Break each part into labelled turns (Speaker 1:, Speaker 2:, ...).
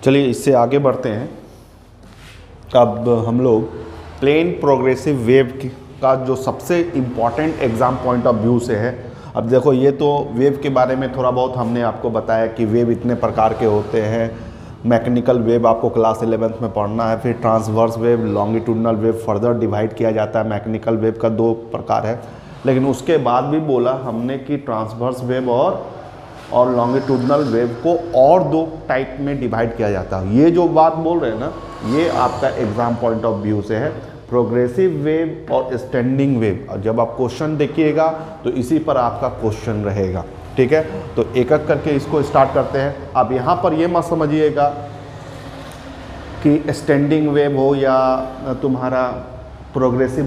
Speaker 1: चलिए इससे आगे बढ़ते हैं। अब हम लोग प्लेन प्रोग्रेसिव वेव का जो सबसे important exam point of view से है। अब देखो, ये तो वेव के बारे में थोड़ा बहुत हमने आपको बताया कि वेव इतने प्रकार के होते हैं। मैकेनिकल वेव आपको क्लास 11th में पढ़ना है, फिर transverse wave, longitudinal wave further divide किया जाता है। मैकेनिकल वेव का 2 प्रकार है, लेकिन उसके बाद भी बोला हमने कि ट्रांसवर्स वेव और लॉन्गिट्यूडनल वेव को और 2 टाइप में डिवाइड किया जाता है। ये जो बात बोल रहे हैं ना, ये आपका एग्जाम पॉइंट ऑफ व्यू से है, प्रोग्रेसिव वेव और स्टैंडिंग वेव। और जब आप क्वेश्चन देखिएगा तो इसी पर आपका क्वेश्चन रहेगा, ठीक है। तो एक एक करके इसको स्टार्ट करते हैं। अब यहाँ पर ये मत समझिएगा कि स्टैंडिंग वेव हो या तुम्हारा प्रोग्रेसिव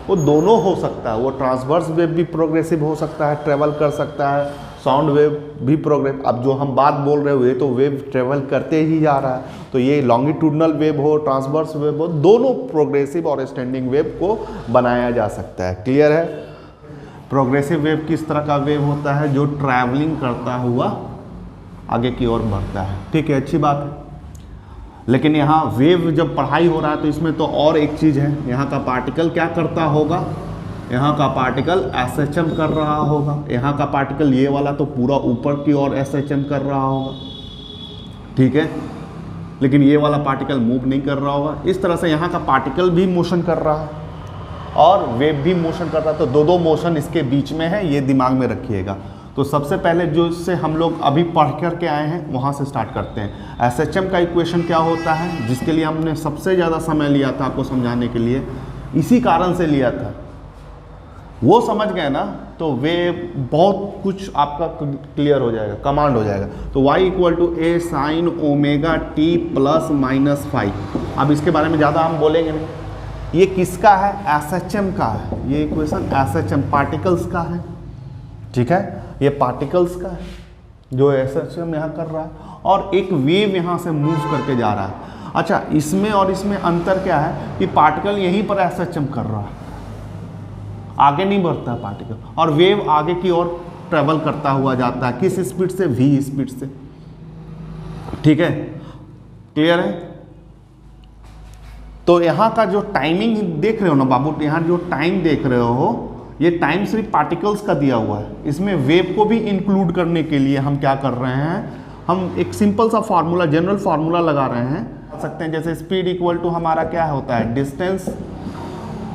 Speaker 1: वो दोनों हो सकता है। वो ट्रांसवर्स वेव भी प्रोग्रेसिव हो सकता है, ट्रेवल कर सकता है, साउंड वेव भी प्रोग्रेसिव। अब जो हम बात बोल रहे हुए तो वेव ट्रेवल करते ही जा रहा है, तो ये लॉन्गिट्यूडनल वेव हो, ट्रांसवर्स वेव हो, दोनों प्रोग्रेसिव और स्टैंडिंग वेव को बनाया जा सकता है। क्लियर है। प्रोग्रेसिव वेव किस तरह का वेव होता है? जो ट्रैवलिंग करता हुआ आगे की ओर बढ़ता है, ठीक है, अच्छी बात है। लेकिन यहाँ वेव जब पढ़ाई हो रहा है तो इसमें तो और एक चीज़ है, यहाँ का पार्टिकल क्या करता होगा? यहाँ का पार्टिकल SHM कर रहा होगा। यहाँ का पार्टिकल ये वाला तो पूरा ऊपर की ओर SHM कर रहा होगा, ठीक है, लेकिन ये वाला पार्टिकल मूव नहीं कर रहा होगा। इस तरह से यहाँ का पार्टिकल भी मोशन कर रहा है और वेव भी मोशन कर रहा है, तो दो मोशन इसके बीच में है, ये दिमाग में रखिएगा। तो सबसे पहले जो इससे हम लोग अभी पढ़ कर के आए हैं वहाँ से स्टार्ट करते हैं। SHM का इक्वेशन क्या होता है, जिसके लिए हमने सबसे ज़्यादा समय लिया था आपको समझाने के लिए, इसी कारण से लिया था। वो समझ गए ना तो वे बहुत कुछ आपका क्लियर हो जाएगा, कमांड हो जाएगा। तो y = a sin omega t ± 5। अब इसके बारे में ज़्यादा हम बोलेंगे नहीं। ये किसका है? SHM का है। ये इक्वेशन SHM पार्टिकल्स का है, ठीक है, ये पार्टिकल्स का है जो SHM यहाँ कर रहा है, और एक वेव यहाँ से मूव करके जा रहा है। अच्छा, इसमें और इसमें अंतर क्या है कि पार्टिकल यहीं पर SHM कर रहा है, आगे नहीं बढ़ता है पार्टिकल, और वेव आगे की ओर ट्रेवल करता हुआ जाता है। किस स्पीड से? v स्पीड से, ठीक है, क्लियर है। तो यहाँ का जो टाइमिंग देख रहे हो ना बाबू, यहाँ जो टाइम देख रहे हो, ये टाइम सिर्फ पार्टिकल्स का दिया हुआ है। इसमें वेव को भी इंक्लूड करने के लिए हम क्या कर रहे हैं, हम एक सिंपल सा फार्मूला, जनरल फार्मूला लगा रहे हैं। सकते हैं जैसे स्पीड इक्वल टू हमारा क्या होता है? डिस्टेंस,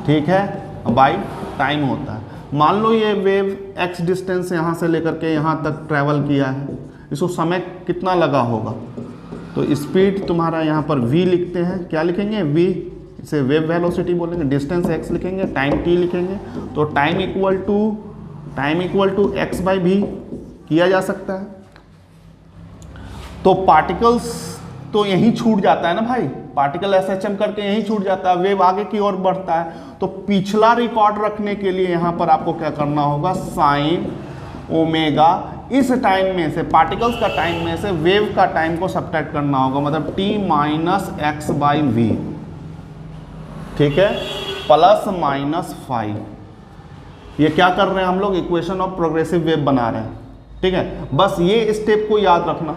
Speaker 1: ठीक है, बाई टाइम होता है। मान लो ये वेव x डिस्टेंस यहाँ से लेकर के यहाँ तक ट्रैवल किया है, इसको समय कितना लगा होगा? तो स्पीड तुम्हारा यहाँ पर v लिखते हैं, क्या लिखेंगे? v, इसे वेव वेलोसिटी बोलेंगे, डिस्टेंस x लिखेंगे, टाइम t लिखेंगे। तो टाइम इक्वल टू x/v किया जा सकता है। तो पार्टिकल्स तो यहीं छूट जाता है ना भाई, पार्टिकल SHM करके यहीं छूट जाता है, वेव आगे की ओर बढ़ता है। तो पिछला रिकॉर्ड रखने के लिए यहाँ पर आपको क्या करना होगा? साइन ओमेगा इस टाइम में से, पार्टिकल्स का टाइम में से वेव का टाइम को सब्ट्रैक्ट करना होगा, मतलब t - x/v, ठीक है, ±5। ये क्या कर रहे हैं हम लोग? इक्वेशन ऑफ प्रोग्रेसिव वेव बना रहे हैं, ठीक है। बस ये स्टेप को याद रखना,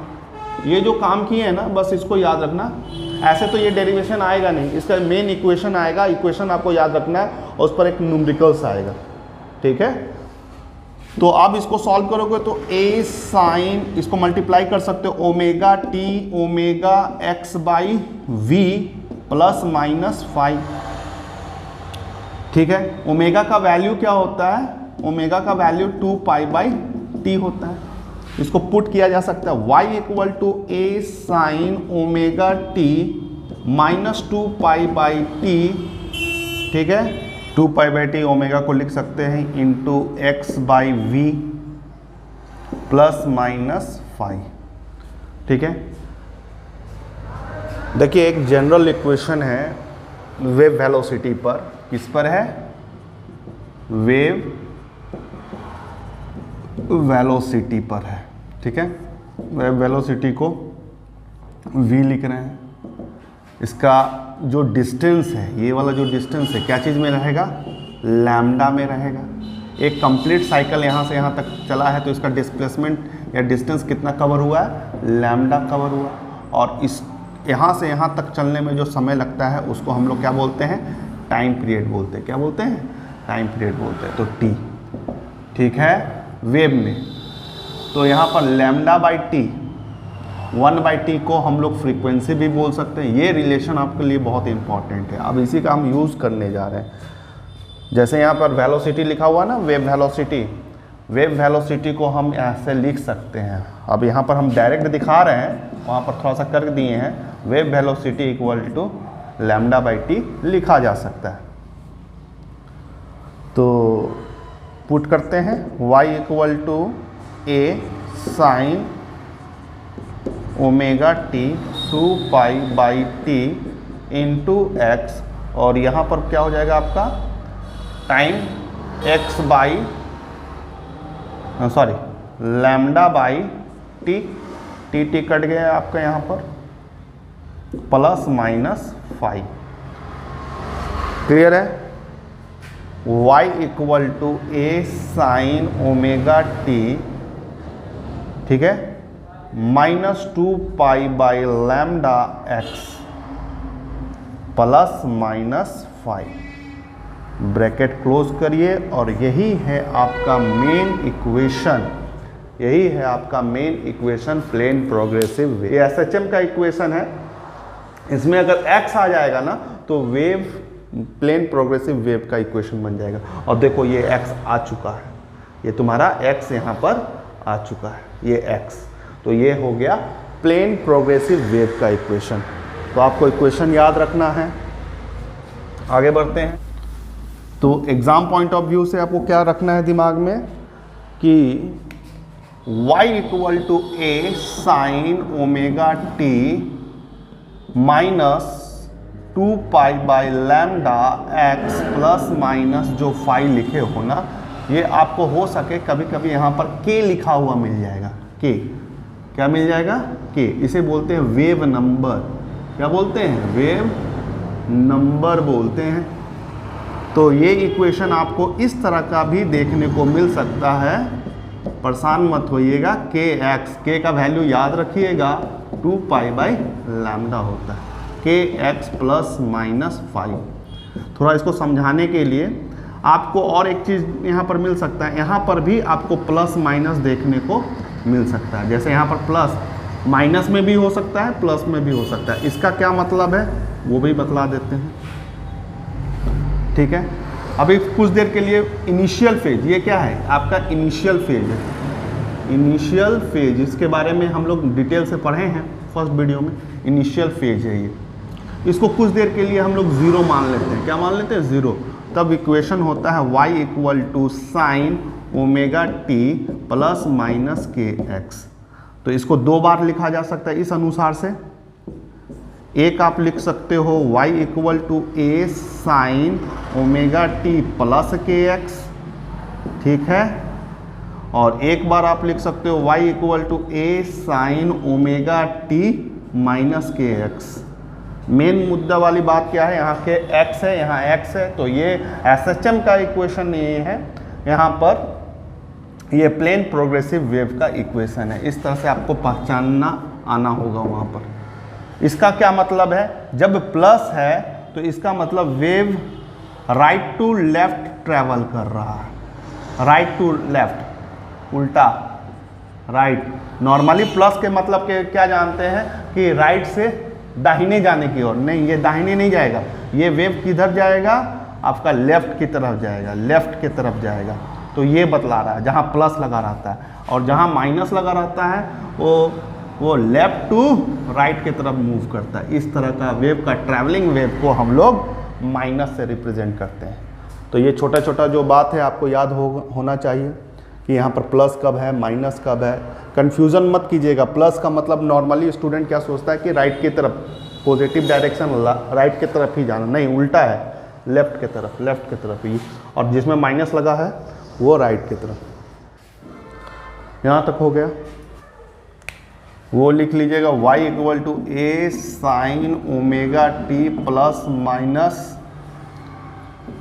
Speaker 1: ये जो काम किए हैं ना, बस इसको याद रखना। ऐसे तो ये डेरिवेशन आएगा नहीं, इसका मेन इक्वेशन आएगा, इक्वेशन आपको याद रखना है, और उस पर एक न्यूमेरिकल्स आएगा, ठीक है। तो आप इसको सॉल्व करोगे तो a साइन, इसको मल्टीप्लाई कर सकते हो, ओमेगा t ओमेगा x/v ±5, ठीक है। ओमेगा का वैल्यू क्या होता है? ओमेगा का वैल्यू 2π/t होता है। इसको पुट किया जा सकता है, y = a sine omega t -2π/t, ठीक है। 2π/t ओमेगा को लिख सकते हैं इंटू x/v ±5, ठीक है। देखिए एक जनरल इक्वेशन है वेव वेलोसिटी पर, किस पर है? वेव वेलोसिटी पर है, ठीक है। वेव वेलोसिटी को v लिख रहे हैं। इसका जो डिस्टेंस है, ये वाला जो डिस्टेंस है, क्या चीज़ में रहेगा? लैम्डा में रहेगा। एक कंप्लीट साइकिल यहाँ से यहाँ तक चला है, तो इसका डिस्प्लेसमेंट या डिस्टेंस कितना कवर हुआ है? लैम्डा कवर हुआ। और इस यहाँ से यहाँ तक चलने में जो समय लगता है उसको हम लोग क्या बोलते हैं, टाइम पीरियड बोलते हैं। क्या बोलते हैं, टाइम पीरियड बोलते हैं। तो टी, ठीक है, वेव में। तो यहाँ पर लैम्डा बाई टी, 1/t को हम लोग फ्रीक्वेंसी भी बोल सकते हैं। ये रिलेशन आपके लिए बहुत इंपॉर्टेंट है। अब इसी का हम यूज़ करने जा रहे हैं। जैसे यहाँ पर वेलोसिटी लिखा हुआ ना, वेव वेलोसिटी, वेव वेलोसिटी को हम ऐसे लिख सकते हैं। अब यहाँ पर हम डायरेक्ट दिखा रहे हैं, वहाँ पर थोड़ा सा कर दिए हैं। Wave velocity equal to lambda by T लिखा जा सकता है। तो पुट करते हैं, y equal to a sine omega T 2π/t into X, और यहाँ पर क्या हो जाएगा आपका time x by sorry lambda by T, T cut गया आपका यहाँ पर, प्लस माइनस 5। क्लियर है। y equal to a sine omega T, ठीक है, -2π/λ x plus minus 5। Bracket close करिए, और यही है आपका मेन इक्वेशन, यही है आपका main equation plane progressive wave. ये SHM का इक्वेशन है। इसमें अगर x आ जाएगा ना तो वेव, प्लेन प्रोग्रेसिव वेव का इक्वेशन बन जाएगा। और देखो ये x आ चुका है, ये तुम्हारा x यहाँ पर आ चुका है, ये x। तो ये हो गया प्लेन प्रोग्रेसिव वेव का इक्वेशन। तो आपको इक्वेशन याद रखना है। आगे बढ़ते हैं। तो एग्जाम पॉइंट ऑफ व्यू से आपको क्या रखना है दिमाग में कि y equal to a sine omega t -2π/λ x plus minus जो 5 लिखे हो ना, ये आपको हो सके कभी कभी यहाँ पर k लिखा हुआ मिल जाएगा। k क्या मिल जाएगा, k। इसे बोलते हैं वेव नंबर। क्या बोलते हैं, वेव नंबर बोलते हैं। तो ये इक्वेशन आपको इस तरह का भी देखने को मिल सकता है। परेशान मत होइएगा। kx, k का वैल्यू याद रखिएगा 2π/λ होता है, kx प्लस माइनस 5। थोड़ा इसको समझाने के लिए आपको और एक चीज़ यहाँ पर मिल सकता है। यहाँ पर भी आपको प्लस माइनस देखने को मिल सकता है। जैसे यहाँ पर प्लस माइनस में भी हो सकता है, प्लस में भी हो सकता है। इसका क्या मतलब है वो भी बतला देते हैं, ठीक है। अभी कुछ देर के लिए इनिशियल फेज, ये क्या है आपका इनिशियल फेज है। इनिशियल फेज, इसके बारे में हम लोग डिटेल से पढ़े हैं फर्स्ट वीडियो में। इनिशियल फेज है ये। इसको कुछ देर के लिए हम लोग ज़ीरो मान लेते हैं। क्या मान लेते हैं, ज़ीरो। तब इक्वेशन होता है y equal to sine omega T plus minus के एक्स। तो इसको दो बार लिखा जा सकता है इस अनुसार से। एक आप लिख सकते हो y equal to a sine omega T plus के एक्स, ठीक है। और एक बार आप लिख सकते हो y equal to a sine omega T minus के एक्स। मेन मुद्दा वाली बात क्या है, यहाँ के x है, यहाँ x है। तो ये SHM का इक्वेशन ये है, यहाँ पर ये प्लेन प्रोग्रेसिव वेव का इक्वेशन है। इस तरह से आपको पहचानना आना होगा वहाँ पर। इसका क्या मतलब है, जब प्लस है तो इसका मतलब wave right to left travel कर रहा है। राइट टू लेफ्ट, उल्टा राइट। नॉर्मली प्लस के मतलब के क्या जानते हैं कि राइट से दाहिने जाने की ओर। नहीं, ये दाहिने नहीं जाएगा, ये वेव किधर जाएगा, आपका लेफ्ट की तरफ जाएगा, लेफ्ट की तरफ जाएगा। तो ये बतला रहा है। जहाँ प्लस लगा रहता है और जहाँ माइनस लगा रहता है वो लेफ्ट टू राइट की तरफ मूव करता है। इस तरह का वेव का ट्रैवलिंग वेव को हम लोग माइनस से रिप्रेजेंट करते हैं। तो ये छोटा छोटा जो बात है आपको याद होना चाहिए कि यहाँ पर प्लस कब है, माइनस कब है। कन्फ्यूज़न मत कीजिएगा। प्लस का मतलब नॉर्मली स्टूडेंट क्या सोचता है कि राइट की तरफ, पॉजिटिव डायरेक्शन राइट की तरफ ही जाना। नहीं, उल्टा है, लेफ्ट की तरफ, लेफ्ट की तरफ ही। और जिसमें माइनस लगा है वो राइट की तरफ। यहाँ तक हो गया, वो लिख लीजिएगा y equal to a sine omega T plus minus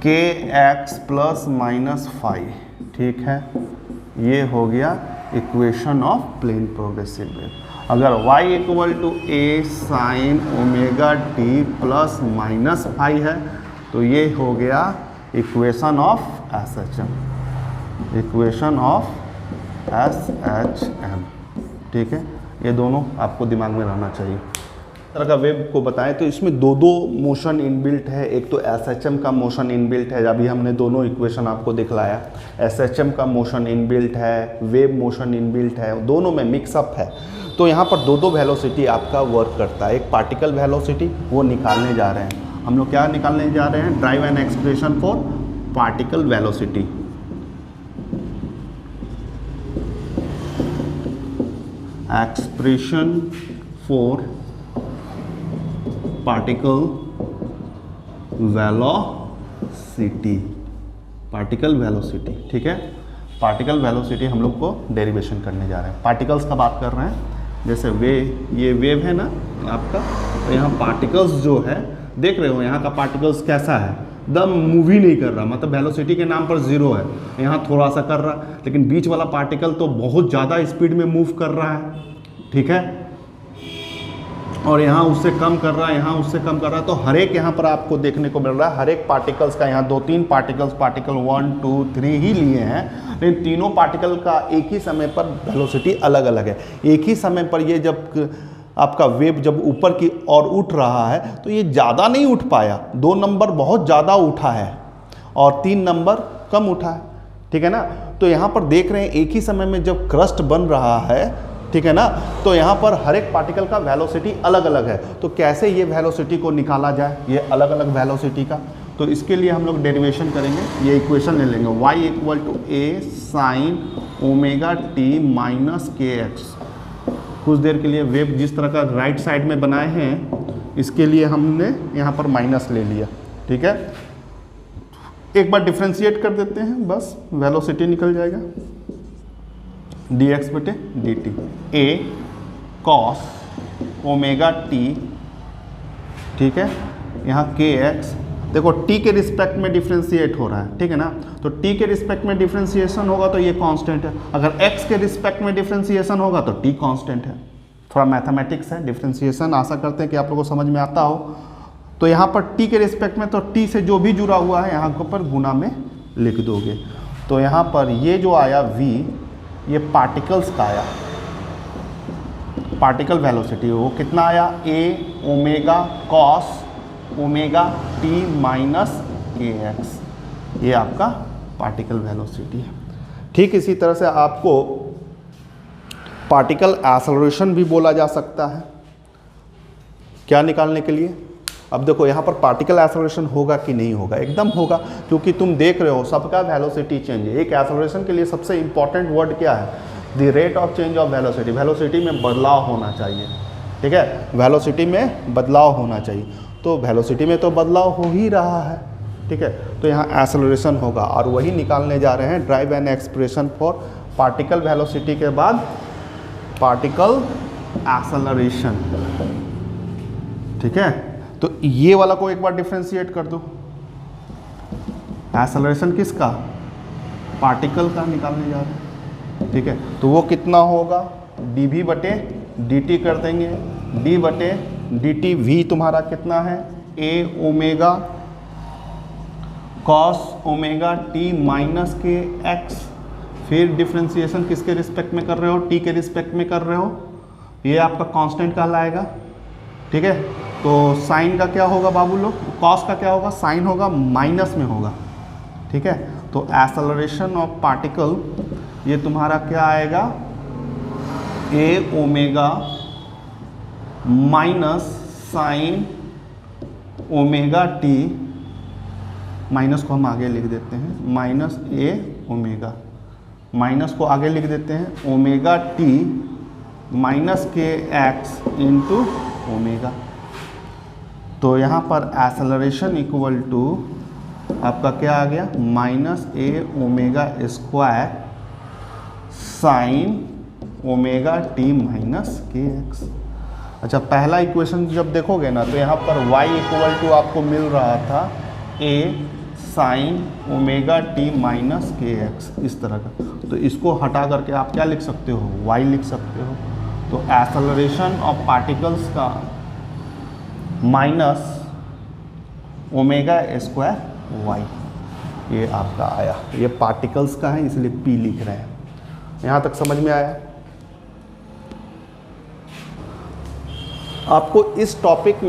Speaker 1: के एक्स प्लस माइनस 5, ठीक है। ये हो गया equation of plane progressive wave. अगर y equal to A sine omega T plus minus phi है तो ये हो गया equation of S H M, equation of S H M. ठीक है, ये दोनों आपको दिमाग में रहना चाहिए। तरह का वेव को बताएं तो इसमें दो मोशन इनबिल्ट है। एक तो एसएचएम का मोशन इनबिल्ट है, अभी हमने दोनों इक्वेशन आपको दिखलाया। एसएचएम का मोशन इनबिल्ट है, वेव मोशन इनबिल्ट है, दोनों में मिक्सअप है। तो यहाँ पर दो वेलोसिटी आपका वर्क करता है। एक पार्टिकल वेलोसिटी वो निकालने जा रहे हैं हम लोग। क्या निकालने जा रहे हैं? Drive an expression for particle velocity. Expression for particle velocity, particle velocity. ठीक है, पार्टिकल वेलोसिटी हम लोग को डेरिवेशन करने जा रहे हैं। पार्टिकल्स का बात कर रहे हैं, जैसे ये वेव है ना आपका, तो यहाँ पार्टिकल्स जो है देख रहे हो, यहाँ का पार्टिकल्स कैसा है, एकदम मूव ही नहीं कर रहा, मतलब वेलोसिटी के नाम पर जीरो है। यहाँ थोड़ा सा कर रहा है, लेकिन बीच वाला पार्टिकल तो बहुत ज़्यादा स्पीड में मूव कर रहा है। ठीक है, और यहाँ उससे कम कर रहा है, यहाँ उससे कम कर रहा है। तो हर एक यहाँ पर आपको देखने को मिल रहा है, हर एक पार्टिकल्स का, यहाँ 2-3 पार्टिकल्स, पार्टिकल 1, 2, 3 ही लिए हैं, लेकिन तीनों पार्टिकल का एक ही समय पर वेलोसिटी अलग अलग है। एक ही समय पर ये जब आपका वेव जब ऊपर की ओर उठ रहा है तो ये ज़्यादा नहीं उठ पाया, 2 नंबर बहुत ज़्यादा उठा है और 3 नंबर कम उठा है। ठीक है ना, तो यहाँ पर देख रहे हैं एक ही समय में जब क्रस्ट बन रहा है, ठीक है ना, तो यहाँ पर हर एक पार्टिकल का वेलोसिटी अलग अलग है। तो कैसे ये वेलोसिटी को निकाला जाए, ये अलग अलग वेलोसिटी का, तो इसके लिए हम लोग डेरिवेशन करेंगे। ये इक्वेशन ले लेंगे, y equal to A sine omega T minus के एक्स। कुछ देर के लिए वेव जिस तरह का राइट साइड में बनाए हैं, इसके लिए हमने यहाँ पर माइनस ले लिया। ठीक है, एक बार डिफ्रेंशिएट कर देते हैं, बस वेलोसिटी निकल जाएगा। dx बटे dt, a cos omega T. ठीक है, यहाँ के एक्स देखो t के रिस्पेक्ट में डिफ्रेंशिएट हो रहा है। ठीक है ना, तो t के रिस्पेक्ट में डिफ्रेंशिएशन होगा तो ये कांस्टेंट है, अगर x के रिस्पेक्ट में डिफ्रेंशिएशन होगा तो t कांस्टेंट है। थोड़ा मैथमेटिक्स है, डिफ्रेंशिएशन, आशा करते हैं कि आप लोगों को समझ में आता हो। तो यहाँ पर t के रिस्पेक्ट में, तो t से जो भी जुड़ा हुआ है यहाँ पर गुना में लिख दोगे। तो यहाँ पर ये जो आया v, ये पार्टिकल्स का आया, पार्टिकल वेलोसिटी वो कितना आया, a omega cos omega T minus के एक्स, ये आपका पार्टिकल वेलोसिटी है। ठीक इसी तरह से आपको पार्टिकल एक्सेलरेशन भी बोला जा सकता है। क्या निकालने के लिए? अब देखो यहाँ पर पार्टिकल एक्सेलरेशन होगा कि नहीं होगा, एकदम होगा, क्योंकि तुम देख रहे हो सबका वेलोसिटी चेंज है। एक एक्सेलरेशन के लिए सबसे इंपॉर्टेंट वर्ड क्या है? The rate of change of velocity. Velocity में बदलाव होना चाहिए। ठीक है, वेलोसिटी में बदलाव होना चाहिए, तो वेलोसिटी में तो बदलाव हो ही रहा है। ठीक है, तो यहाँ एक्सेलरेशन होगा और वही निकालने जा रहे हैं, drive an expression for particle velocity के बाद पार्टिकल एक्सेलरेशन। ठीक है, तो ये वाला को एक बार डिफ्रेंशिएट कर दो। एक्सेलरेशन किसका? पार्टिकल का निकालने जा रहे हैं। ठीक है, तो वो कितना होगा, dv बटे dt कर देंगे, d बटे dt। v तुम्हारा कितना है, a omega cos omega t minus के x। फिर डिफ्रेंशिएशन किसके रिस्पेक्ट में कर रहे हो? t के रिस्पेक्ट में कर रहे हो, ये आपका कांस्टेंट कहलाएगा। ठीक है, तो साइन का क्या होगा बाबू लोग, कॉस का क्या होगा, साइन होगा, माइनस में होगा। ठीक है, तो एक्सेलरेशन ऑफ पार्टिकल ये तुम्हारा क्या आएगा, a omega minus sign omega T, minus को हम आगे लिख देते हैं, माइनस a ओमेगा, माइनस को आगे लिख देते हैं, ओमेगा टी माइनस के एक्स इंटू ओमेगा। तो यहाँ पर एक्सेलरेशन इक्वल टू आपका क्या आ गया, minus a omega square sine omega T minus के एक्स। अच्छा, पहला इक्वेशन जब देखोगे ना तो यहाँ पर y इक्वल टू आपको मिल रहा था a sine omega T minus के एक्स, इस तरह का। तो इसको हटा करके आप क्या लिख सकते हो, y लिख सकते हो। तो एक्सेलरेशन ऑफ पार्टिकल्स का माइनस ओमेगा स्क्वायर वाई, ये आपका आया। ये पार्टिकल्स का है इसलिए पी लिख रहे हैं। यहाँ तक समझ में आया? आपको इस टॉपिक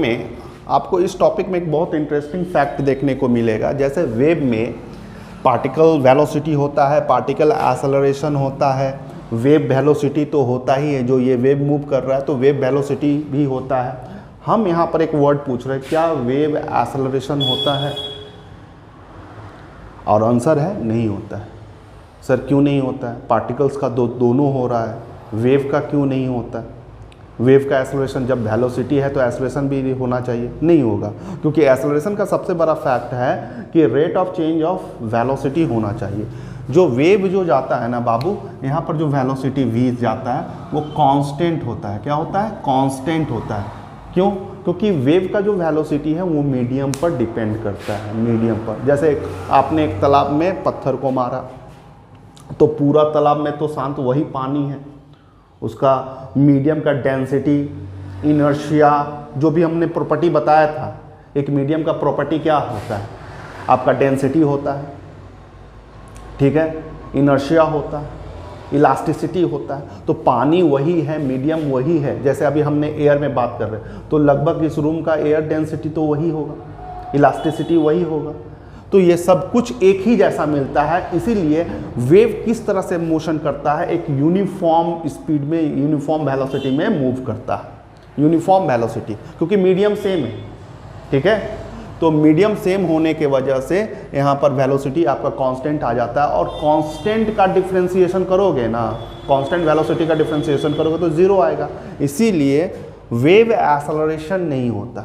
Speaker 1: में एक बहुत इंटरेस्टिंग फैक्ट देखने को मिलेगा। जैसे वेव में पार्टिकल वेलोसिटी होता है, पार्टिकल एक्सेलरेशन होता है, वेव वेलोसिटी तो होता ही है, जो ये वेव मूव कर रहा है तो वेव वेलोसिटी भी होता है। हम यहाँ पर एक वर्ड पूछ रहे हैं, क्या वेव एक्सेलरेशन होता है? और आंसर है नहीं होता है। सर क्यों नहीं होता है? पार्टिकल्स का दोनों हो रहा है, वेव का क्यों नहीं होता है? वेव का एक्सेलरेशन जब वेलोसिटी है तो एक्सेलरेशन भी होना चाहिए, नहीं होगा, क्योंकि एक्सेलरेशन का सबसे बड़ा फैक्ट है कि rate of change of velocity होना चाहिए। जो वेव जो जाता है ना बाबू, यहाँ पर जो वेलोसिटी v जाता है वो कांस्टेंट होता है। क्या होता है? कांस्टेंट होता है। क्यों? क्योंकि वेव का जो वेलोसिटी है वो मीडियम पर डिपेंड करता है, मीडियम पर। जैसे आपने एक तालाब में पत्थर को मारा तो पूरा तालाब में तो शांत वही पानी है, उसका मीडियम का डेंसिटी, इनर्शिया, जो भी हमने प्रॉपर्टी बताया था, एक मीडियम का प्रॉपर्टी क्या होता है? आपका डेंसिटी होता है, ठीक है, इनर्शिया होता है, इलास्टिसिटी होता है। तो पानी वही है, मीडियम वही है। जैसे अभी हमने एयर में बात कर रहे हैं तो लगभग इस रूम का एयर डेंसिटी तो वही होगा, इलास्टिसिटी वही होगा। तो ये सब कुछ एक ही जैसा मिलता है। इसीलिए वेव किस तरह से मोशन करता है? एक यूनिफॉर्म स्पीड में, यूनिफॉर्म वेलोसिटी में मूव करता है, यूनिफॉर्म वेलोसिटी, क्योंकि मीडियम सेम है, ठीक है। तो मीडियम सेम होने के वजह से यहाँ पर वेलोसिटी आपका कांस्टेंट आ जाता है। और कांस्टेंट का डिफरेंशिएशन करोगे ना, कांस्टेंट वेलोसिटी का डिफरेंशिएशन करोगे तो जीरो आएगा। इसीलिए वेव एक्सेलरेशन नहीं होता,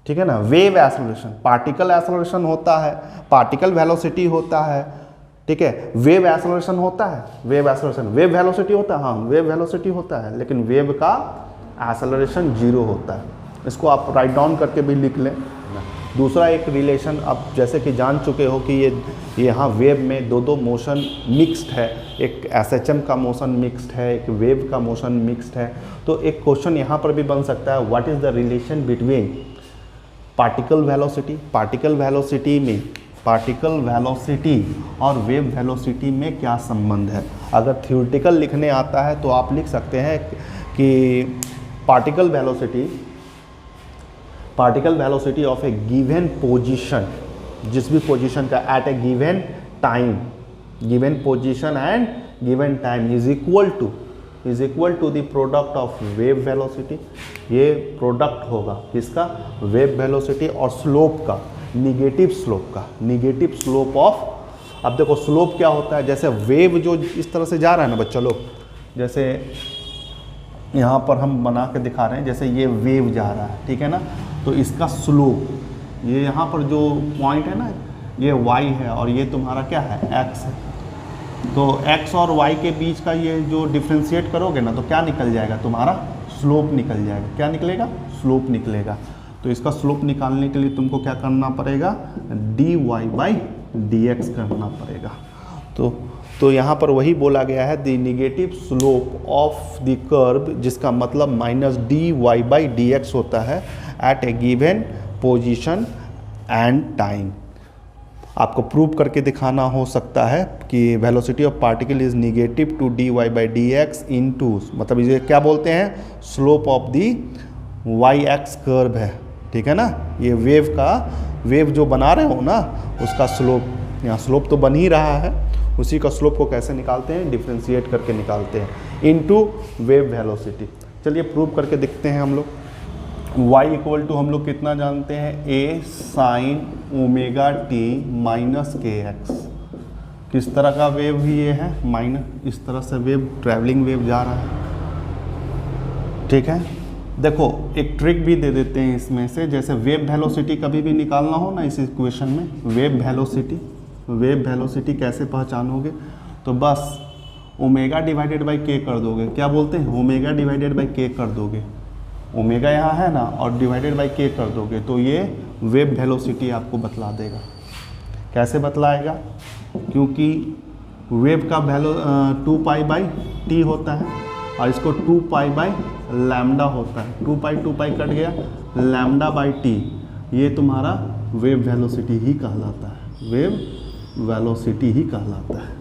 Speaker 1: ठीक है ना। वेव एक्सेलरेशन, पार्टिकल एक्सेलरेशन होता है, पार्टिकल वेलोसिटी होता है, ठीक है। वेव एक्सेलरेशन होता है, वेव एक्सेलरेशन, वेव वेलोसिटी होता है, हाँ वेव वेलोसिटी होता है, लेकिन वेव का एक्सेलरेशन जीरो होता है। इसको आप राइट डाउन करके भी लिख लें। दूसरा एक रिलेशन, आप जैसे कि जान चुके हो कि ये यहाँ वेव में दो मोशन मिक्स्ड है, एक एसएचएम का मोशन मिक्स्ड है, एक वेव का मोशन मिक्स्ड है। तो एक क्वेश्चन यहाँ पर भी बन सकता है, what is the relation between particle velocity, particle velocity और वेव वेलोसिटी में क्या संबंध है। अगर थ्योरेटिकल लिखने आता है तो आप लिख सकते हैं कि particle velocity of a given position, जिस भी पोजीशन का at a given time, given position and given time is equal to the product of wave velocity. ये प्रोडक्ट होगा किसका? वेव वेलोसिटी और स्लोप का, निगेटिव स्लोप ऑफ। अब देखो स्लोप क्या होता है, जैसे वेव जो इस तरह से जा रहा है ना बच्चा लोग, जैसे यहाँ पर हम बना के दिखा रहे हैं, जैसे ये वेव जा रहा है, ठीक है ना। तो इसका स्लोप, ये यहाँ पर जो पॉइंट है ना, ये y है और ये तुम्हारा क्या है? x है। तो x और y के बीच का ये जो डिफ्रेंशिएट करोगे ना तो क्या निकल जाएगा? तुम्हारा स्लोप निकल जाएगा। क्या निकलेगा? स्लोप निकलेगा। तो इसका स्लोप निकालने के लिए तुमको क्या करना पड़ेगा? dy/dx करना पड़ेगा। तो यहाँ पर वही बोला गया है, the negative slope of the curve, जिसका मतलब -dy/dx होता है at a given position and time. आपको प्रूव करके दिखाना हो सकता है कि velocity of particle is negative to dy/dx into, मतलब इसे क्या बोलते हैं? Slope of the y-x curve है, ठीक है ना। ये वेव जो बना रहे हो ना उसका स्लोप, यहाँ स्लोप तो बन ही रहा है, उसी का स्लोप को कैसे निकालते हैं? डिफ्रेंशिएट करके निकालते हैं, इनटू वेव वेलोसिटी। चलिए प्रूव करके दिखते हैं हम लोग। y इक्वल टू हम लोग कितना जानते हैं? a sin ωt minus kx। किस तरह का वेव भी ये है? माइनस, इस तरह से वेव, ट्रैवलिंग वेव जा रहा है, ठीक है। देखो एक ट्रिक भी दे देते हैं इसमें से, जैसे वेव वेलोसिटी कभी भी निकालना हो ना इस इक्वेशन में, वेव वेलोसिटी कैसे पहचानोगे? तो बस ओमेगा डिवाइडेड बाई के कर दोगे। क्या बोलते हैं? ओमेगा डिवाइडेड बाई के कर दोगे। ओमेगा यहाँ है ना और डिवाइडेड बाई के कर दोगे तो ये वेव वेलोसिटी आपको बतला देगा। कैसे बतलाएगा? क्योंकि वेव का वैल्यू 2π/t होता है, और इसको 2 पाई बाई लैम्डा होता है, 2 पाई कट गया, लैम्डा बाई टी, ये तुम्हारा वेव वेलोसिटी ही कहलाता है, वेव वेलोसिटी ही कहलाता है।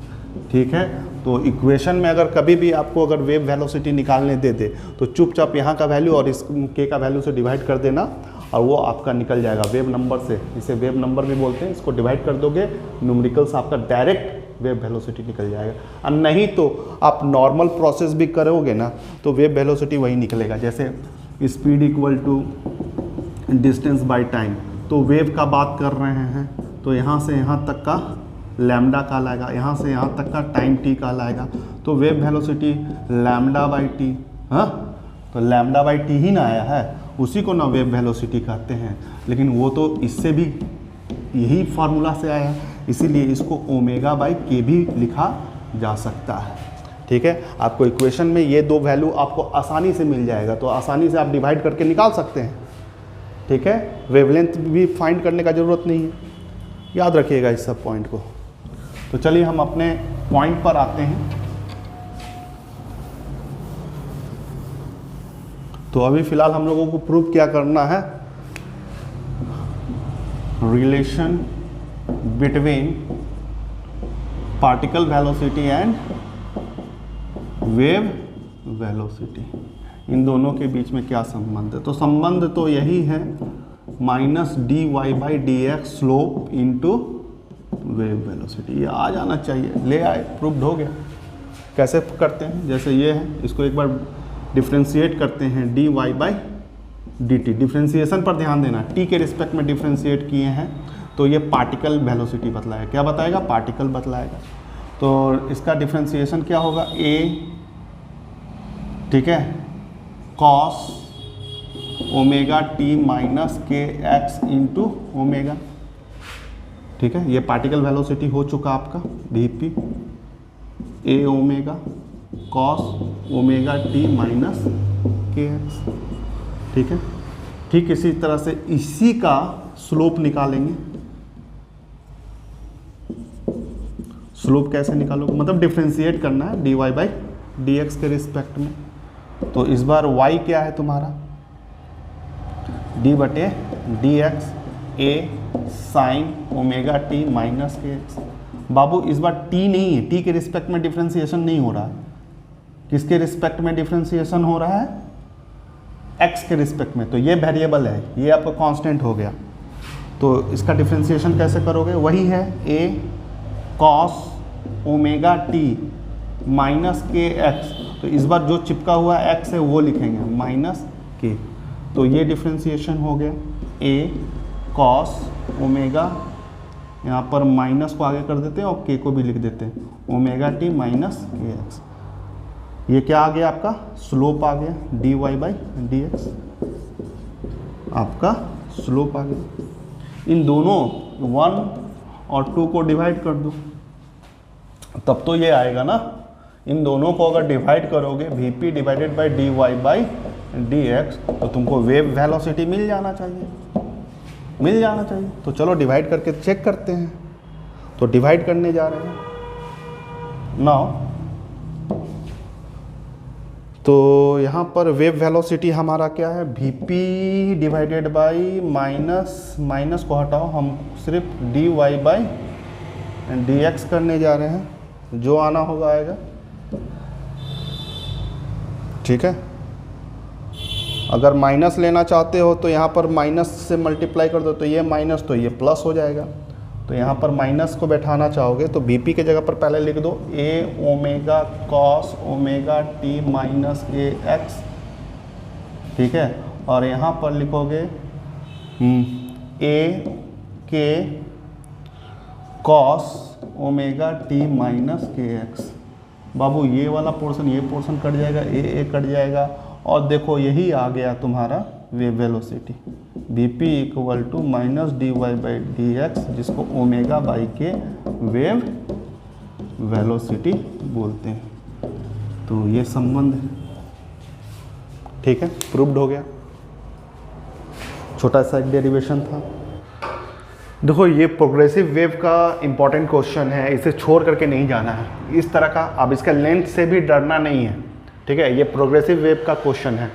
Speaker 1: ठीक है, तो इक्वेशन में अगर कभी भी आपको अगर वेव वेलोसिटी निकालने दे दे तो चुपचाप यहाँ का वैल्यू और इस के का वैल्यू से डिवाइड कर देना और वो आपका निकल जाएगा वेव नंबर से, इसे वेव नंबर भी बोलते हैं। इसको डिवाइड कर दोगे न्यूमेरिकल्स आपका डायरेक्ट वेव वेलोसिटी निकल जाएगा। और नहीं तो आप नॉर्मल प्रोसेस भी करोगे ना तो वेव वेलोसिटी वही निकलेगा, जैसे speed equal to distance by time. तो वेव का बात कर रहे हैं तो यहाँ से यहाँ तक का लैम्डा का लाएगा, यहाँ से यहाँ तक का टाइम टी का लाएगा, तो wave velocity lambda by T. हाँ, तो लैम्डा बाई टी ही ना आया है, उसी को ना वेव वेलोसिटी कहते हैं। लेकिन वो तो इससे भी यही फार्मूला से आया है, इसीलिए इसको ओमेगा बाई के भी लिखा जा सकता है। ठीक है, आपको इक्वेशन में ये दो वैल्यू आपको आसानी से मिल जाएगा, तो आसानी से आप डिवाइड करके निकाल सकते हैं। ठीक है, वेवलेंथ भी फाइंड करने का ज़रूरत नहीं है, याद रखिएगा इस सब पॉइंट को। तो चलिए हम अपने पॉइंट पर आते हैं। तो अभी फ़िलहाल हम लोगों को प्रूव क्या करना है, relation between particle velocity and wave velocity, इन दोनों के बीच में क्या संबंध है। तो संबंध तो यही है, minus D Y by D X slope into wave velocity. ये आ जाना चाहिए, ले आए, प्रूव्ड हो गया। कैसे करते हैं, जैसे ये है, इसको एक बार डिफ्रेंशिएट करते हैं, D Y by D T. Differentiation पर ध्यान देना, टी के रिस्पेक्ट में डिफ्रेंशिएट किए हैं तो ये पार्टिकल वेलोसिटी बतलाएगा। क्या बताएगा, पार्टिकल बतलाएगा। तो इसका डिफ्रेंशिएशन क्या होगा, ए, ठीक है, कॉस ओमेगा टी माइनस के एक्स इंटू ओमेगा। ठीक है, ये पार्टिकल वेलोसिटी हो चुका आपका v p, a omega cos omega T minus के एक्स। ठीक है, ठीक इसी तरह से इसी का स्लोप निकालेंगे। स्लोप कैसे निकालोगे, मतलब डिफ्रेंशिएट करना है D Y by D X के रिस्पेक्ट में। तो इस बार y क्या है तुम्हारा, d बटे डी एक्स ए साइन ओमेगा टी माइनस के एक्स। बाबू इस बार t नहीं है, t के रिस्पेक्ट में डिफ्रेंशिएशन नहीं हो रहा है। किसके रिस्पेक्ट में डिफ्रेंशिएशन हो रहा है, x के रिस्पेक्ट में। तो ये वेरिएबल है, ये आपका कांस्टेंट हो गया। तो इसका डिफ्रेंशिएशन कैसे करोगे, वही है a cos omega T minus के एक्स। तो इस बार जो चिपका हुआ x है वो लिखेंगे माइनस के। तो ये डिफ्रेंशिएशन हो गया, a कॉस ओमेगा, यहाँ पर माइनस को आगे कर देते हैं और k को भी लिख देते हैं, ओमेगा टी माइनस के एक्स। ये क्या आ गया आपका, स्लोप आ गया, D Y by D X आपका स्लोप आ गया। इन दोनों 1 और 2 को डिवाइड कर दो, तब तो ये आएगा ना। इन दोनों को अगर डिवाइड करोगे V P divided by D Y by D X, तो तुमको वेव वेलोसिटी मिल जाना चाहिए, मिल जाना चाहिए। तो चलो डिवाइड करके चेक करते हैं। तो डिवाइड करने जा रहे हैं नाउ। तो यहाँ पर वेव वेलोसिटी हमारा क्या है, V P divided by minus को हटाओ, हम सिर्फ D Y by D X करने जा रहे हैं, जो आना होगा आएगा। ठीक है, अगर माइनस लेना चाहते हो तो यहाँ पर माइनस से मल्टीप्लाई कर दो, तो ये माइनस तो ये प्लस हो जाएगा। तो यहाँ पर माइनस को बैठाना चाहोगे तो बीपी के जगह पर पहले लिख दो a omega cos omega T minus के एक्स। ठीक है, और यहाँ पर लिखोगे a k cos omega T minus के एक्स। बाबू ये वाला पोर्शन, ये पोर्शन कट जाएगा, ए कट जाएगा, और देखो यही आ गया तुम्हारा wave velocity, B P equal to minus D Y by D X, जिसको omega by K wave velocity बोलते हैं। तो ये संबंध है। ठीक है, प्रूव्ड हो गया। छोटा सा एक डेरिवेशन था। देखो ये प्रोग्रेसिव वेव का इंपॉर्टेंट क्वेश्चन है, इसे छोड़ करके नहीं जाना है। इस तरह का अब इसका लेंथ से भी डरना नहीं है। ठीक है, ये प्रोग्रेसिव वेव का क्वेश्चन है।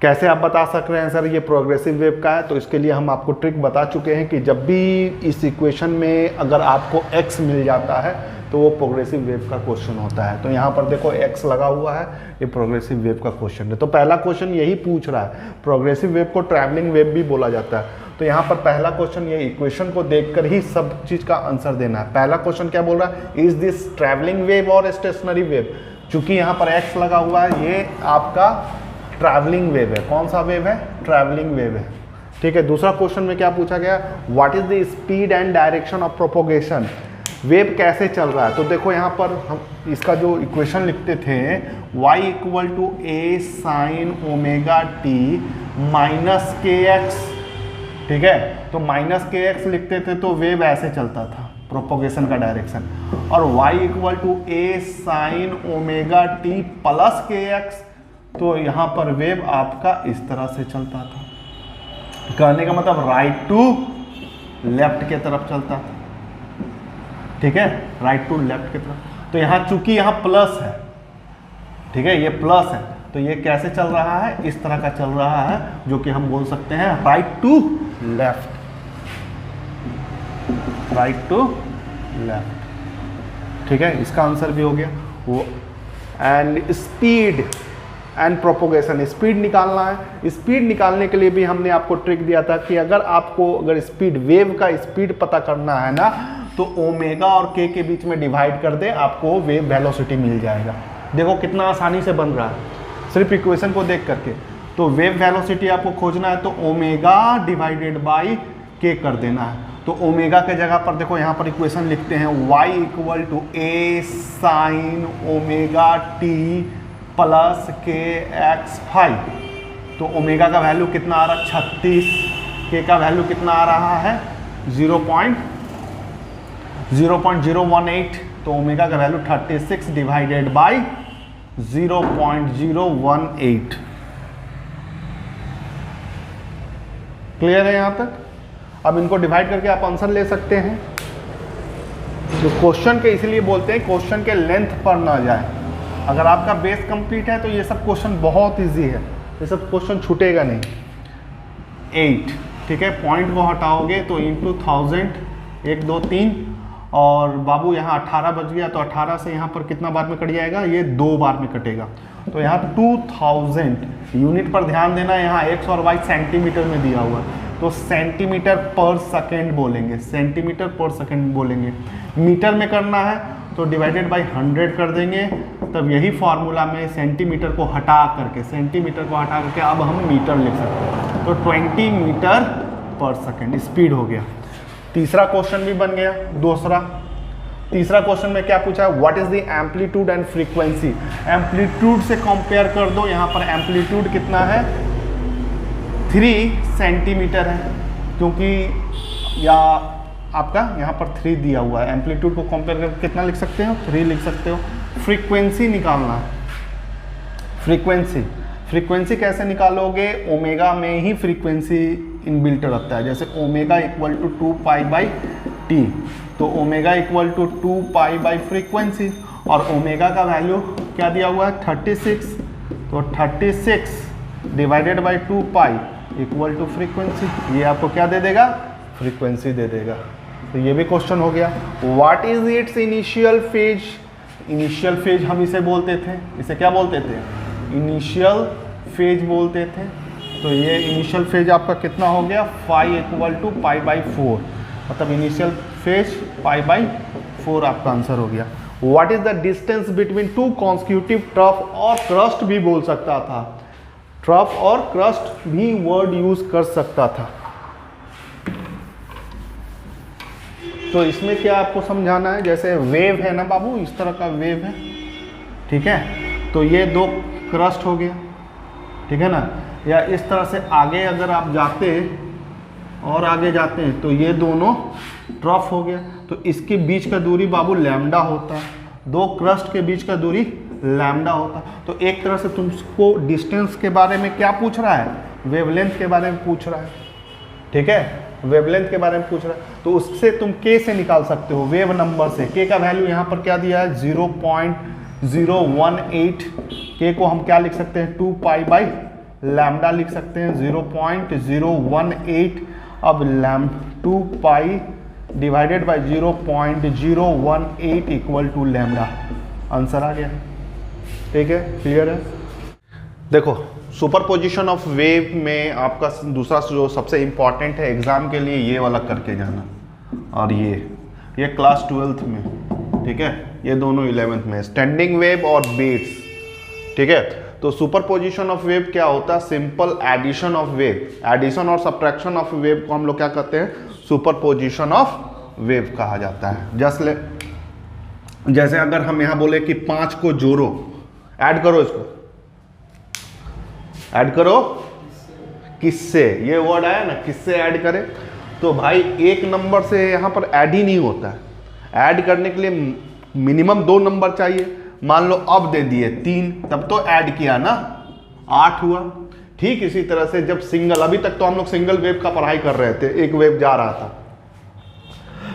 Speaker 1: कैसे आप बता सक रहे हैं सर ये प्रोग्रेसिव वेव का है? तो इसके लिए हम आपको ट्रिक बता चुके हैं कि जब भी इस इक्वेशन में अगर आपको x मिल जाता है तो वो प्रोग्रेसिव वेव का क्वेश्चन होता है। तो यहाँ पर देखो x लगा हुआ है, ये प्रोग्रेसिव वेव का क्वेश्चन है। तो पहला क्वेश्चन यही पूछ रहा है, प्रोग्रेसिव वेव को ट्रैवलिंग वेव भी बोला जाता है। तो यहाँ पर पहला क्वेश्चन ये इक्वेशन को देखकर ही सब चीज़ का आंसर देना है। पहला क्वेश्चन क्या बोल रहा है, इज दिस ट्रैवलिंग वेव और स्टेशनरी वेव? चूंकि यहाँ पर x लगा हुआ है, ये आपका ट्रैवलिंग वेव है। कौन सा वेव है? ट्रैवलिंग वेव है। ठीक है, दूसरा क्वेश्चन में क्या पूछा गया, what is the speed and direction of propagation? Wave कैसे चल रहा है? तो देखो यहाँ पर हम इसका जो इक्वेशन लिखते थे y equal to a sine omega T minus के एक्स। ठीक है, तो माइनस के एक्स लिखते थे तो वेव ऐसे चलता था, प्रोपोगेशन का डायरेक्शन। और y equal to a sine omega T plus के एक्स, तो यहाँ पर वेव आपका इस तरह से चलता था। कहने का मतलब राइट टू लेफ्ट की तरफ चलता था। ठीक है, राइट टू लेफ्ट की तरफ। तो यहाँ चूंकि यहाँ प्लस है, ठीक है, ये प्लस है, तो ये कैसे चल रहा है? इस तरह का चल रहा है, जो कि हम बोल सकते हैं right to left, right to left. ठीक है, इसका आंसर भी हो गया वो। And speed and propagation, speed निकालना है। स्पीड निकालने के लिए भी हमने आपको ट्रिक दिया था कि अगर स्पीड, वेव का स्पीड पता करना है ना, तो ओमेगा और के बीच में डिवाइड कर दे, आपको वेव वेलोसिटी मिल जाएगा। देखो कितना आसानी से बन रहा है सिर्फ इक्वेशन को देख करके। तो वेव वेलोसिटी आपको खोजना है तो ओमेगा डिवाइडेड बाई के कर देना है। तो ओमेगा के जगह पर देखो यहाँ पर इक्वेशन लिखते हैं y equal to a sine omega T plus के एक्स फाइव। तो ओमेगा का वैल्यू कितना आ रहा है? 36। के का वैल्यू कितना आ रहा है? 0.018। तो ओमेगा का वैल्यू 36 डिवाइडेड बाई 0.018। क्लियर है यहाँ तक? अब इनको डिवाइड करके आप आंसर ले सकते हैं। तो क्वेश्चन के इसलिए बोलते हैं क्वेश्चन के लेंथ पर ना जाए। अगर आपका बेस कंप्लीट है तो ये सब क्वेश्चन बहुत इजी है, ये सब क्वेश्चन छूटेगा नहीं। 8, ठीक है, पॉइंट को हटाओगे तो इंटू 1000, 1 2 3, और बाबू यहाँ 18 बच गया तो 18 से यहाँ पर कितना बार में कट जाएगा? ये 2 बार में कटेगा। तो यहाँ 2000 यूनिट पर ध्यान देना, यहाँ एक्स और वाई सेंटीमीटर में दिया हुआ है, तो सेंटीमीटर पर सेकेंड बोलेंगे, सेंटीमीटर पर सेकेंड बोलेंगे। मीटर में करना है तो डिवाइडेड बाई 100 कर देंगे, तब यही फार्मूला में सेंटीमीटर को हटा करके अब हम मीटर लिख सकते हैं। तो 20 मीटर पर सेकेंड स्पीड हो गया। तीसरा क्वेश्चन भी बन गया। तीसरा क्वेश्चन में क्या पूछा है? What is the amplitude and frequency? Amplitude से कंपेयर कर दो। यहाँ पर एम्पलीट्यूड कितना है? 3 सेंटीमीटर है, क्योंकि या आपका यहाँ पर 3 दिया हुआ है। एम्पलीट्यूड को कंपेयर करके कितना लिख सकते हो? 3 लिख सकते हो। फ्रीक्वेंसी निकालना है। फ्रीक्वेंसी कैसे निकालोगे? ओमेगा में ही फ्रीक्वेंसी इनबिल्ट रहता है। जैसे omega equal to 2 pi by t, तो omega equal to 2 pi by frequency, और ओमेगा का वैल्यू क्या दिया हुआ है? 36। तो 36 divided by 2 pi equal to frequency, ये आपको क्या दे देगा? फ्रीक्वेंसी दे देगा। तो ये भी क्वेश्चन हो गया। What is it's initial phase? Initial phase हम इसे बोलते थे, इसे क्या बोलते थे? इनिशियल फेज बोलते थे। तो ये इनिशियल फेज आपका कितना हो गया? Phi equal to pi by 4, मतलब इनिशियल फेज पाई बाई 4 आपका आंसर हो गया। What is the distance between 2 consecutive trough और क्रस्ट भी बोल सकता था, ट्रफ और क्रस्ट भी वर्ड यूज कर सकता था। तो इसमें क्या आपको समझाना है? जैसे वेव है ना बाबू, इस तरह का वेव है, ठीक है, तो ये 2 क्रस्ट हो गया, ठीक है ना, या इस तरह से आगे अगर आप जाते और आगे जाते हैं तो ये दोनों ट्रफ हो गया। तो इसके बीच का दूरी बाबू लैम्डा होता है, 2 क्रस्ट के बीच का दूरी लैम्डा होता है। तो एक तरह से तुमको डिस्टेंस के बारे में क्या पूछ रहा है? वेवलेंथ के बारे में पूछ रहा है, ठीक है, वेवलेंथ के बारे में पूछ रहा है। तो उससे तुम के से निकाल सकते हो, वेव नंबर से। के का वैल्यू यहाँ पर क्या दिया है? 0.018 के को हम क्या लिख सकते हैं 2 पाई बाई लैम्डा लिख सकते हैं 0.018। अब 2 pi divided by 0.018 equal to lambda, answer आ गया। ठीक है, क्लियर है। देखो सुपरपोजिशन ऑफ वेव में आपका दूसरा जो सबसे इंपॉर्टेंट है एग्जाम के लिए, ये वाला करके जाना, और ये क्लास 12th में, ठीक है, ये दोनों 11th में, स्टैंडिंग वेव और बीट्स। ठीक है, तो सुपरपोजिशन ऑफ वेव क्या होता है, simple addition of wave, addition और सब्ट्रैक्शन ऑफ वेव को हम लोग क्या कहते हैं, सुपरपोजिशन ऑफ वेव कहा जाता है। जैसे अगर हम यहां बोले कि 5 को जोड़ो, ऐड करो, इसको ऐड करो किससे, ये वर्ड आया ना, किससे ऐड करें, तो भाई एक नंबर से यहां पर ऐड ही नहीं होता है। ऐड करने के लिए मिनिमम 2 नंबर चाहिए। मान लो अब दे दिए 3, तब तो ऐड किया ना, 8 हुआ। ठीक इसी तरह से जब सिंगल, अभी तक तो हम लोग सिंगल वेव का पढ़ाई कर रहे थे, एक वेव जा रहा था,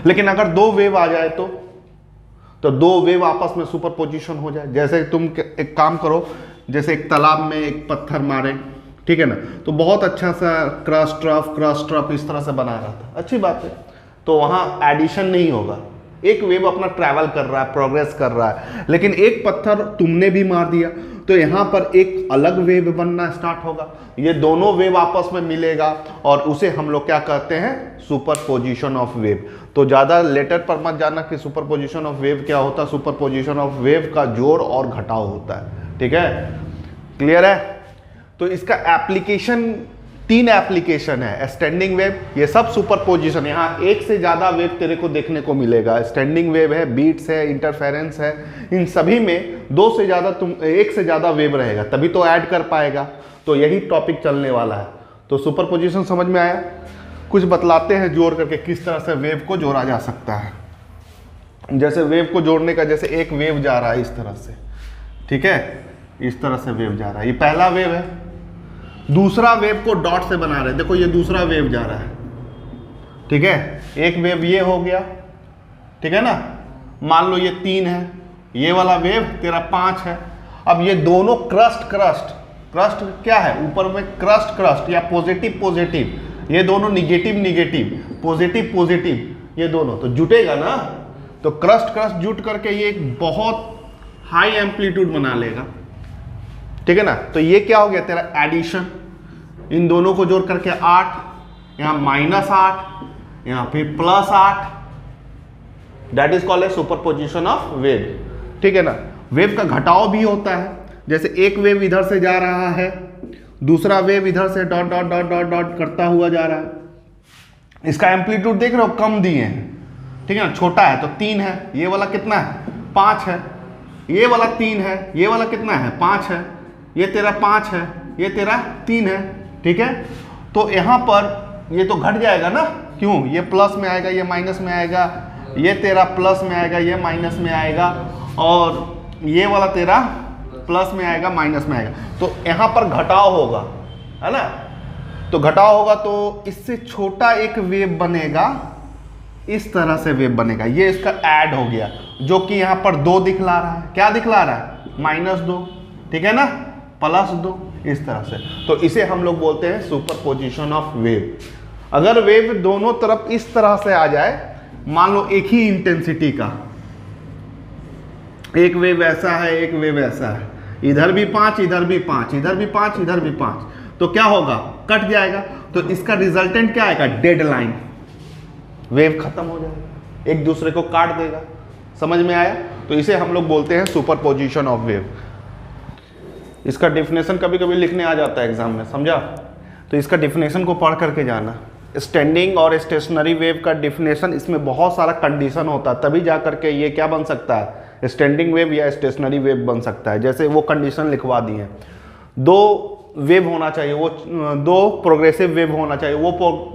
Speaker 1: लेकिन अगर 2 वेव आ जाए तो 2 वेव आपस में सुपरपोजिशन हो जाए। जैसे तुम एक काम करो, जैसे एक तालाब में एक पत्थर मारे, ठीक है ना, तो बहुत अच्छा सा क्रॉस ट्रफ इस तरह से बना रहा था, अच्छी बात है, तो वहाँ एडिशन नहीं होगा, एक वेव अपना ट्रैवल कर रहा है, प्रोग्रेस कर रहा है। लेकिन एक पत्थर तुमने भी मार दिया तो यहाँ पर एक अलग वेव बनना स्टार्ट होगा, ये दोनों वेव आपस में मिलेगा और उसे हम लोग क्या कहते हैं, सुपरपोजिशन ऑफ वेव। तो ज़्यादा लेटर पर मत जाना कि सुपरपोजिशन ऑफ वेव क्या होता है, सुपरपोजिशन ऑफ वेव का जोड़ और घटाव होता है। ठीक है, क्लियर है। तो इसका एप्लीकेशन 3 एप्लीकेशन है, स्टैंडिंग वेव, ये सब सुपरपोजिशन, यहाँ एक से ज़्यादा वेव तेरे को देखने को मिलेगा। स्टैंडिंग वेव है, बीट्स है, इंटरफेरेंस है, इन सभी में 2 से ज़्यादा एक से ज़्यादा वेव रहेगा, तभी तो ऐड कर पाएगा। तो यही टॉपिक चलने वाला है। तो सुपरपोजिशन समझ में आया। कुछ बतलाते हैं जोड़ करके किस तरह से वेव को जोड़ा जा सकता है। जैसे वेव को जोड़ने का, जैसे एक वेव जा रहा है इस तरह से, ठीक है, इस तरह से वेव जा रहा है, ये पहला वेव है। दूसरा वेव को डॉट से बना रहे हैं, देखो ये दूसरा वेव जा रहा है, ठीक है, एक वेव ये हो गया, ठीक है ना, मान लो ये 3 है, ये वाला वेव तेरा 5 है। अब ये दोनों क्रस्ट क्या है, ऊपर में क्रस्ट या पॉजिटिव, ये दोनों निगेटिव, पॉजिटिव, ये दोनों तो जुटेगा ना, तो क्रस्ट जुट करके ये एक बहुत हाई एम्पलीट्यूड बना लेगा, ठीक है ना। तो ये क्या हो गया तेरा एडिशन, इन दोनों को जोड़ करके 8, यहां -8, यहां फिर +8, that is called a superposition of wave. ठीक है ना। वेव का घटाव भी होता है, जैसे एक वेव इधर से जा रहा है, दूसरा वेव इधर से डॉट करता हुआ जा रहा है, इसका एम्पलीट्यूड देख रहे हो, कम दिए हैं, ठीक है ना, छोटा है तो 3 है, ये वाला कितना है 5 है, ये वाला 3 है, ये वाला कितना है 5 है, ये तेरा 5 है, ये तेरा 3 है, ठीक है। तो यहाँ पर ये तो घट जाएगा ना, क्यों, ये प्लस में आएगा, ये माइनस में आएगा, ये तेरा प्लस में आएगा, ये माइनस में आएगा, और ये वाला तेरा प्लस में आएगा, माइनस में आएगा, तो यहाँ पर घटाव होगा, है ना। तो घटाव होगा तो इससे छोटा एक वेव बनेगा, इस तरह से वेव बनेगा, ये इसका ऐड हो गया, जो कि यहाँ पर 2 दिखला रहा है, क्या दिखला रहा है -2, ठीक है ना, +2, इस तरह से। तो इसे हम लोग बोलते हैं सुपरपोजिशन ऑफ वेव। अगर वेव दोनों तरफ इस तरह से आ जाए, मान लो एक ही इंटेंसिटी का, एक वेव ऐसा है, एक वेव ऐसा है, इधर भी 5, इधर भी 5, इधर भी 5, इधर भी 5, तो क्या होगा, कट जाएगा। तो इसका रिजल्टेंट क्या आएगा, डेड लाइन, वेव खत्म हो जाएगा, एक दूसरे को काट देगा। समझ में आया। तो इसे हम लोग बोलते हैं सुपरपोजिशन ऑफ वेव। इसका डेफिनेशन कभी कभी लिखने आ जाता है एग्जाम में, समझा। तो इसका डेफिनेशन को पढ़ करके जाना। स्टैंडिंग और स्टेशनरी वेव का डेफिनेशन, इसमें बहुत सारा कंडीशन होता है, तभी जा करके ये क्या बन सकता है, स्टैंडिंग वेव या स्टेशनरी वेव बन सकता है। जैसे वो कंडीशन लिखवा दी है, 2 वेव होना चाहिए, वो 2 प्रोग्रेसिव वेव होना चाहिए। वो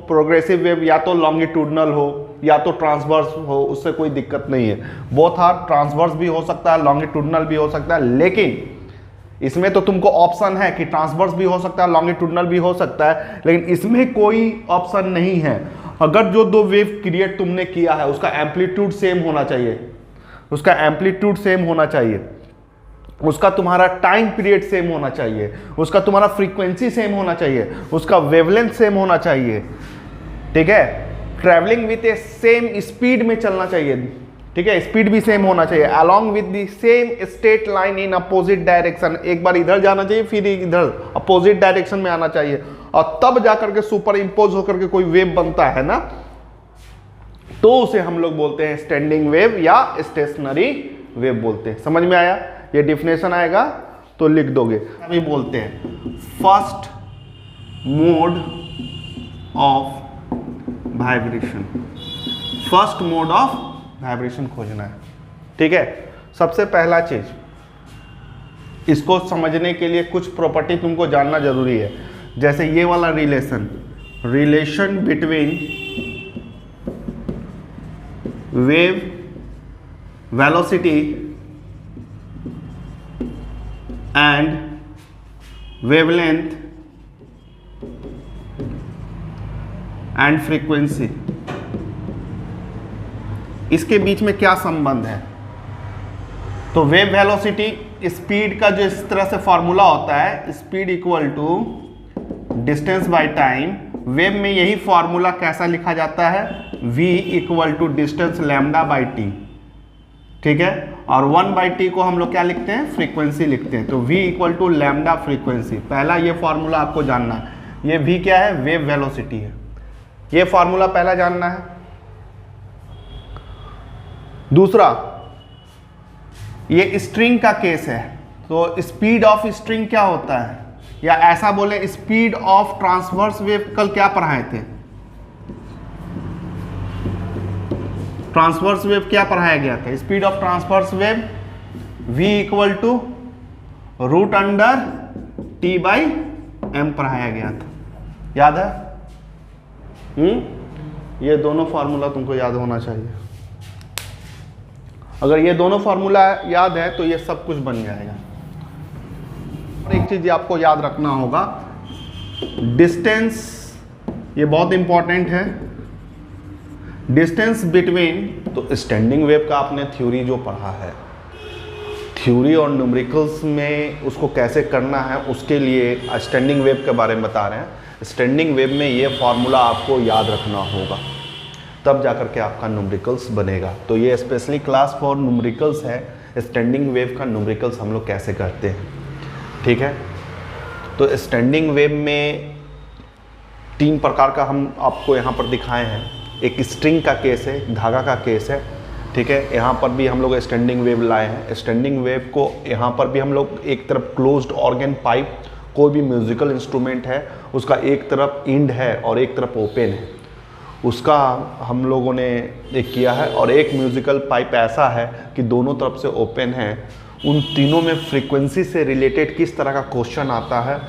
Speaker 1: प्रोग्रेसिव वेव या तो लॉन्गिट्यूडनल हो या तो ट्रांसवर्स हो, उससे कोई दिक्कत नहीं है। बोथ आर, ट्रांसवर्स भी हो सकता है, लॉन्गिट्यूडनल भी हो सकता है, लेकिन इसमें तो तुमको ऑप्शन है कि ट्रांसवर्स भी हो सकता है, लॉन्गिट्यूडनल भी हो सकता है, लेकिन इसमें कोई ऑप्शन नहीं है। अगर जो 2 वेव क्रिएट तुमने किया है उसका एम्पलीट्यूड सेम होना चाहिए, उसका एम्पलीट्यूड सेम होना चाहिए। उसका तुम्हारा टाइम पीरियड सेम होना चाहिए, उसका तुम्हारा फ्रीक्वेंसी सेम होना चाहिए, उसका वेवलेंथ सेम होना चाहिए, ठीक है। Travelling with A same speed में चलना चाहिए, ठीक है, स्पीड भी सेम होना चाहिए। Along with the same straight line in opposite direction, एक बार इधर जाना चाहिए फिर इधर अपोजिट डायरेक्शन में आना चाहिए, और तब जाकर के सुपर इम्पोज होकर के कोई वेव बनता है ना, तो उसे हम लोग बोलते हैं स्टैंडिंग वेव या स्टेशनरी वेव बोलते हैं। समझ में आया? ये डिफिनेशन आएगा तो लिख दोगे। अभी बोलते हैं first mode of vibration, first mode of vibration खोजना है, ठीक है। सबसे पहला चीज, इसको समझने के लिए कुछ प्रॉपर्टी तुमको जानना जरूरी है। जैसे ये वाला relation between wave velocity and wavelength and frequency, इसके बीच में क्या संबंध है? तो वेव वेलोसिटी, स्पीड का जो इस तरह से फॉर्मूला होता है, speed equal to distance by time. Wave में यही फॉर्मूला कैसा लिखा जाता है? v equal to distance lambda by t, ठीक है। और 1/t को हम लोग क्या लिखते हैं? फ्रीक्वेंसी लिखते हैं। तो v equal to lambda frequency, पहला ये फॉर्मूला आपको जानना है। ये v क्या है? वेव वेलोसिटी है, ये फॉर्मूला पहला जानना है। दूसरा, ये स्ट्रिंग का केस है, तो स्पीड ऑफ स्ट्रिंग क्या होता है, या ऐसा बोले स्पीड ऑफ ट्रांसवर्स वेव। कल क्या पढ़ाए थे? ट्रांसवर्स वेव क्या पढ़ाया गया था? Speed of transverse wave v equal to root under t by m पढ़ाया गया था, याद है? ये दोनों फॉर्मूला तुमको याद होना चाहिए। अगर ये दोनों फॉर्मूला याद है तो ये सब कुछ बन जाएगा। और एक चीज आपको याद रखना होगा, डिस्टेंस, ये बहुत इंपॉर्टेंट है। डिस्टेंस बिटवीन, तो स्टैंडिंग वेव का आपने थ्योरी जो पढ़ा है, थ्योरी और न्यूमेरिकल्स में उसको कैसे करना है, उसके लिए स्टैंडिंग वेव के बारे में बता रहे हैं। स्टैंडिंग वेव में ये फॉर्मूला आपको याद रखना होगा, तब जाकर के आपका न्यूमेरिकल्स बनेगा। तो ये स्पेशली क्लास फॉर न्यूमेरिकल्स है, स्टैंडिंग वेव का न्यूमेरिकल्स हम लोग कैसे करते हैं, ठीक है। तो स्टैंडिंग वेव में 3 प्रकार का हम आपको यहाँ पर दिखाए हैं। एक स्ट्रिंग का केस है, धागा का केस है, ठीक है। यहाँ पर भी हम लोग स्टैंडिंग वेव लाए हैं। स्टैंडिंग वेव को यहाँ पर भी हम लोग एक तरफ क्लोज्ड ऑर्गन पाइप, कोई भी म्यूजिकल इंस्ट्रूमेंट है उसका एक तरफ इंड है और एक तरफ ओपन है, उसका हम लोगों ने एक किया है। और एक म्यूजिकल पाइप ऐसा है कि दोनों तरफ से ओपन है। उन तीनों में फ्रीक्वेंसी से रिलेटेड किस तरह का क्वेश्चन आता है,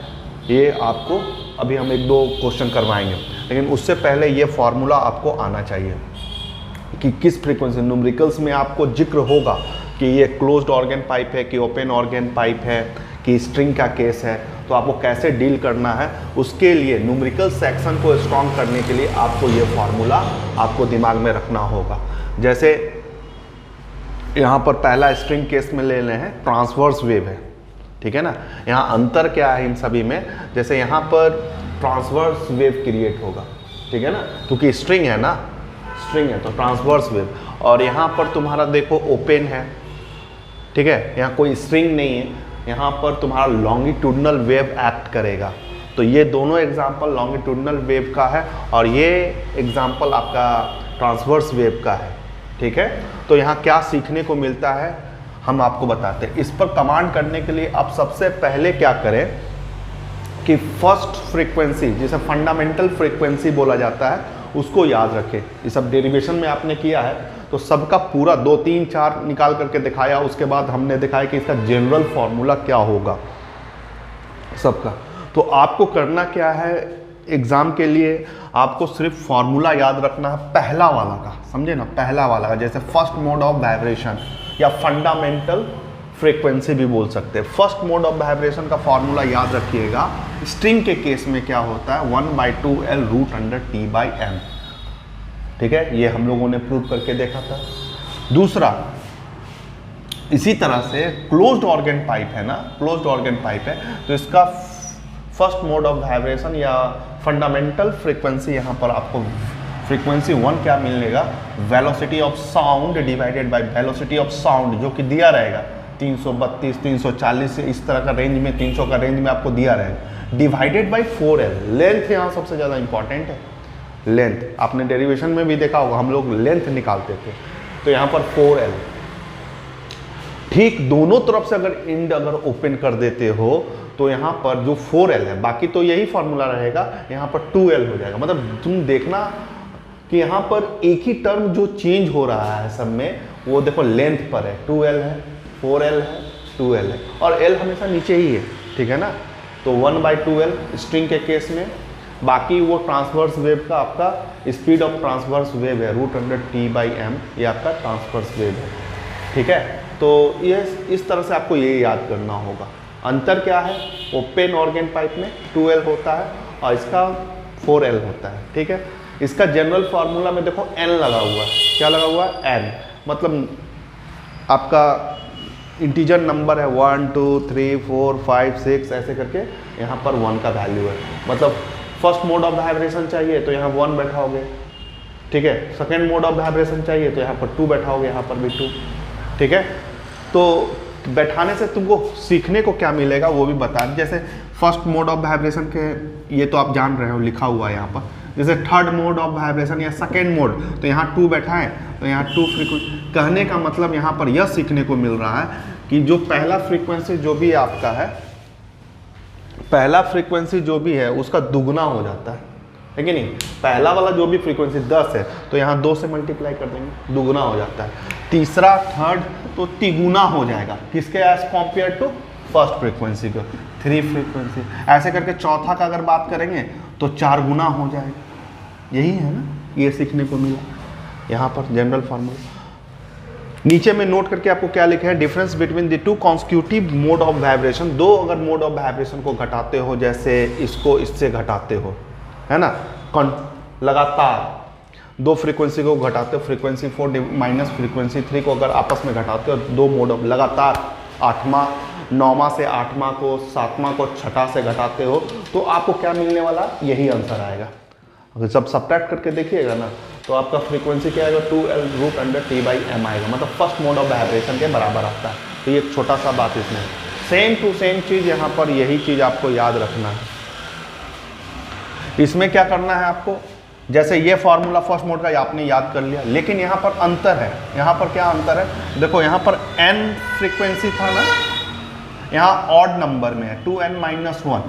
Speaker 1: ये आपको अभी हम 1-2 क्वेश्चन करवाएंगे, लेकिन उससे पहले ये फॉर्मूला आपको आना चाहिए कि किस फ्रीक्वेंसी। न्यूमेरिकल्स में आपको जिक्र होगा कि ये क्लोज्ड ऑर्गन पाइप है कि ओपन ऑर्गन पाइप है कि स्ट्रिंग का केस है, तो आपको कैसे डील करना है, उसके लिए न्यूमेरिकल सेक्शन को स्ट्रॉन्ग करने के लिए आपको ये फार्मूला आपको दिमाग में रखना होगा। जैसे यहाँ पर पहला स्ट्रिंग केस में ले रहे हैं, ट्रांसवर्स वेव है, ठीक है ना। यहाँ अंतर क्या है इन सभी में? जैसे यहाँ पर ट्रांसवर्स वेव क्रिएट होगा, ठीक है ना, क्योंकि स्ट्रिंग है ना, स्ट्रिंग है तो ट्रांसवर्स वेव। और यहाँ पर तुम्हारा देखो ओपन है, ठीक है, यहाँ कोई स्ट्रिंग नहीं है, यहाँ पर तुम्हारा लॉन्गिट्यूडनल वेव एक्ट करेगा। तो ये दोनों एग्जाम्पल लॉन्गिट्यूडनल वेव का है और ये एग्जाम्पल आपका ट्रांसवर्स वेव का है, ठीक है। तो यहाँ क्या सीखने को मिलता है हम आपको बताते हैं। इस पर कमांड करने के लिए आप सबसे पहले क्या करें कि फर्स्ट फ्रीक्वेंसी, जिसे फंडामेंटल फ्रीक्वेंसी बोला जाता है, उसको याद रखें। ये सब डेरिवेशन में आपने किया है तो सबका पूरा 2, 3, 4 निकाल करके दिखाया। उसके बाद हमने दिखाया कि इसका जनरल फॉर्मूला क्या होगा सबका। तो आपको करना क्या है, एग्जाम के लिए आपको सिर्फ फॉर्मूला याद रखना है पहला वाला का, समझे ना, पहला वाला का। जैसे फर्स्ट मोड ऑफ वाइब्रेशन या फंडामेंटल फ्रीक्वेंसी भी बोल सकते हैं। फर्स्ट मोड ऑफ वाइब्रेशन का फॉर्मूला याद रखिएगा। स्ट्रिंग के केस में क्या होता है, 1/2L रूट अंडर T/M, ठीक है, ये हम लोगों ने प्रूव करके देखा था। दूसरा, इसी तरह से क्लोज्ड ऑर्गन पाइप है ना, क्लोज्ड ऑर्गन पाइप है, तो इसका फर्स्ट मोड ऑफ वाइब्रेशन या फंडामेंटल फ्रीक्वेंसी, यहाँ पर आपको फ्रीक्वेंसी 1 क्या मिलेगा, velocity of sound divided by velocity of sound, जो कि दिया रहेगा 332 340 से इस तरह का रेंज में, 300 का रेंज में आपको दिया रहेगा, डिवाइडेड बाय 4L। लेंथ यहाँ सबसे ज़्यादा इंपॉर्टेंट है, लेंथ आपने डेरिवेशन में भी देखा होगा, हम लोग लेंथ निकालते थे, तो यहाँ पर 4L। ठीक दोनों तरफ से अगर इंड अगर ओपन कर देते हो तो यहाँ पर जो 4L है, बाकी तो यही फॉर्मूला रहेगा, यहाँ पर 2L हो जाएगा। मतलब तुम देखना कि यहाँ पर एक ही टर्म जो चेंज हो रहा है सब में, वो देखो लेंथ पर है, 2L है, 4L है, 2L है, और L हमेशा नीचे ही है, ठीक है ना। तो 1/2L स्ट्रिंग के केस में, बाकी वो ट्रांसवर्स वेव का आपका स्पीड ऑफ ट्रांसवर्स वेव है, √T/m, ये आपका ट्रांसवर्स वेव है, ठीक है। तो ये इस तरह से आपको ये याद करना होगा। अंतर क्या है, ओपन ऑर्गन पाइप में 2L होता है और इसका 4L होता है, ठीक है। इसका जनरल फार्मूला में देखो N लगा हुआ है, क्या लगा हुआ है, N, मतलब आपका इंटीजर नंबर है 1 2 3 4 5 6 ऐसे करके, यहाँ पर 1 का वैल्यू है। मतलब फर्स्ट मोड ऑफ वाइब्रेशन चाहिए तो यहाँ 1 बैठाओगे, ठीक है। सेकेंड मोड ऑफ वाइब्रेशन चाहिए तो यहाँ पर 2 बैठाओगे, यहाँ पर भी 2, ठीक है। तो बैठाने से तुमको सीखने को क्या मिलेगा वो भी बता। जैसे फर्स्ट मोड ऑफ वाइब्रेशन के ये तो आप जान रहे हो, लिखा हुआ है यहाँ पर। जैसे थर्ड मोड ऑफ वाइब्रेशन या सेकेंड मोड, तो यहाँ 2 बैठाएं तो यहाँ 2 फ्रीक्वेंसी। कहने का मतलब यहाँ पर यह सीखने को मिल रहा है कि जो पहला फ्रीक्वेंसी जो भी आपका है, पहला फ्रीक्वेंसी जो भी है उसका दुगना हो जाता है कि नहीं। पहला वाला जो भी फ्रीक्वेंसी 10 है तो यहाँ 2 से मल्टीप्लाई कर देंगे, दुगना हो जाता है। तीसरा थर्ड तो तिगुना हो जाएगा, किसके as compared to first frequency को, 3 फ्रीक्वेंसी। ऐसे करके चौथा का अगर बात करेंगे तो 4 गुना हो जाएगा। यही है ना, ये सीखने को मिला यहाँ पर जनरल फार्मूला। नीचे में नोट करके आपको क्या लिखे हैं, difference between the 2 constitutive mode of vibration. दो अगर मोड ऑफ वाइब्रेशन को घटाते हो, जैसे इसको इससे घटाते हो, है ना, लगातार 2 फ्रीक्वेंसी को घटाते हो, फ्रीक्वेंसी 4 माइनस फ्रीक्वेंसी 3 को अगर आपस में घटाते हो, 2 मोड ऑफ लगातार 8वां 9वां से 8वां को 7वां को 6ठा से घटाते हो, तो आपको क्या मिलने वाला, यही आंसर आएगा। अगर जब सब्ट्रैक्ट करके देखिएगा ना तो आपका फ्रीक्वेंसी क्या आएगा, 2L√T/m आएगा। मतलब फर्स्ट मोड ऑफ वाइब्रेशन के बराबर आता है। तो ये छोटा सा बात इसमें, सेम टू सेम चीज़ यहाँ पर, यही चीज़ आपको याद रखना है। इसमें क्या करना है आपको, जैसे ये फॉर्मूला फर्स्ट मोड का आपने याद कर लिया, लेकिन यहाँ पर अंतर है। यहाँ पर क्या अंतर है, देखो यहाँ पर n फ्रीक्वेंसी था ना, यहाँ ऑड नंबर में है 2n-1,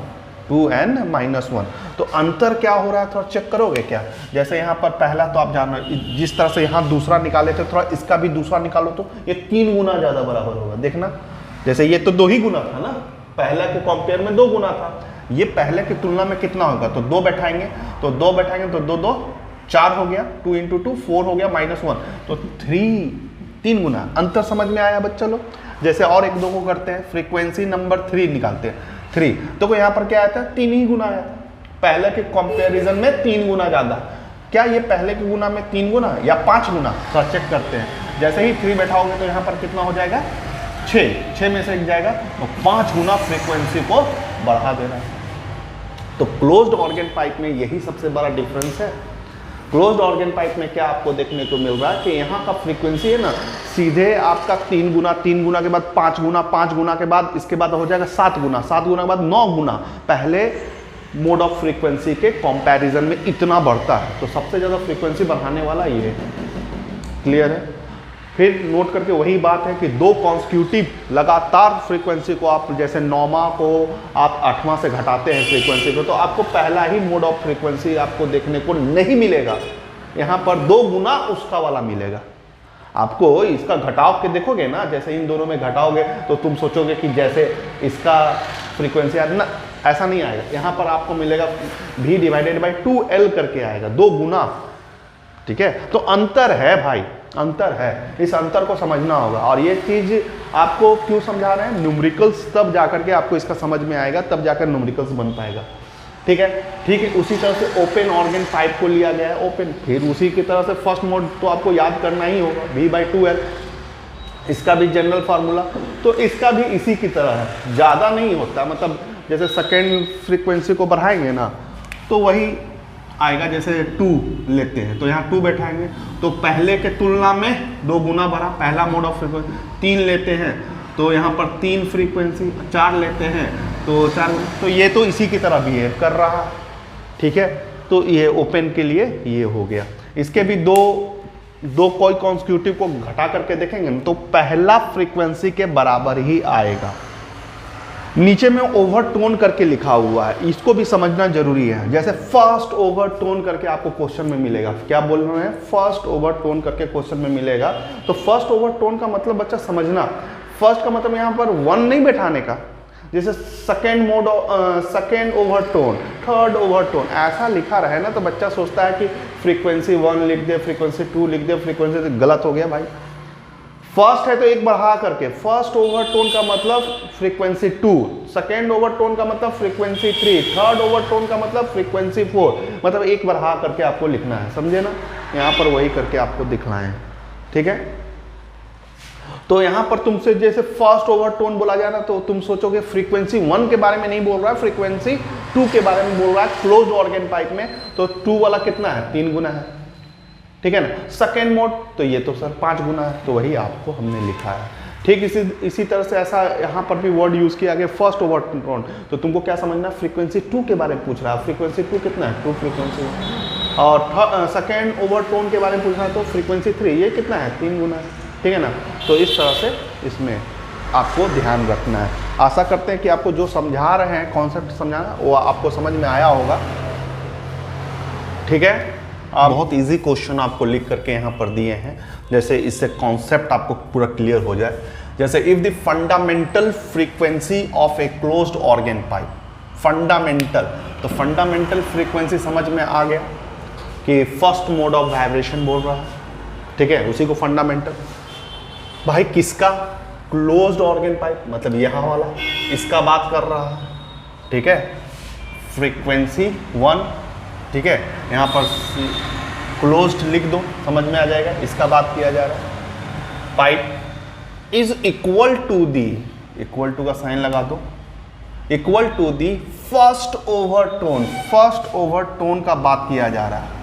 Speaker 1: 2n-1। तो अंतर क्या हो रहा है, थोड़ा चेक करोगे क्या। जैसे यहाँ पर पहला तो आप जान रहे, जिस तरह से यहाँ दूसरा निकाले थे, थोड़ा इसका भी दूसरा निकालो तो ये 3 गुना ज़्यादा बराबर होगा। देखना, जैसे ये तो 2 ही गुना था ना, पहला के कंपेयर में 2 गुना था, ये पहले की तुलना में कितना होगा, तो 2 बैठाएंगे तो 2 बैठाएंगे तो 2 2 4 हो गया, 2 × 2 4 हो गया, -1 तो 3 गुना। अंतर समझ में आया बच्चा लोग। जैसे और एक दो को करते हैं, फ्रीक्वेंसी नंबर 3 निकालते हैं, 3 तो यहाँ पर क्या आता है, 3 ही गुना आया। पहले के कंपैरिजन में 3 गुना ज़्यादा। क्या ये पहले के गुना में 3 गुना या 5 गुना, तो चेक करते हैं। जैसे ही 3 बैठाओगे तो यहाँ पर कितना हो जाएगा, 6 में से 1 जाएगा, तो 5 गुना फ्रीक्वेंसी को बढ़ा देना है। तो क्लोज्ड ऑर्गन पाइप में यही सबसे बड़ा डिफरेंस है। क्लोज्ड ऑर्गन पाइप में क्या आपको देखने को मिल रहा है कि यहाँ का फ्रीक्वेंसी है ना, सीधे आपका 3 गुना, 3 गुना के बाद 5 गुना, 5 गुना के बाद इसके बाद हो जाएगा 7 गुना, 7 गुना के बाद 9 गुना। पहले मोड ऑफ फ्रीक्वेंसी के कंपैरिजन में इतना बढ़ता है। तो सबसे ज़्यादा फ्रीक्वेंसी बढ़ाने वाला ये है। क्लियर है। फिर नोट करके वही बात है कि 2 कॉन्स्टिट्यूटिव लगातार फ्रीक्वेंसी को आप, जैसे 9वां को आप 8वां से घटाते हैं फ्रीक्वेंसी को, तो आपको पहला ही मोड ऑफ फ्रीक्वेंसी आपको देखने को नहीं मिलेगा। यहाँ पर 2 गुना उसका वाला मिलेगा आपको। इसका घटाव के देखोगे ना, जैसे इन दोनों में घटाओगे तो तुम सोचोगे कि जैसे इसका फ्रीक्वेंसी ना, ऐसा नहीं आएगा। यहाँ पर आपको मिलेगा V/2L करके आएगा, 2 गुना। ठीक है, तो अंतर है भाई, अंतर है। इस अंतर को समझना होगा। और ये चीज़ आपको क्यों समझा रहे हैं, न्यूमेरिकल्स तब जाकर के आपको इसका समझ में आएगा, तब जाकर न्यूमेरिकल्स बन पाएगा। ठीक है, ठीक है। उसी तरह से ओपन ऑर्गन पाइप को लिया गया है, ओपन। फिर उसी की तरह से फर्स्ट मोड तो आपको याद करना ही होगा, V/2L। इसका भी जनरल फार्मूला, तो इसका भी इसी की तरह है, ज़्यादा नहीं होता, मतलब जैसे सेकेंड फ्रीक्वेंसी को बढ़ाएंगे ना तो वही आएगा, जैसे 2 लेते हैं तो यहाँ 2 बैठाएंगे तो पहले के तुलना में 2 गुना बढ़ा, पहला मोड ऑफ फ्रीक्वेंसी। 3 लेते हैं तो यहाँ पर 3 फ्रीक्वेंसी, 4 लेते हैं तो 4, तो ये तो इसी की तरह बिहेव कर रहा है, ठीक है। तो ये ओपन के लिए ये हो गया। इसके भी दो कोई कॉन्स्टिट्यूटिव को घटा करके देखेंगे ना तो पहला फ्रीक्वेंसी के बराबर ही आएगा। नीचे में ओवरटोन करके लिखा हुआ है, इसको भी समझना जरूरी है। जैसे फर्स्ट ओवरटोन करके आपको क्वेश्चन में मिलेगा, क्या बोल रहे हैं, फर्स्ट ओवरटोन करके क्वेश्चन में मिलेगा। तो फर्स्ट ओवरटोन का मतलब बच्चा समझना, फर्स्ट का मतलब यहाँ पर 1 नहीं बैठाने का, जैसे सेकेंड ओवरटोन, थर्ड ओवरटोन ऐसा लिखा रहे ना तो बच्चा सोचता है कि फ्रीक्वेंसी 1 लिख दे, फ्रीक्वेंसी 2 लिख दे, फ्रीक्वेंसी, तो गलत हो गया भाई। फर्स्ट है तो एक बढ़ा करके, फर्स्ट ओवरटोन का मतलब फ्रीक्वेंसी 2, सेकेंड ओवरटोन का मतलब फ्रीक्वेंसी 3, थर्ड ओवरटोन का मतलब फ्रीक्वेंसी 4, मतलब एक बढ़ा करके आपको लिखना है, समझे ना। यहाँ पर वही करके आपको दिखना है, ठीक है। तो यहाँ पर तुमसे जैसे फर्स्ट ओवरटोन बोला जाए ना तो तुम सोचोगे फ्रीक्वेंसी 1 के बारे में नहीं बोल रहा है, फ्रीक्वेंसी 2 के बारे में बोल रहा है क्लोज्ड ऑर्गन पाइप में। तो 2 वाला कितना है, 3 गुना है, ठीक है ना। सेकेंड मोड तो ये तो सर 5 गुना है, तो वही आपको हमने लिखा है, ठीक। इसी तरह से ऐसा यहाँ पर भी वर्ड यूज किया गया, फर्स्ट ओवरटोन। तो तुमको क्या समझना, फ्रीक्वेंसी 2 के बारे में पूछ रहा है, फ्रीक्वेंसी 2 कितना है, 2 फ्रीक्वेंसी। और सेकेंड ओवरटोन के बारे में पूछ रहा है तो फ्रीक्वेंसी 3, ये कितना है, 3 गुना है, ठीक है ना। तो इस तरह से इसमें आपको ध्यान रखना है। आशा करते हैं कि आपको जो समझा रहे हैं, कॉन्सेप्ट समझाना, वो आपको समझ में आया होगा, ठीक है। बहुत इजी क्वेश्चन आपको लिख करके यहाँ पर दिए हैं, जैसे इससे कॉन्सेप्ट आपको पूरा क्लियर हो जाए। जैसे if the fundamental frequency of a closed organ pipe, fundamental, तो फंडामेंटल फ्रीक्वेंसी समझ में आ गया कि फर्स्ट मोड ऑफ वाइब्रेशन बोल रहा है, ठीक है, उसी को फंडामेंटल। भाई किसका, क्लोज्ड ऑर्गन पाइप, मतलब यहाँ वाला, इसका बात कर रहा है, ठीक है, फ्रीक्वेंसी 1, ठीक है। यहाँ पर क्लोज्ड लिख दो, समझ में आ जाएगा, इसका बात किया जा रहा है। Pipe is equal to the, equal to का साइन लगा दो, equal to the first overtone, first overtone का बात किया जा रहा है,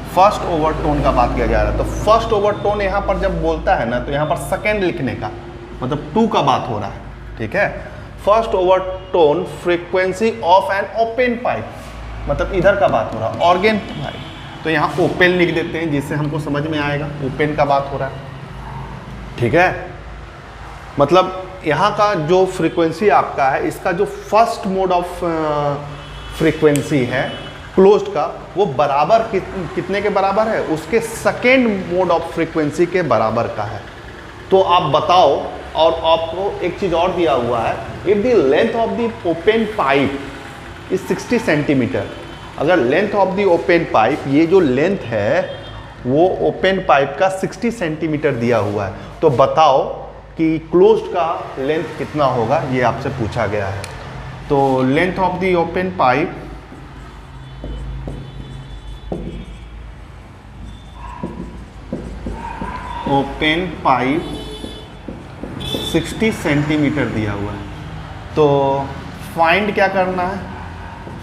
Speaker 1: फर्स्ट ओवरटोन का बात किया जा रहा है। तो फर्स्ट ओवरटोन यहाँ पर जब बोलता है ना तो यहाँ पर सेकेंड लिखने का मतलब 2 का बात हो रहा है, ठीक है। First overtone frequency of an open pipe, मतलब इधर का बात हो रहा है, ऑर्गन पाइप, तो यहाँ ओपन लिख देते हैं जिससे हमको समझ में आएगा ओपन का बात हो रहा है, ठीक है। मतलब यहाँ का जो फ्रीक्वेंसी आपका है, इसका जो फर्स्ट मोड ऑफ फ्रीक्वेंसी है क्लोज्ड का, वो बराबर कितने के बराबर है, उसके सेकेंड मोड ऑफ फ्रीक्वेंसी के बराबर का है। तो आप बताओ, और आपको एक चीज़ और दिया हुआ है, if the length of the open pipe is 60 centimetre, अगर length of the open pipe, ये जो लेंथ है वो ओपन पाइप का 60 सेंटीमीटर दिया हुआ है, तो बताओ कि क्लोज्ड का लेंथ कितना होगा, ये आपसे पूछा गया है। तो length of the open pipe open pipe 60 centimetre दिया हुआ है, तो फाइंड क्या करना है,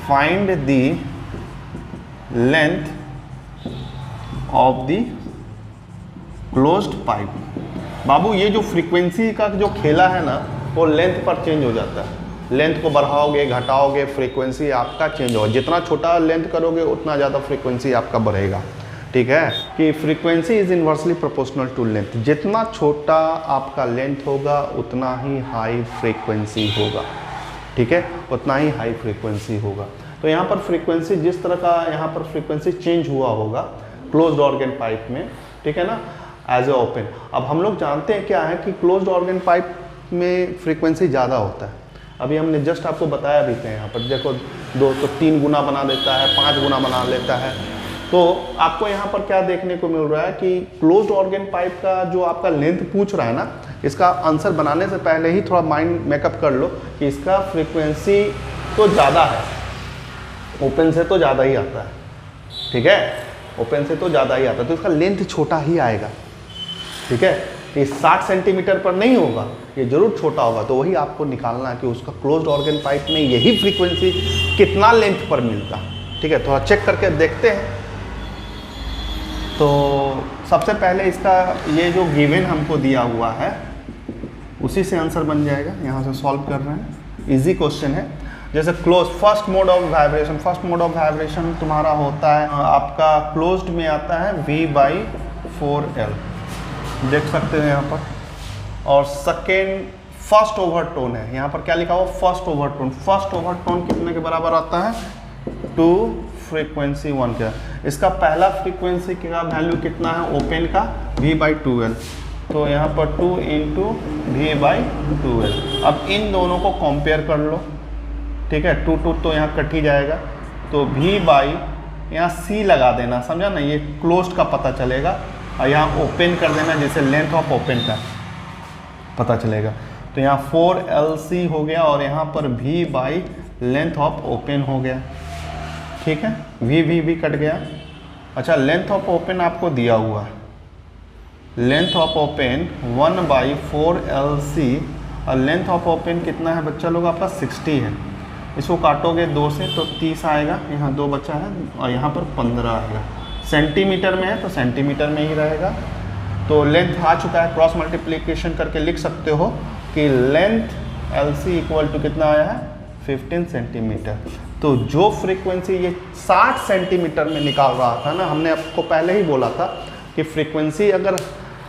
Speaker 1: find the length of the closed pipe. बाबू ये जो फ्रीक्वेंसी का जो खेला है ना वो लेंथ पर चेंज हो जाता है, लेंथ को बढ़ाओगे घटाओगे फ्रीक्वेंसी आपका चेंज होगा, जितना छोटा लेंथ करोगे उतना ज़्यादा फ्रीक्वेंसी आपका बढ़ेगा, ठीक है। कि frequency is inversely proportional to length, जितना छोटा आपका लेंथ होगा उतना ही हाई फ्रीक्वेंसी होगा, ठीक है, उतना ही हाई फ्रीक्वेंसी होगा। तो यहाँ पर फ्रीक्वेंसी जिस तरह का यहाँ पर फ्रीक्वेंसी चेंज हुआ होगा क्लोज्ड ऑर्गन पाइप में, ठीक है ना, एज ए ओपन। अब हम लोग जानते हैं क्या है कि क्लोज्ड ऑर्गन पाइप में फ्रीक्वेंसी ज़्यादा होता है, अभी हमने जस्ट आपको बताया भी था, यहाँ पर देखो 2 तो 3 गुना बना देता है, 5 गुना बना लेता है। तो आपको यहाँ पर क्या देखने को मिल रहा है कि क्लोज्ड ऑर्गन पाइप का जो आपका लेंथ पूछ रहा है ना, इसका आंसर बनाने से पहले ही थोड़ा माइंड मेकअप कर लो कि इसका फ्रीक्वेंसी तो ज़्यादा है, ओपन से तो ज़्यादा ही आता है, ठीक है, ओपन से तो ज़्यादा ही आता है, तो इसका लेंथ छोटा ही आएगा, ठीक है। ये 60 सेंटीमीटर पर नहीं होगा, ये जरूर छोटा होगा। तो वही आपको निकालना है कि उसका क्लोज्ड ऑर्गन पाइप में यही फ्रीक्वेंसी कितना लेंथ पर मिलता। ठीक है, थोड़ा चेक करके देखते हैं। तो सबसे पहले इसका ये जो गिवन हमको दिया हुआ है उसी से आंसर बन जाएगा, यहाँ से सॉल्व कर रहे हैं, इजी क्वेश्चन है। जैसे close first mode of vibration, first mode of vibration तुम्हारा होता है आपका क्लोज्ड में आता है V/4L, देख सकते हो यहाँ पर। और सेकेंड फर्स्ट ओवरटोन है, यहाँ पर क्या लिखा हुआ फर्स्ट ओवरटोन। फर्स्ट ओवरटोन कितने के बराबर आता है 2 फ्रीक्वेंसी 1 का। इसका पहला फ्रीक्वेंसी का वैल्यू कितना है ओपन का V/2L, तो यहाँ पर 2 × V/2L। अब इन दोनों को कंपेयर कर लो। ठीक है, 2 तो यहाँ कट ही जाएगा, तो यहाँ C लगा देना, समझा ना, ये क्लोज्ड का पता चलेगा। और यहाँ ओपन कर देना जिससे लेंथ ऑफ ओपन का पता चलेगा। तो यहाँ 4LC हो गया और यहाँ पर V/ लेंथ ऑफ ओपन हो गया। ठीक है, V भी कट गया। अच्छा, लेंथ ऑफ ओपन आपको दिया हुआ है, लेंथ ऑफ ओपन 1/4LC और लेंथ ऑफ ओपन कितना है बच्चा लोग आपका 60 है। इसको काटोगे 2 से तो 30 आएगा, यहाँ 2 बचा है और यहाँ पर 15 आएगा। सेंटीमीटर में है तो सेंटीमीटर में ही रहेगा। तो लेंथ आ चुका है, क्रॉस मल्टीप्लिकेशन करके लिख सकते हो कि लेंथ LC इक्वल टू कितना आया है 15 सेंटीमीटर। तो जो फ्रीक्वेंसी ये 60 सेंटीमीटर में निकाल रहा था ना, हमने आपको पहले ही बोला था कि फ्रीक्वेंसी अगर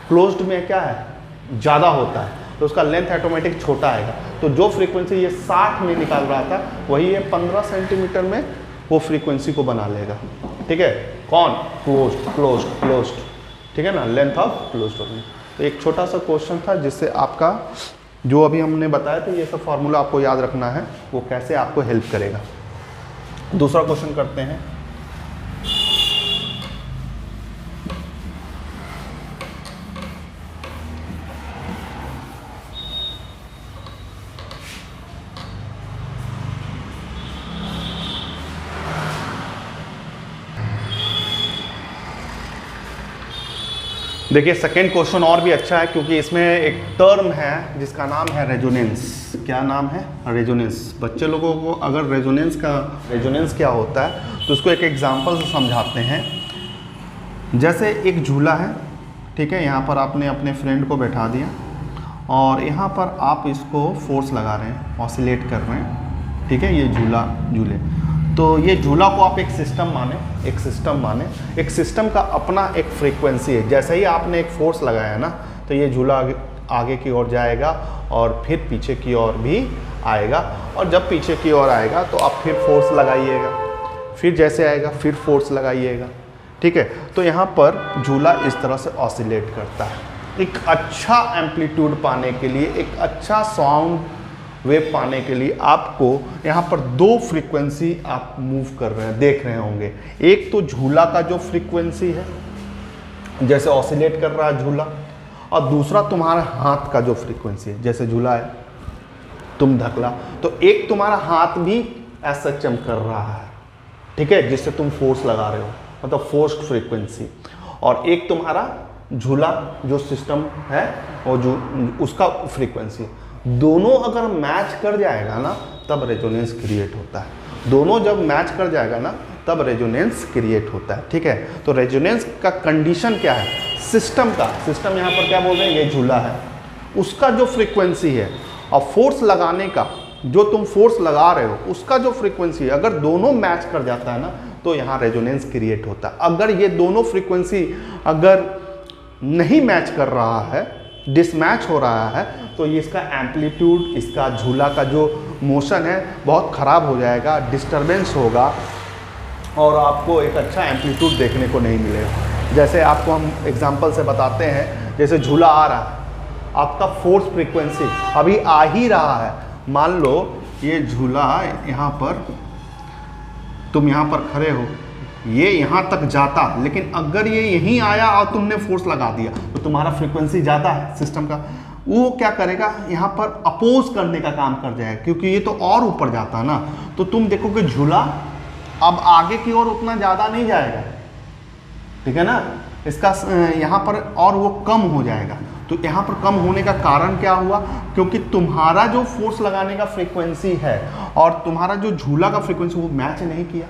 Speaker 1: क्लोज्ड में क्या है ज़्यादा होता है तो उसका लेंथ ऑटोमेटिक छोटा आएगा। तो जो फ्रीक्वेंसी ये 60 में निकाल रहा था वही ये 15 सेंटीमीटर में वो फ्रीक्वेंसी को बना लेगा। ठीक है, कौन क्लोज्ड। ठीक है ना, लेंथ ऑफ क्लोज्ड ऑर्गन। तो एक छोटा सा क्वेश्चन था जिससे आपका जो अभी हमने बताया था ये सब फार्मूला आपको याद रखना है, वो कैसे आपको हेल्प करेगा। दूसरा क्वेश्चन करते हैं। देखिए सेकेंड क्वेश्चन और भी अच्छा है क्योंकि इसमें एक टर्म है जिसका नाम है रेजोनेंस। क्या नाम है? रेजोनेंस। बच्चे लोगों को अगर रेजोनेंस क्या होता है तो उसको एक एग्जांपल से समझाते हैं। जैसे एक झूला है, ठीक है, यहाँ पर आपने अपने फ्रेंड को बैठा दिया और यहाँ पर आप इसको फोर्स लगा रहे हैं, ऑसिलेट कर रहे हैं। ठीक है, ये झूले तो ये झूला को आप एक सिस्टम माने, एक सिस्टम का अपना एक फ्रीक्वेंसी है। जैसे ही आपने एक फोर्स लगाया ना तो ये झूला आगे की ओर जाएगा और फिर पीछे की ओर भी आएगा, और जब पीछे की ओर आएगा तो आप फिर फोर्स लगाइएगा, फिर जैसे आएगा फिर फोर्स लगाइएगा। ठीक है, तो यहाँ पर झूला इस तरह से ऑसिलेट करता है। एक अच्छा एम्पलीट्यूड पाने के लिए, एक अच्छा साउंड वेव पाने के लिए आपको यहाँ पर 2 फ्रीक्वेंसी आप मूव कर रहे हैं, देख रहे होंगे। एक तो झूला का जो फ्रीक्वेंसी है, जैसे ऑसिलेट कर रहा है झूला, और दूसरा तुम्हारा हाथ का जो फ्रीक्वेंसी है, जैसे झूला है तुम धकला तो एक तुम्हारा हाथ भी ऐसा चम कर रहा है। ठीक है, जिससे तुम फोर्स लगा रहे हो, मतलब फोर्स्ड फ्रीक्वेंसी। और एक तुम्हारा झूला जो सिस्टम है वो जो उसका फ्रीक्वेंसी, दोनों अगर मैच कर जाएगा ना तब रेजोनेंस क्रिएट होता है। दोनों जब मैच कर जाएगा ना तब रेजोनेंस क्रिएट होता है। ठीक है, तो रेजोनेंस का कंडीशन क्या है? सिस्टम यहाँ पर क्या बोल रहे हैं, ये झूला है, उसका जो फ्रीक्वेंसी है और फोर्स लगाने का जो तुम फोर्स लगा रहे हो उसका जो फ्रीक्वेंसी है, अगर दोनों मैच कर जाता है ना तो यहाँ रेजोनेंस क्रिएट होता है। अगर ये दोनों फ्रीक्वेंसी अगर नहीं मैच कर रहा है, डिसमैच हो रहा है, तो ये इसका एम्पलीट्यूड, इसका झूला का जो मोशन है बहुत ख़राब हो जाएगा, डिस्टरबेंस होगा और आपको एक अच्छा एम्पलीट्यूड देखने को नहीं मिलेगा। जैसे आपको हम एग्जांपल से बताते हैं, जैसे झूला आ रहा है, आपका फोर्स फ्रीक्वेंसी अभी आ ही रहा है। मान लो ये झूला यहाँ पर, तुम यहाँ पर खड़े हो, ये यहाँ तक जाता, लेकिन अगर ये यहीं आया और तुमने फोर्स लगा दिया तो तुम्हारा फ्रीक्वेंसी ज़्यादा है सिस्टम का, वो क्या करेगा यहाँ पर अपोज करने का काम कर जाएगा, क्योंकि ये तो और ऊपर जाता है ना। तो तुम देखोगे झूला अब आगे की ओर उतना ज़्यादा नहीं जाएगा, ठीक है ना, इसका यहाँ पर और वो कम हो जाएगा। तो यहाँ पर कम होने का कारण क्या हुआ, क्योंकि तुम्हारा जो फोर्स लगाने का फ्रीक्वेंसी है और तुम्हारा जो झूला का फ्रीक्वेंसी वो मैच नहीं किया,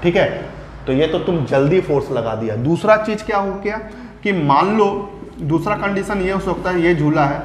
Speaker 1: ठीक है। तो ये तो तुम जल्दी फोर्स लगा दिया। दूसरा चीज क्या हो गया कि मान लो दूसरा कंडीशन ये हो सकता है, ये झूला है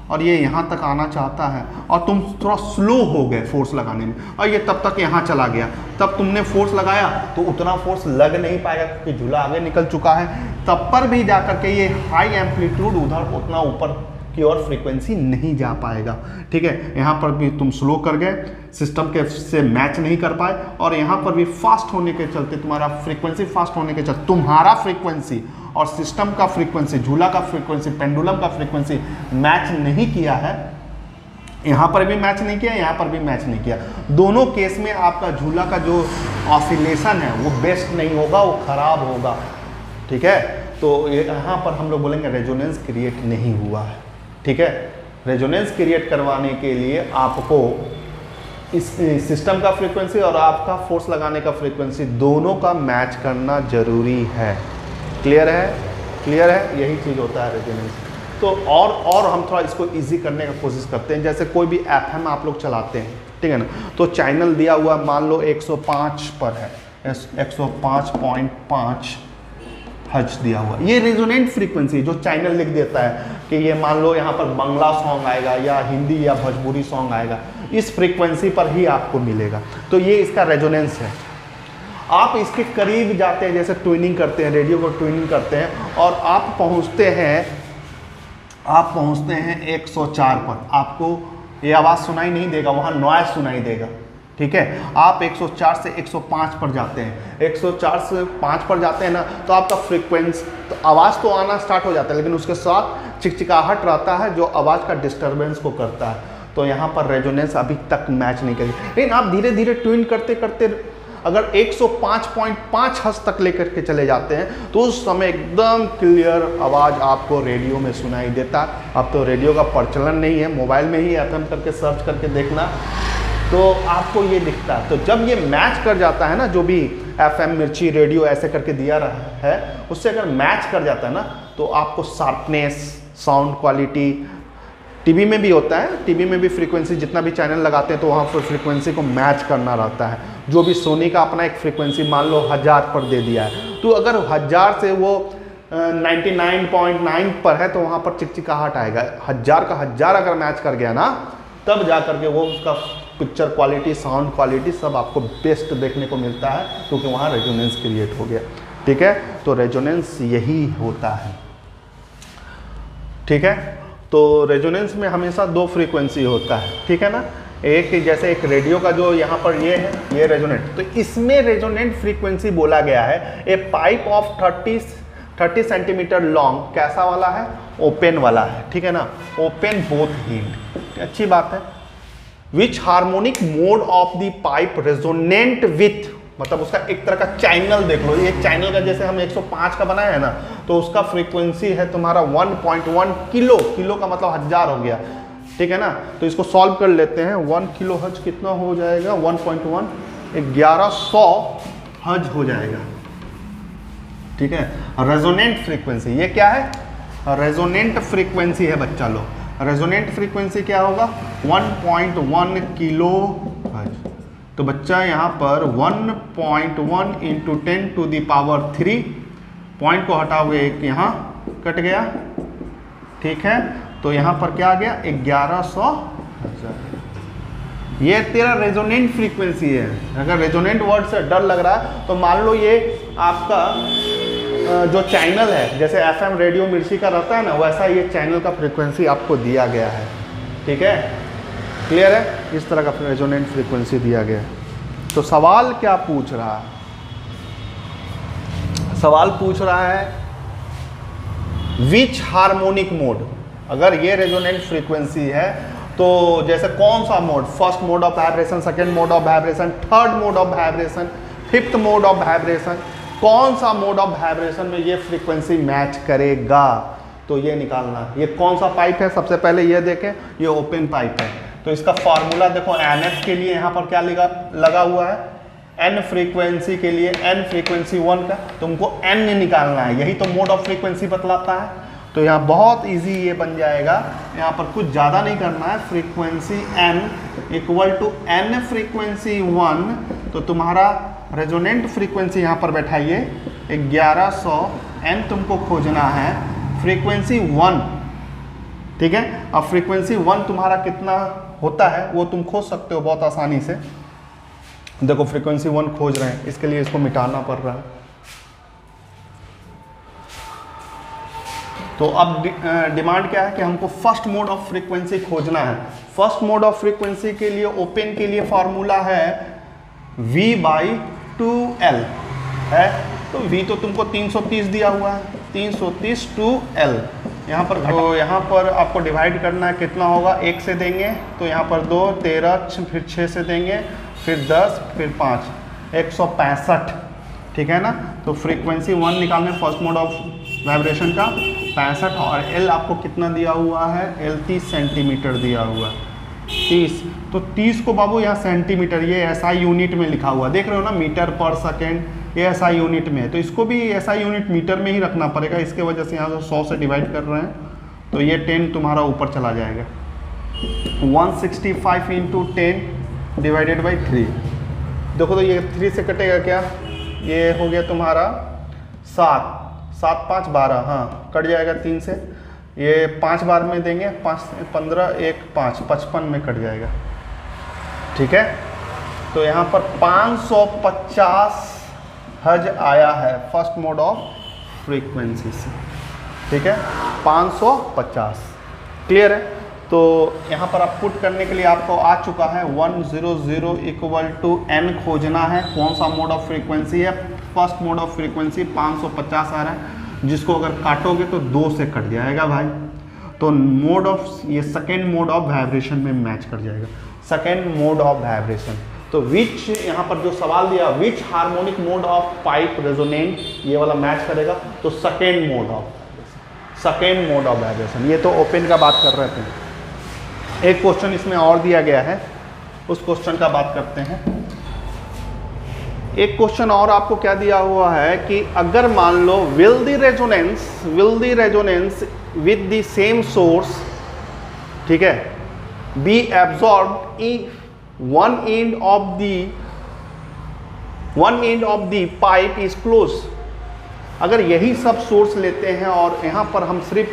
Speaker 1: और ये यहाँ तक आना चाहता है और तुम थोड़ा स्लो हो गए फोर्स लगाने में और ये तब तक यहाँ चला गया, तब तुमने फोर्स लगाया तो उतना फोर्स लग नहीं पाएगा क्योंकि झूला आगे निकल चुका है। तब पर भी जाकर के ये हाई एम्पलीट्यूड उधर उतना ऊपर की ओर फ्रीक्वेंसी नहीं जा पाएगा, ठीक है। यहाँ पर भी तुम स्लो कर गए, सिस्टम के से मैच नहीं कर पाए और यहाँ पर भी फास्ट होने के चलते तुम्हारा फ्रीक्वेंसी फास्ट होने के चलते तुम्हारा फ्रीक्वेंसी और सिस्टम का फ्रीक्वेंसी, झूला का फ्रीक्वेंसी, पेंडुलम का फ्रीक्वेंसी मैच नहीं किया है। यहाँ पर भी मैच नहीं किया, यहाँ पर भी मैच नहीं किया। दोनों केस में आपका झूला का जो ऑसिलेशन है वो बेस्ट नहीं होगा, वो खराब होगा, ठीक है। तो यहाँ पर हम लोग बोलेंगे रेजोनेंस क्रिएट नहीं हुआ है, ठीक है। रेजोनेंस क्रिएट करवाने के लिए आपको इस सिस्टम का फ्रीक्वेंसी और आपका फोर्स लगाने का फ्रीक्वेंसी दोनों का मैच करना जरूरी है। क्लियर है, क्लियर है, यही चीज़ होता है रेजोनेंस। तो और हम थोड़ा इसको इजी करने का कोशिश करते हैं। जैसे कोई भी एफएम आप लोग चलाते हैं, ठीक है ना, तो चैनल दिया हुआ मान लो 105 पर है, 105.5 हर्ट्ज दिया हुआ, ये रेजोनेंट फ्रीक्वेंसी जो चैनल लिख देता है कि ये मान लो यहाँ पर बंगला सॉन्ग आएगा या हिंदी या भोजपुरी सॉन्ग आएगा, इस फ्रीक्वेंसी पर ही आपको मिलेगा। तो ये इसका रेजोनेंस है। आप इसके करीब जाते हैं, जैसे ट्यूनिंग करते हैं, रेडियो को ट्यूनिंग करते हैं और आप पहुँचते हैं 104 पर, आपको ये आवाज़ सुनाई नहीं देगा, वहाँ नॉइज़ सुनाई देगा, ठीक है। आप 104 से 105 पर जाते हैं, 104 से 5 पर जाते हैं ना, तो आपका फ्रीक्वेंसी तो आवाज़ तो आना स्टार्ट हो जाता है, लेकिन उसके साथ चिकचिकाहट रहता है जो आवाज़ का डिस्टर्बेंस को करता है। तो यहाँ पर रेजोनेंस अभी तक मैच नहीं करी। लेकिन आप धीरे धीरे ट्यून करते करते अगर 105.5 हर्ट्ज तक लेकर के चले जाते हैं तो उस समय एकदम क्लियर आवाज़ आपको रेडियो में सुनाई देता है। अब तो रेडियो का प्रचलन नहीं है, मोबाइल में ही एफएम करके सर्च करके देखना तो आपको ये दिखता है। तो जब ये मैच कर जाता है ना, जो भी एफएम, मिर्ची, रेडियो ऐसे करके दिया रहा है, उससे अगर मैच कर जाता है ना तो आपको शार्पनेस, साउंड क्वालिटी, टीवी में भी होता है, टीवी में भी फ्रीक्वेंसी जितना भी चैनल लगाते हैं तो वहाँ पर फ्रीक्वेंसी को मैच करना रहता है। जो भी सोनी का अपना एक फ्रीक्वेंसी मान लो 1000 पर दे दिया है, तो अगर 1000 से वो 99.9 पर है तो वहाँ पर चिकचिकाहट आएगा। 1000 का 1000 अगर मैच कर गया ना, तब जा करके वो उसका पिक्चर क्वालिटी, साउंड क्वालिटी सब आपको बेस्ट देखने को मिलता है, क्योंकि वहाँ रेजोनेंस क्रिएट हो गया, ठीक है। तो रेजोनेंस यही होता है, ठीक है। तो रेजोनेंस में हमेशा 2 फ्रीक्वेंसी होता है, ठीक है ना। एक जैसे एक रेडियो का जो यहाँ पर ये है, ये रेजोनेंट, तो इसमें रेजोनेंट फ्रीक्वेंसी बोला गया है ए पाइप ऑफ 30 सेंटीमीटर लॉन्ग, कैसा वाला है, ओपन वाला है, ठीक है ना, ओपन बोथ हिंड, अच्छी बात है। Which harmonic mode of the pipe resonant with, मतलब उसका एक तरह का चैनल देख लो, ये चैनल का जैसे हम 105 का बनाया है ना, तो उसका फ्रीक्वेंसी है तुम्हारा 1.1 किलो, किलो का मतलब 1000 हो गया, ठीक है ना। तो इसको सॉल्व कर लेते हैं। 1 किलो हर्ट्ज कितना हो जाएगा, 1.1 1100 हर्ट्ज हो जाएगा, ठीक है। रेजोनेंट फ्रीक्वेंसी ये क्या है, रेजोनेंट फ्रीक्वेंसी है बच्चा लोग। रेजोनेंट फ्रीक्वेंसी क्या होगा, 1.1 किलो हर्ट्ज। तो बच्चा यहाँ पर 1.1 इंटू 10⁻³ पॉइंट को हटाओगे, एक यहाँ कट गया, ठीक है। तो यहाँ पर क्या आ गया, 1100 हर्ट्ज। ये तेरा रेजोनेंट फ्रीक्वेंसी है। अगर रेजोनेंट वर्ड से डर लग रहा है तो मान लो ये आपका जो चैनल है, जैसे एफएम, रेडियो, मिर्ची का रहता है ना, वैसा ये चैनल का फ्रीक्वेंसी आपको दिया गया है, ठीक है। क्लियर है, इस तरह का रेजोनेंट फ्रीक्वेंसी दिया गया है। तो सवाल क्या पूछ रहा है, सवाल पूछ रहा है विच हार्मोनिक मोड, अगर ये रेजोनेंट फ्रीक्वेंसी है तो जैसे कौन सा mode, first mode of vibration, second mode of vibration, third mode of vibration, fifth mode of vibration, कौन सा मोड ऑफ वाइब्रेशन में ये फ्रीक्वेंसी मैच करेगा, तो ये निकालना। ये कौन सा पाइप है, सबसे पहले ये देखें, ये ओपन पाइप है। तो इसका फार्मूला देखो, NF के लिए यहाँ पर क्या लगा हुआ है, N फ्रीक्वेंसी के लिए N फ्रीक्वेंसी 1 का तुमको N निकालना है, यही तो मोड ऑफ फ्रीक्वेंसी बतलाता है। तो यहाँ बहुत इजी ये बन जाएगा, यहाँ पर कुछ ज़्यादा नहीं करना है। Frequency n equal to n frequency 1, तो तुम्हारा रेजोनेंट फ्रीक्वेंसी यहाँ पर बैठाइए 1100, n तुमको खोजना है फ्रीक्वेंसी 1, ठीक है। अब फ्रीक्वेंसी 1 तुम्हारा कितना होता है वो तुम खोज सकते हो बहुत आसानी से। देखो फ्रीक्वेंसी 1 खोज रहे हैं, इसके लिए इसको मिटाना पड़ रहा है। तो अब डिमांड क्या है कि हमको फर्स्ट मोड ऑफ फ्रीक्वेंसी खोजना है। फर्स्ट मोड ऑफ फ्रीक्वेंसी के लिए ओपन के लिए फॉर्मूला है V/2L है। तो V तो तुमको 330 दिया हुआ है, 330 2L। यहाँ पर आपको डिवाइड करना है, कितना होगा, 1 से देंगे तो यहाँ पर 2, 13, फिर 6 से देंगे, फिर 10, फिर 5, 165, ठीक है ना। तो फ्रीक्वेंसी 1 निकालने फर्स्ट मोड ऑफ वाइब्रेशन का 65, और L आपको कितना दिया हुआ है, L 30 सेंटीमीटर दिया हुआ है, 30। तो 30 को बाबू यहाँ सेंटीमीटर, ये SI यूनिट में लिखा हुआ देख रहे हो ना, मीटर पर सेकेंड, ये SI यूनिट में है, तो इसको भी SI यूनिट मीटर में ही रखना पड़ेगा। इसके वजह से यहाँ से 100 से डिवाइड कर रहे हैं, तो ये 10 तुम्हारा ऊपर चला जाएगा। 165 इंटू 10 डिवाइडेड बाई 3। देखो तो ये 3 से कटेगा क्या, ये हो गया तुम्हारा 7, 7 5 12, हाँ कट जाएगा 3 से। ये 5 बार में देंगे, 5 15 1 5, 55 में कट जाएगा, ठीक है। तो यहाँ पर 550 हर्ट्ज आया है फर्स्ट मोड ऑफ फ्रीक्वेंसी से, ठीक है, 550। क्लियर है। तो यहाँ पर आप पुट करने के लिए आपको आ चुका है 100 इक्वल टू n खोजना है। कौन सा मोड ऑफ फ्रीक्वेंसी है, फर्स्ट मोड ऑफ फ्रीक्वेंसी 550 आ रहा है, जिसको अगर काटोगे तो 2 से कट जाएगा भाई। तो मोड ऑफ, ये सेकेंड मोड ऑफ वाइब्रेशन में मैच कर जाएगा, सेकेंड मोड ऑफ वाइब्रेशन। तो विच, यहाँ पर जो सवाल दिया, which harmonic mode of pipe resonant, ये वाला मैच करेगा, तो सेकेंड मोड ऑफ वाइब्रेशन। ये तो ओपन का बात कर रहे थे। एक क्वेश्चन इसमें और दिया गया है, उस क्वेश्चन का बात करते हैं। एक क्वेश्चन और आपको क्या दिया हुआ है कि अगर मान लो will the resonance with the same source, ठीक है, be absorbed in one end of the pipe is closed। अगर यही सब सोर्स लेते हैं और यहाँ पर हम सिर्फ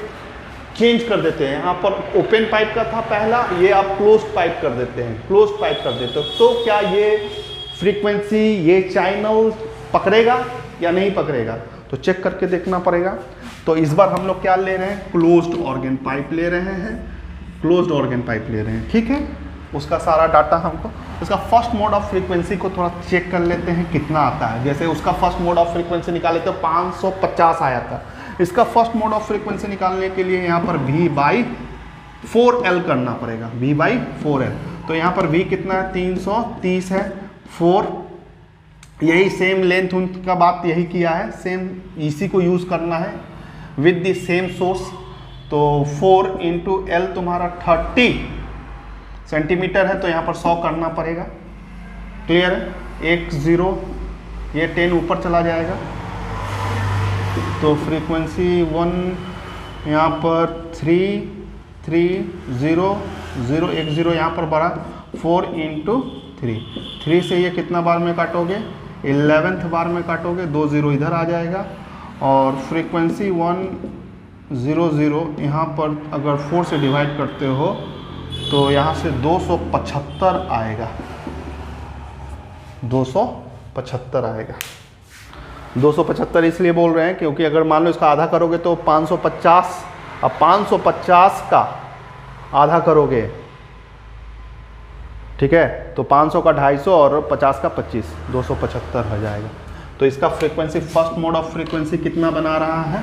Speaker 1: चेंज कर देते हैं, यहाँ पर ओपन पाइप का था पहला, ये आप क्लोज्ड पाइप कर देते हैं, तो क्या ये फ्रीक्वेंसी, ये चैनल पकड़ेगा या नहीं पकड़ेगा, तो चेक करके देखना पड़ेगा। तो इस बार हम लोग क्या ले रहे हैं, क्लोज्ड ऑर्गन पाइप ले रहे हैं, ठीक है। उसका सारा डाटा हमको, इसका फर्स्ट मोड ऑफ फ्रीक्वेंसी को थोड़ा चेक कर लेते हैं कितना आता है। जैसे उसका फर्स्ट मोड ऑफ फ्रीक्वेंसी निकाले तो 550 आया था। इसका फर्स्ट मोड ऑफ फ्रीक्वेंसी निकालने के लिए यहाँ पर V/4L करना पड़ेगा, V/4L। तो यहाँ पर V कितना है, 330 है, 4, यही सेम लेंथ उनका बात यही किया है, सेम इसी को यूज़ करना है विद द सेम सोर्स। तो 4 इंटू L तुम्हारा 30 सेंटीमीटर है, तो यहाँ पर 100 करना पड़ेगा। क्लियर है। 1 0, ये 10 ऊपर चला जाएगा, तो फ्रीक्वेंसी 1 यहाँ पर 3 3 0 0 1 0 यहाँ पर बढ़ा, 4 इंटू 3 से ये कितना बार में काटोगे, 11th बार में काटोगे, 2 0 इधर आ जाएगा। और फ्रीक्वेंसी 100 यहाँ पर अगर 4 से डिवाइड करते हो तो यहाँ से 275 आएगा, 275 आएगा। 275 इसलिए बोल रहे हैं क्योंकि अगर मान लो इसका आधा करोगे तो 550, अब 550 का आधा करोगे, ठीक है, तो 500 का 250 और 50 का 25, 275 हो जाएगा। तो इसका frequency, first mode of frequency कितना बना रहा है,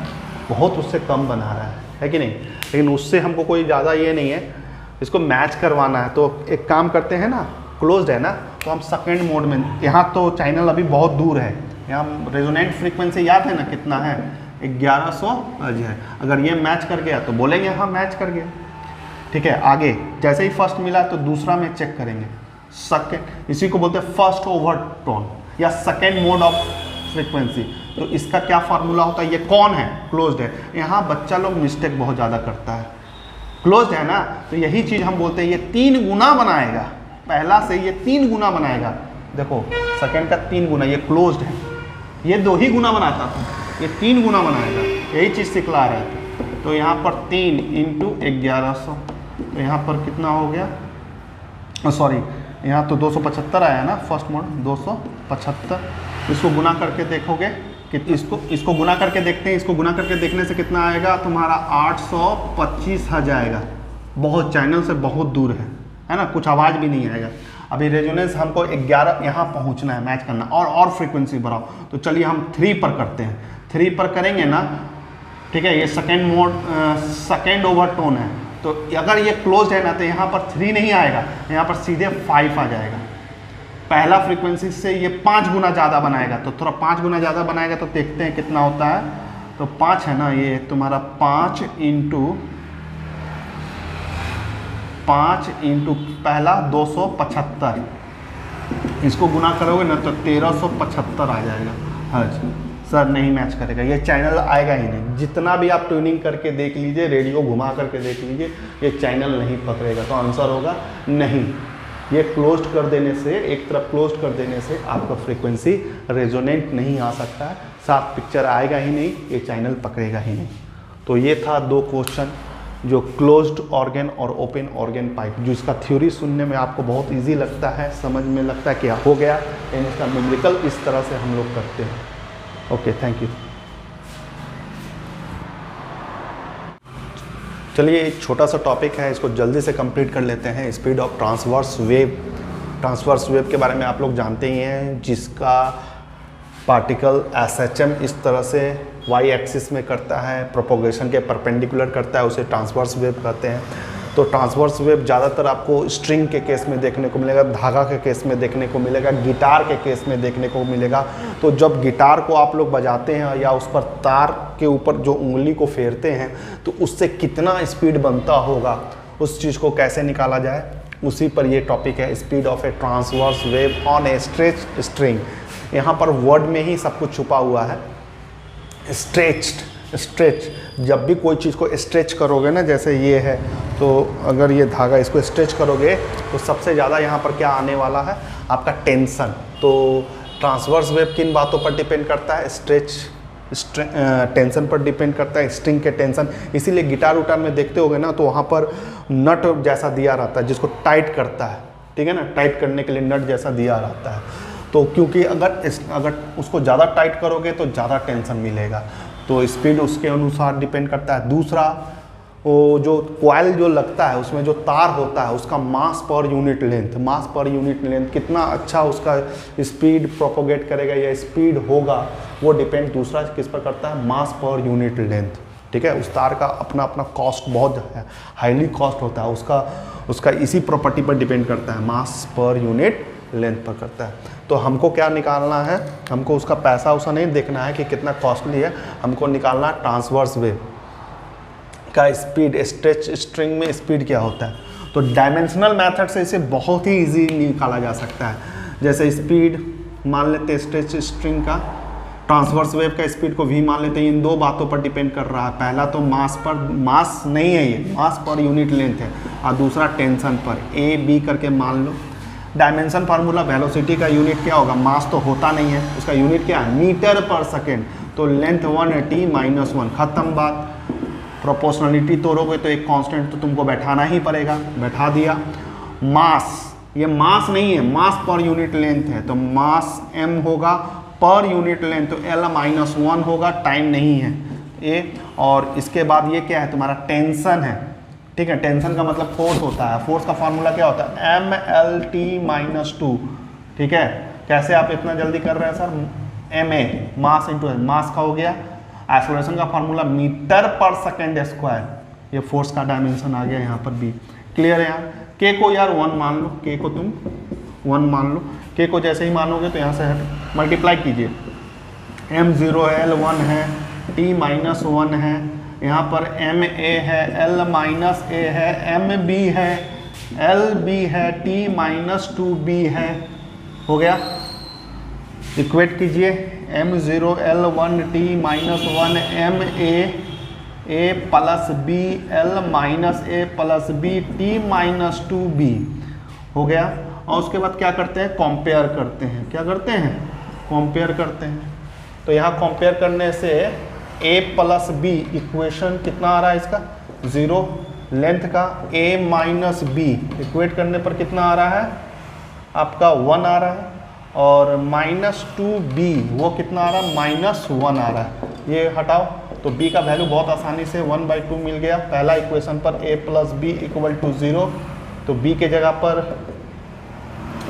Speaker 1: बहुत उससे कम बना रहा है कि नहीं। लेकिन उससे हमको कोई ज़्यादा ये नहीं है, इसको मैच करवाना है। तो एक काम करते हैं ना, क्लोज्ड है ना, तो हम सेकेंड मोड में, यहाँ तो चैनल अभी बहुत दूर है, यहाँ रेजोनेंट फ्रीक्वेंसी याद है ना कितना है, 1100 हर्ट्ज है। अगर ये मैच कर गया तो बोलेंगे हाँ मैच कर गया, ठीक है। आगे जैसे ही फर्स्ट मिला तो दूसरा में चेक करेंगे, सेकेंड, इसी को बोलते हैं फर्स्ट ओवरटोन या सेकेंड मोड ऑफ फ्रीक्वेंसी। तो इसका क्या फार्मूला होता है, ये कौन है, क्लोज्ड है। यहाँ बच्चा लोग मिस्टेक बहुत ज़्यादा करता है, क्लोज्ड है ना, तो यही चीज़ हम बोलते हैं ये 3 गुना बनाएगा, पहला से ये 3 गुना बनाएगा। देखो सेकेंड का 3 गुना, ये क्लोज्ड है, ये 2 ही गुना बनाता था, ये 3 गुना बनाएगा, यही चीज़ सिखला रहा है। तो यहाँ पर 3 × 1100, तो यहाँ पर कितना हो गया, सॉरी यहाँ तो 275 आया ना, फर्स्ट मोड 275। इसको गुना करके देखोगे कि इसको गुना करके देखते हैं, इसको गुना करके देखने से कितना आएगा तुम्हारा 825 आ जाएगा। बहुत चैनल से बहुत दूर है ना, कुछ आवाज़ भी नहीं आएगा। अभी रेजोनेंस हमको 11 यहाँ पहुँचना है, मैच करना और फ्रीक्वेंसी बढ़ाओ। तो चलिए हम 3 पर करते हैं, 3 पर करेंगे ना, ठीक है। ये सेकेंड मोड सेकेंड ओवरटोन है, तो अगर ये क्लोज है ना तो यहाँ पर 3 नहीं आएगा, यहाँ पर सीधे 5 आ जाएगा। पहला फ्रीक्वेंसी से ये 5 गुना ज़्यादा बनाएगा, तो थोड़ा 5 गुना ज़्यादा बनाएगा तो देखते हैं कितना होता है। तो 5 है ना, ये तुम्हारा 5 इंटू पहला 275, इसको गुना करोगे ना तो 1375 आ जाएगा। हाँ सर नहीं मैच करेगा, ये चैनल आएगा ही नहीं। जितना भी आप ट्यूनिंग करके देख लीजिए, रेडियो घुमा करके देख लीजिए, ये चैनल नहीं पकड़ेगा। तो आंसर होगा नहीं। ये क्लोज्ड कर देने से, एक तरफ क्लोज्ड कर देने से आपका फ्रीक्वेंसी रेजोनेंट नहीं आ सकता है, साफ पिक्चर आएगा ही नहीं, ये चैनल पकड़ेगा ही नहीं। तो ये था 2 क्वेश्चन जो क्लोज्ड ऑर्गन और ओपन ऑर्गन पाइप, जिसका थ्योरी सुनने में आपको बहुत इजी लगता है, समझ में लगता है कि हो गया, लेकिन इसका न्यूमेरिकल इस तरह से हम लोग करते हैं। Okay thank you. चलिए एक छोटा सा टॉपिक है, इसको जल्दी से कंप्लीट कर लेते हैं। Speed of transverse wave. Transverse wave के बारे में आप लोग जानते ही हैं, जिसका पार्टिकल SHM इस तरह से y एक्सिस में करता है, प्रोपोगेशन के परपेंडिकुलर करता है, उसे ट्रांसवर्स वेव कहते हैं। तो ट्रांसवर्स वेव ज़्यादातर आपको स्ट्रिंग के केस में देखने को मिलेगा, धागा के केस में देखने को मिलेगा, गिटार के केस में देखने को मिलेगा। तो जब गिटार को आप लोग बजाते हैं या उस पर तार के ऊपर जो उंगली को फेरते हैं तो उससे कितना स्पीड बनता होगा, उस चीज़ को कैसे निकाला जाए, उसी पर ये टॉपिक है, speed of A transverse wave on A stretch string. यहाँ पर वर्ड में ही सब कुछ छुपा हुआ है। स्ट्रेच, जब भी कोई चीज़ को स्ट्रेच करोगे ना, जैसे ये है, तो अगर ये धागा इसको स्ट्रेच करोगे तो सबसे ज़्यादा यहाँ पर क्या आने वाला है, आपका टेंशन। तो ट्रांसवर्स वेव किन बातों पर डिपेंड करता है, टेंशन पर डिपेंड करता है, स्ट्रिंग के टेंशन। इसीलिए गिटार उटार में देखते होगे ना, तो वहाँ पर नट जैसा दिया रहता है जिसको टाइट करता है, ठीक है ना, टाइट करने के लिए नट जैसा दिया रहता है। तो क्योंकि अगर उसको ज़्यादा टाइट करोगे तो ज़्यादा टेंशन मिलेगा, तो स्पीड उसके अनुसार डिपेंड करता है। दूसरा, वो जो कॉइल जो लगता है उसमें जो तार होता है उसका मास पर यूनिट लेंथ कितना अच्छा उसका स्पीड प्रोपोगेट करेगा या स्पीड होगा, वो डिपेंड दूसरा किस पर करता है, मास पर यूनिट लेंथ, ठीक है। उस तार का अपना अपना कॉस्ट बहुत हाईली कॉस्ट होता है, उसका इसी प्रॉपर्टी पर डिपेंड करता है, मास पर यूनिट लेंथ पर करता है। तो हमको क्या निकालना है, हमको उसका पैसा उसा नहीं देखना है कि कितना कॉस्टली है, हमको निकालना ट्रांसवर्स वेव का स्पीड, स्ट्रेच स्ट्रिंग में स्पीड क्या होता है। तो डायमेंशनल मेथड से इसे बहुत ही इजी निकाला जा सकता है। जैसे स्पीड मान लेते हैं स्ट्रेच स्ट्रिंग का, ट्रांसवर्स वेव का स्पीड को v मान लेते हैं। इन 2 बातों पर डिपेंड कर रहा है, पहला तो मास नहीं है, ये मास पर यूनिट लेंथ है, और दूसरा टेंशन पर, a b करके मान लो। डायमेंशन फार्मूला, वेलोसिटी का यूनिट क्या होगा, मास तो होता नहीं है, उसका यूनिट क्या है, मीटर पर सेकेंड। तो लेंथ 1 t-1, खत्म बात। प्रोपोर्शनलिटी तोड़ोगे तो एक कांस्टेंट तो तुमको बैठाना ही पड़ेगा, बैठा दिया। मास, ये मास नहीं है, मास पर यूनिट लेंथ है, तो मास m होगा, पर यूनिट लेंथ तो l-1 होगा, टाइम नहीं है ए। और इसके बाद ये क्या है, तुम्हारा टेंशन है, ठीक है। टेंशन का मतलब फोर्स होता है, फोर्स का फार्मूला क्या होता है, mlt-2, ठीक है। कैसे आप इतना जल्दी कर रहे हैं sir, ma mass into mass का हो गया। एक्सेलरेशन का फार्मूला मीटर पर सेकेंड स्क्वायर, ये फोर्स का डायमेंशन आ गया यहाँ पर भी। क्लियर है यार। k को यार 1 मान लो, k को तुम 1 मान लो, k को जैसे ही मानोगे तो यहाँ से मल्टीप्लाई कीजिए, m0 है, l1 है, t-1 है, यहाँ पर ma है, l-a है, mb है, lb है, t-2b है, हो गया। इक्वेट कीजिए, m0 L1t minus 1 m a plus b l minus a plus b t minus 2b हो गया। और उसके बाद क्या करते हैं, कंपेयर करते हैं। क्या करते हैं, कंपेयर करते हैं। तो यहाँ कंपेयर करने से a प्लस b इक्वेशन कितना आ रहा है इसका 0, लेंथ का a माइनस b इक्वेट करने पर कितना आ रहा है आपका 1 आ रहा है, और माइनस 2b वो कितना आ रहा है -1 आ रहा है। ये हटाओ तो b का वैल्यू बहुत आसानी से 1/2 मिल गया। पहला इक्वेशन पर a plus b equal to 0, तो b के जगह पर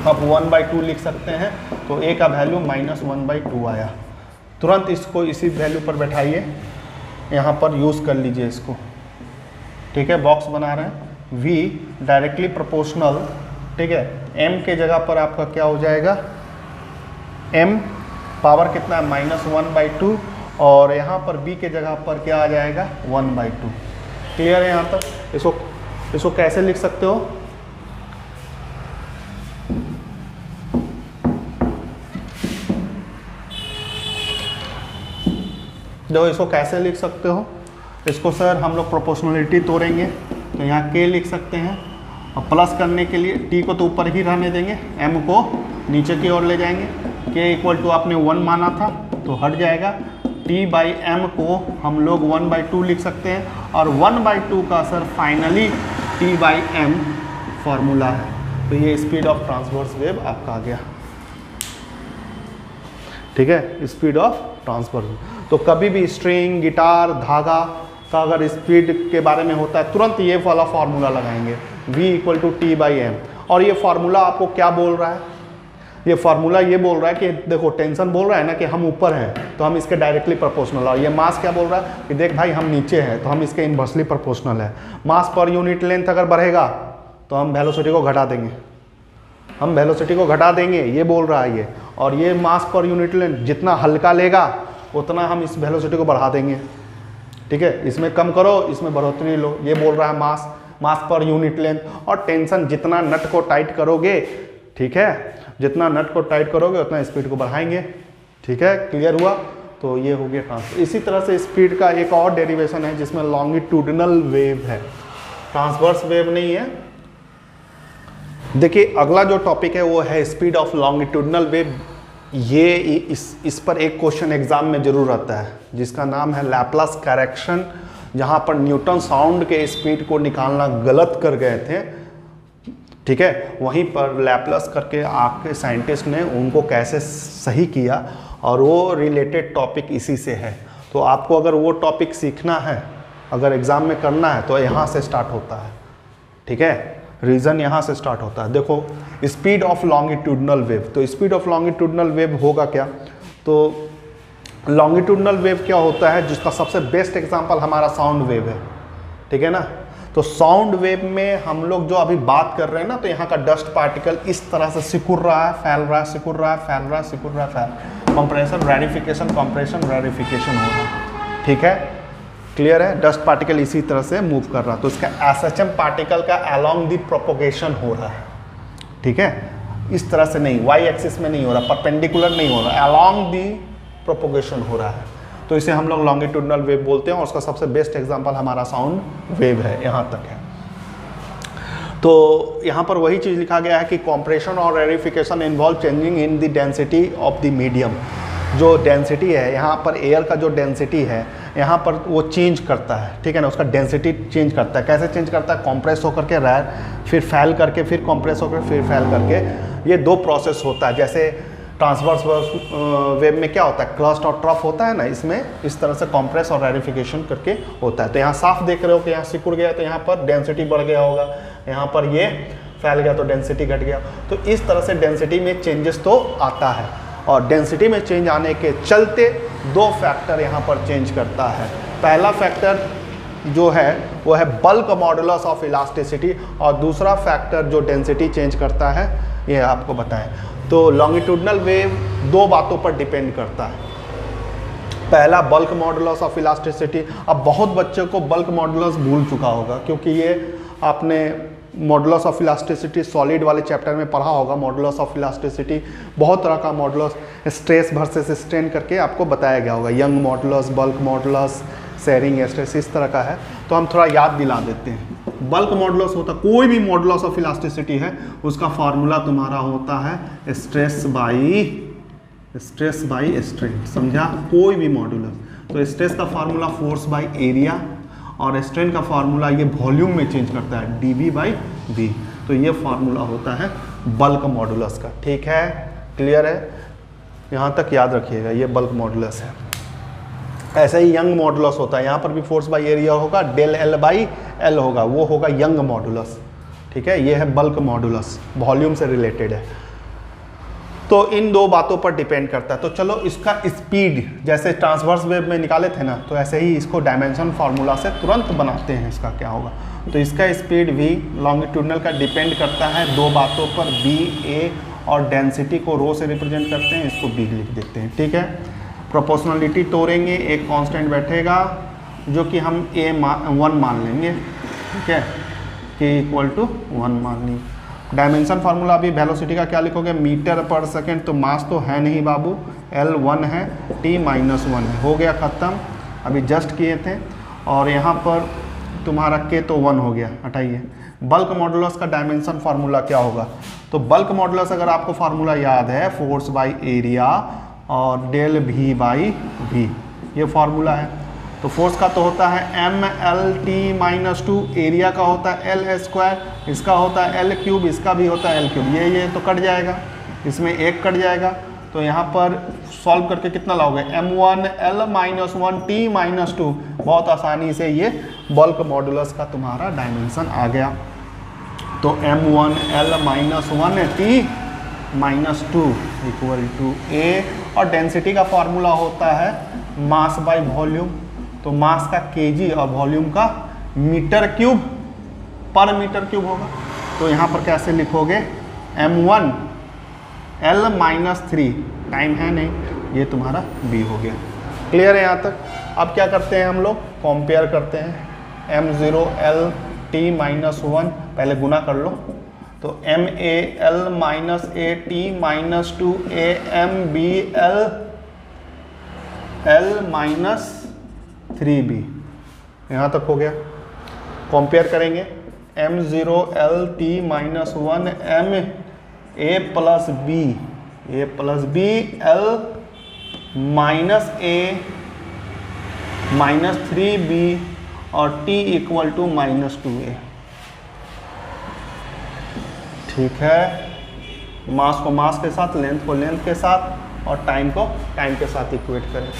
Speaker 1: आप 1/2 लिख सकते हैं, तो a का वैल्यू -1/2 आया। तुरंत इसको इसी वैल्यू पर बैठाइए, यहाँ पर यूज़ कर लीजिए इसको, ठीक है। बॉक्स बना रहे हैं v डायरेक्टली प्रोपोर्शनल, ठीक है। m के जगह पर आपका क्या हो जाएगा, m पावर कितना है -1/2, और यहाँ पर b के जगह पर क्या आ जाएगा 1/2। क्लियर है यहाँ तक। इसको कैसे लिख सकते हो, देखो इसको कैसे लिख सकते हो। इसको सर हम लोग प्रोपोर्शनलिटी तोड़ेंगे, तो यहाँ k लिख सकते हैं, और प्लस करने के लिए t को तो ऊपर ही रहने देंगे, m को नीचे की ओर ले जाएंगे। k इक्वल टू आपने 1 माना था तो हट जाएगा, t/m को हम लोग 1/2 लिख सकते हैं, और 1/2 का सर फाइनली t/m फॉर्मूला है। तो ये स्पीड ऑफ ट्रांसवर्स वेव आपका आ गया, ठीक है, स्पीड ऑफ ट्रांसवर्स। तो कभी भी स्ट्रिंग, गिटार, धागा का अगर स्पीड के बारे में होता है, तुरंत ये वाला फार्मूला लगाएंगे v इक्वल टू t/m। और ये फार्मूला आपको क्या बोल रहा है, ये फार्मूला ये बोल रहा है कि देखो टेंशन बोल रहा है ना कि हम ऊपर हैं तो हम इसके डायरेक्टली प्रोपोर्शनल, और ये मास क्या बोल रहा है कि देख भाई हम नीचे हैं तो हम इसके इन्वर्सली प्रोपोर्शनल है। मास पर यूनिट लेंथ अगर बढ़ेगा तो हम वेलोसिटी को घटा देंगे, हम वेलोसिटी को घटा देंगे, ये बोल रहा है ये। और ये मास पर यूनिट लेंथ जितना हल्का लेगा उतना हम इस वेलोसिटी को बढ़ा देंगे, ठीक है। इसमें कम करो, इसमें बढ़ोतरी लो, ये बोल रहा है मास पर यूनिट लेंथ। और टेंशन जितना नट को टाइट करोगे, ठीक है, जितना नट को टाइट करोगे उतना स्पीड को बढ़ाएंगे, ठीक है। क्लियर हुआ। तो ये हो गया ट्रांसफर। इसी तरह से स्पीड का एक और डेरिवेशन है जिसमें लॉन्गिट्यूडिनल वेव है, ट्रांसवर्स वेव नहीं है। देखिए अगला जो टॉपिक है वो है स्पीड ऑफ लॉन्गिट्यूडिनल वेव। ये इस पर एक क्वेश्चन एग्जाम में जरूर आता है जिसका नाम है लैप्लास करेक्शन, जहाँ पर न्यूटन साउंड के स्पीड को निकालना गलत कर गए थे, ठीक है। वहीं पर लैप्लास करके आपके साइंटिस्ट ने उनको कैसे सही किया, और वो रिलेटेड टॉपिक इसी से है। तो आपको अगर वो टॉपिक सीखना है, अगर एग्ज़ाम में करना है, तो यहाँ से स्टार्ट होता है, ठीक है। रीज़न यहाँ से स्टार्ट होता है। देखो स्पीड ऑफ लॉन्गिट्यूडिनल वेव, तो स्पीड ऑफ लॉन्गिट्यूडिनल वेव होगा क्या, तो लॉन्गिट्यूडिनल वेव क्या होता है, जिसका सबसे बेस्ट एग्जांपल हमारा साउंड वेव है, ठीक है ना। तो साउंड वेव में हम लोग जो अभी बात कर रहे हैं ना, तो यहाँ का डस्ट पार्टिकल इस तरह से सिकुड़ रहा है, फैल रहा है, सिकुड़ रहा है, फैल रहा है, सिकुड़ रहा है, फैल, कंप्रेशन, रैरिफिकेशन, कंप्रेशन, रैरिफिकेशन हो रहा है, ठीक है। क्लियर है। डस्ट पार्टिकल इसी तरह से मूव कर रहा है, तो इसका एसएचएम पार्टिकल का अलोंग द प्रोपोगेशन हो रहा है, ठीक है। इस तरह से नहीं, वाई एक्सिस में नहीं हो रहा, परपेंडिकुलर नहीं हो रहा, अलोंग द प्रोपोगेशन हो रहा है, तो इसे हम लोग लॉन्गिट्यूडिनल वेव बोलते हैं। और उसका सबसे बेस्ट एग्जांपल हमारा साउंड वेव है, यहाँ तक है। तो यहाँ पर वही चीज़ लिखा गया है कि कॉम्प्रेशन और rarefaction involve changing in the density of the medium. जो डेंसिटी है यहाँ पर, एयर का जो डेंसिटी है यहाँ पर वो चेंज करता है, ठीक है ना, उसका डेंसिटी चेंज करता है। कैसे चेंज करता है, कॉम्प्रेस होकर के रैर, फिर फैल करके, फिर कॉम्प्रेस होकर फिर फैल करके, ये दो प्रोसेस होता है। जैसे ट्रांसवर्स वेव में क्या होता है, क्रस्ट और ट्रफ होता है ना, इसमें इस तरह से कॉम्प्रेस और रेरिफिकेशन करके होता है। तो यहाँ साफ देख रहे हो कि यहाँ सिकुड़ गया तो यहाँ पर डेंसिटी बढ़ गया होगा, यहाँ पर ये फैल गया तो डेंसिटी घट गया। तो इस तरह से डेंसिटी में चेंजेस तो आता है, और डेंसिटी में चेंज आने के चलते दो फैक्टर यहाँ पर चेंज करता है। पहला फैक्टर जो है वो है बल्क मॉडुलस ऑफ इलास्टिसिटी, और दूसरा फैक्टर जो डेंसिटी चेंज करता है ये आपको बताएं। तो लॉन्गिट्यूडिनल वेव दो बातों पर डिपेंड करता है। पहला बल्क मॉडुलस ऑफ इलास्टिसिटी। अब बहुत बच्चों को बल्क मॉडुलस भूल चुका होगा, क्योंकि ये आपने मॉडुलस ऑफ इलास्टिसिटी सॉलिड वाले चैप्टर में पढ़ा होगा। मॉडुलस ऑफ इलास्टिसिटी बहुत तरह का मॉडुलस, स्ट्रेस वर्सेस स्ट्रेन करके आपको बताया गया होगा। Young modulus, bulk modulus, sharing stress, इस तरह का है। तो हम थोड़ा याद दिला देते हैं। बल्क मॉडुलस होता, कोई भी मॉडुलस ऑफ इलास्टिसिटी है उसका फार्मूला तुम्हारा होता है स्ट्रेस बाई स्ट्रेन। समझा? कोई भी मॉडुलस, तो स्ट्रेस का फार्मूला फोर्स बाई एरिया और स्ट्रेन का फार्मूला ये वॉल्यूम में चेंज करता है dV/V। तो ये फार्मूला होता है बल्क मॉडुलस का। ठीक है, क्लियर है? यहाँ तक याद रखिएगा, ये बल्क मॉडुलस है। ऐसे ही यंग मॉडुलस होता है, यहाँ पर भी फोर्स बाई एरिया होगा, डेल L/L होगा, वो होगा यंग मॉडुलस। ठीक है, ये है बल्क मॉडुलस, वॉल्यूम से रिलेटेड है। तो इन दो बातों पर डिपेंड करता है। तो चलो इसका स्पीड जैसे ट्रांसवर्स वेव में निकाले थे ना, तो ऐसे ही इसको डायमेंशन फार्मूला से तुरंत बनाते हैं। इसका क्या होगा, तो इसका स्पीड v लॉन्गिट्यूडनल का डिपेंड करता है दो बातों पर, b a और डेंसिटी को रो से रिप्रेजेंट करते हैं, इसको b लिख देते हैं। ठीक है, प्रोपोर्शनलिटी तोड़ेंगे, एक कांस्टेंट बैठेगा जो कि हम a1 मान लेंगे। ठीक है, k इक्वल टू 1 मान लेंगे। डायमेंशन फार्मूला अभी वेलोसिटी का क्या लिखोगे, मीटर पर सेकेंड, तो मास तो है नहीं बाबू, L1 है, t-1 है, हो गया ख़त्म। अभी जस्ट किए थे। और यहाँ पर तुम्हारा k तो 1 हो गया, हटाइए। बल्क मॉडुलस का डायमेंशन फार्मूला क्या होगा, तो बल्क मॉडुलस अगर आपको फार्मूला याद है, फोर्स बाई एरिया और डेल V/V, ये फार्मूला है। तो फोर्स का तो होता है mLT-2, एरिया का होता है L², इसका होता है L3, इसका भी होता है L3। ये तो कट जाएगा, इसमें एक कट जाएगा। तो यहाँ पर सॉल्व करके कितना लाओगे, m1L-1T-2। बहुत आसानी से ये बल्क मॉडुलस का तुम्हारा डायमेंशन आ गया। तो m1L-1T-2 इक्वल टू A, और डेंसिटी का फार्मूला होता है मास बाई वॉल्यूम। तो मास का kg और वॉल्यूम का मीटर क्यूब पर मीटर क्यूब होगा। तो यहाँ पर कैसे लिखोगे, m1L-3, टाइम है नहीं, ये तुम्हारा b हो गया। क्लियर है यहाँ तक? अब क्या करते हैं हम लोग, कंपेयर करते हैं। m0L-T-1 पहले गुना कर लो, तो MAL-AT-2 AMBL-3B, यहाँ तक हो गया। कंपेयर करेंगे, m0L-T-1 MA+B L-A-3B और T इक्वल टू -2A। ठीक है, मास को मास के साथ, लेंथ को लेंथ के साथ और टाइम को टाइम के साथ इक्वेट करें।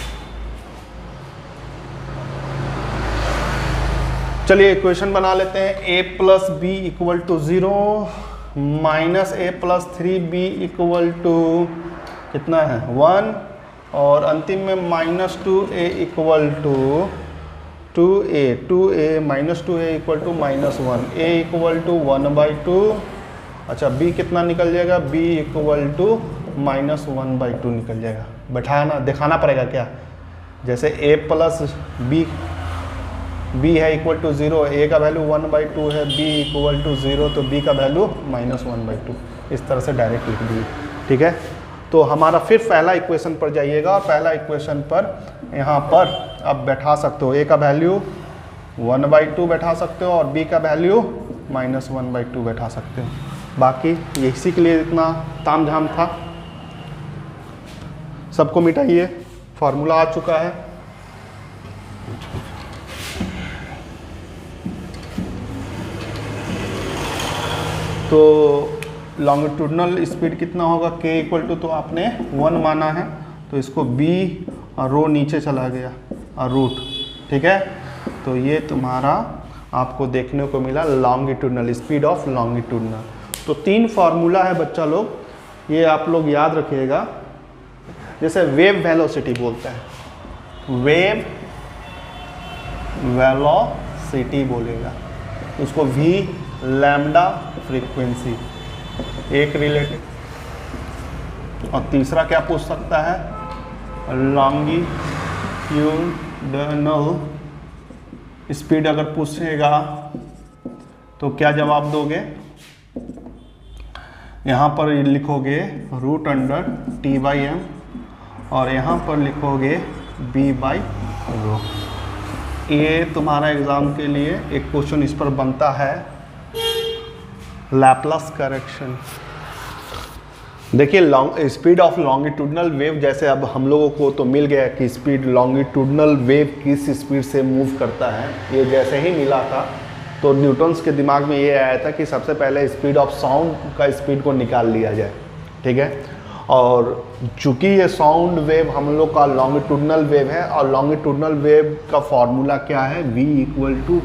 Speaker 1: चलिए इक्वेशन बना लेते हैं। A+B equal to 0 -A+3B equal to कितना है, 1, और अंतिम में -2A equal to 2A -2A equal to -1, A equal to 1/2। अच्छा, B कितना निकल जाएगा, B इक्वल टू -1/2 निकल जाएगा। बैठाना दिखाना पड़ेगा क्या, जैसे B है इक्वल टू 0, A का वैल्यू 1/2 है, B इक्वल टू 0, तो B का वैल्यू -1/2। इस तरह से डायरेक्ट लिख दिए। ठीक है, तो हमारा फिर पहला इक्वेशन पर जाइएगा, और पहला इक्वेशन पर यहाँ पर आप बैठा सकते हो, A का वैल्यू 1/2 बैठा सकते हो और B का वैल्यू -1/2 बैठा सकते हो। बाकी ये इसी के लिए इतना तामझाम था। सबको मिटाइए, फार्मूला आ चुका है। तो लॉन्गिट्यूडनल स्पीड कितना होगा, k इक्वल टू, तो आपने 1 माना है, तो इसको b और रो नीचे चला गया और रूट। ठीक है, तो ये तुम्हारा आपको देखने को मिला लॉन्गिट्यूडनल, स्पीड ऑफ लॉन्गिट्यूडनल। तो 3 फार्मूला है बच्चा लोग, ये आप लोग याद रखिएगा। जैसे वेव वेलोसिटी बोलते हैं, वेव वेलोसिटी बोलेगा, उसको v लैम्डा फ्रीक्वेंसी एक रिलेटेड, और तीसरा क्या पूछ सकता है, लॉन्गिट्यूडनल स्पीड अगर पूछेगा तो क्या जवाब दोगे? यहाँ पर लिखोगे root under t by m और यहाँ पर लिखोगे बी बाई रो। ये तुम्हारा एग्जाम के लिए एक क्वेश्चन इस पर बनता है, लैप्लास करेक्शन। देखिए स्पीड ऑफ लॉन्गिट्यूडनल वेव, जैसे अब हम लोगों को तो मिल गया कि स्पीड लॉन्गिट्यूडनल वेव किस स्पीड से मूव करता है, ये जैसे ही मिला था तो न्यूटन्स के दिमाग में ये आया था कि सबसे पहले स्पीड ऑफ साउंड का स्पीड को निकाल लिया जाए, ठीक है। और चूंकि ये साउंड वेव हम लोग का लॉन्गिट्यूडनल वेव है और लॉन्गिट्यूडनल वेव का फॉर्मूला क्या है, v equal to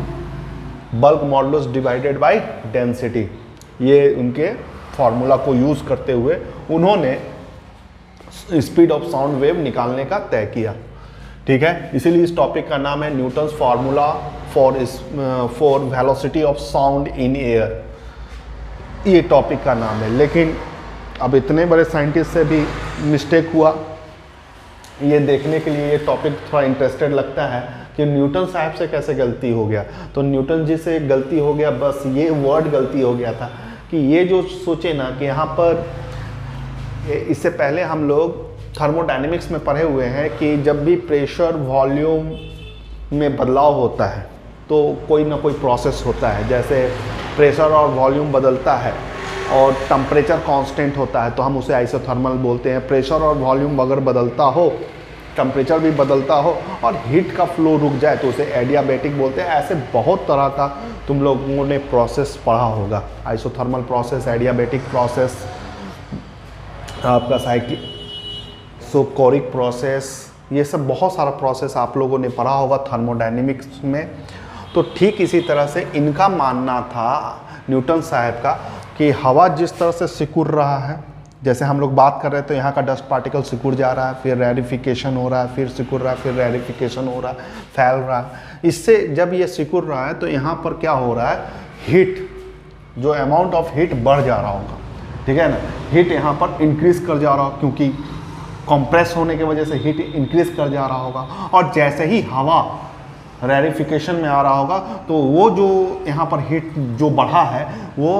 Speaker 1: bulk modulus divided by density. ये उनके फॉर्मूला को यूज़ करते हुए उन्होंने स्पीड ऑफ साउंड वेव निकालने का तय किया, ठीक है। इसीलिए इस टॉपिक का नाम है Newton's formula for velocity of sound in air, ये टॉपिक का नाम है। लेकिन अब इतने बड़े साइंटिस्ट से भी मिस्टेक हुआ, ये देखने के लिए ये टॉपिक थोड़ा इंटरेस्टेड लगता है कि न्यूटन साहब से कैसे गलती हो गया। तो न्यूटन जी से गलती हो गया, बस ये वर्ड गलती हो गया था कि ये जो सोचे ना कि यहाँ पर, इससे पहले हम लोग थर्मोडायनेमिक्स में पढ़े हुए हैं कि जब भी प्रेशर वॉल्यूम में बदलाव होता है तो कोई ना कोई प्रोसेस होता है। जैसे प्रेशर और वॉल्यूम बदलता है और टेम्परेचर कांस्टेंट होता है तो हम उसे आइसोथर्मल बोलते हैं। प्रेशर और वॉल्यूम अगर बदलता हो, टेम्परेचर भी बदलता हो और हीट का फ्लो रुक जाए तो उसे एडियाबैटिक बोलते हैं। ऐसे बहुत तरह का तुम लोगों ने प्रोसेस पढ़ा होगा, आइसोथर्मल प्रोसेस, एडियाबैटिक प्रोसेस, आपका सुबकोरिक प्रोसेस, ये सब बहुत सारा प्रोसेस आप लोगों ने पढ़ा होगा थर्मोडायनेमिक्स में। तो ठीक इसी तरह से इनका मानना था न्यूटन साहब का कि हवा जिस तरह से सिकुड़ रहा है, जैसे हम लोग बात कर रहे थे, यहाँ का डस्ट पार्टिकल सिकुड़ जा रहा है, फिर रेरिफिकेशन हो रहा है, फिर सिकुड़ रहा है, फिर रेरिफिकेशन हो रहा है, फैल रहा है। इससे जब ये सिकुड़ रहा है तो यहाँ पर क्या हो रहा है, हीट, जो अमाउंट ऑफ हीट बढ़ जा रहा होगा, ठीक है ना। हीट यहाँ पर इंक्रीज कर जा रहा हो क्योंकि कंप्रेस होने की वजह से हीट इंक्रीज कर जा रहा होगा। और जैसे ही हवा रेरिफिकेशन में आ रहा होगा तो वो जो यहाँ पर हीट जो बढ़ा है वो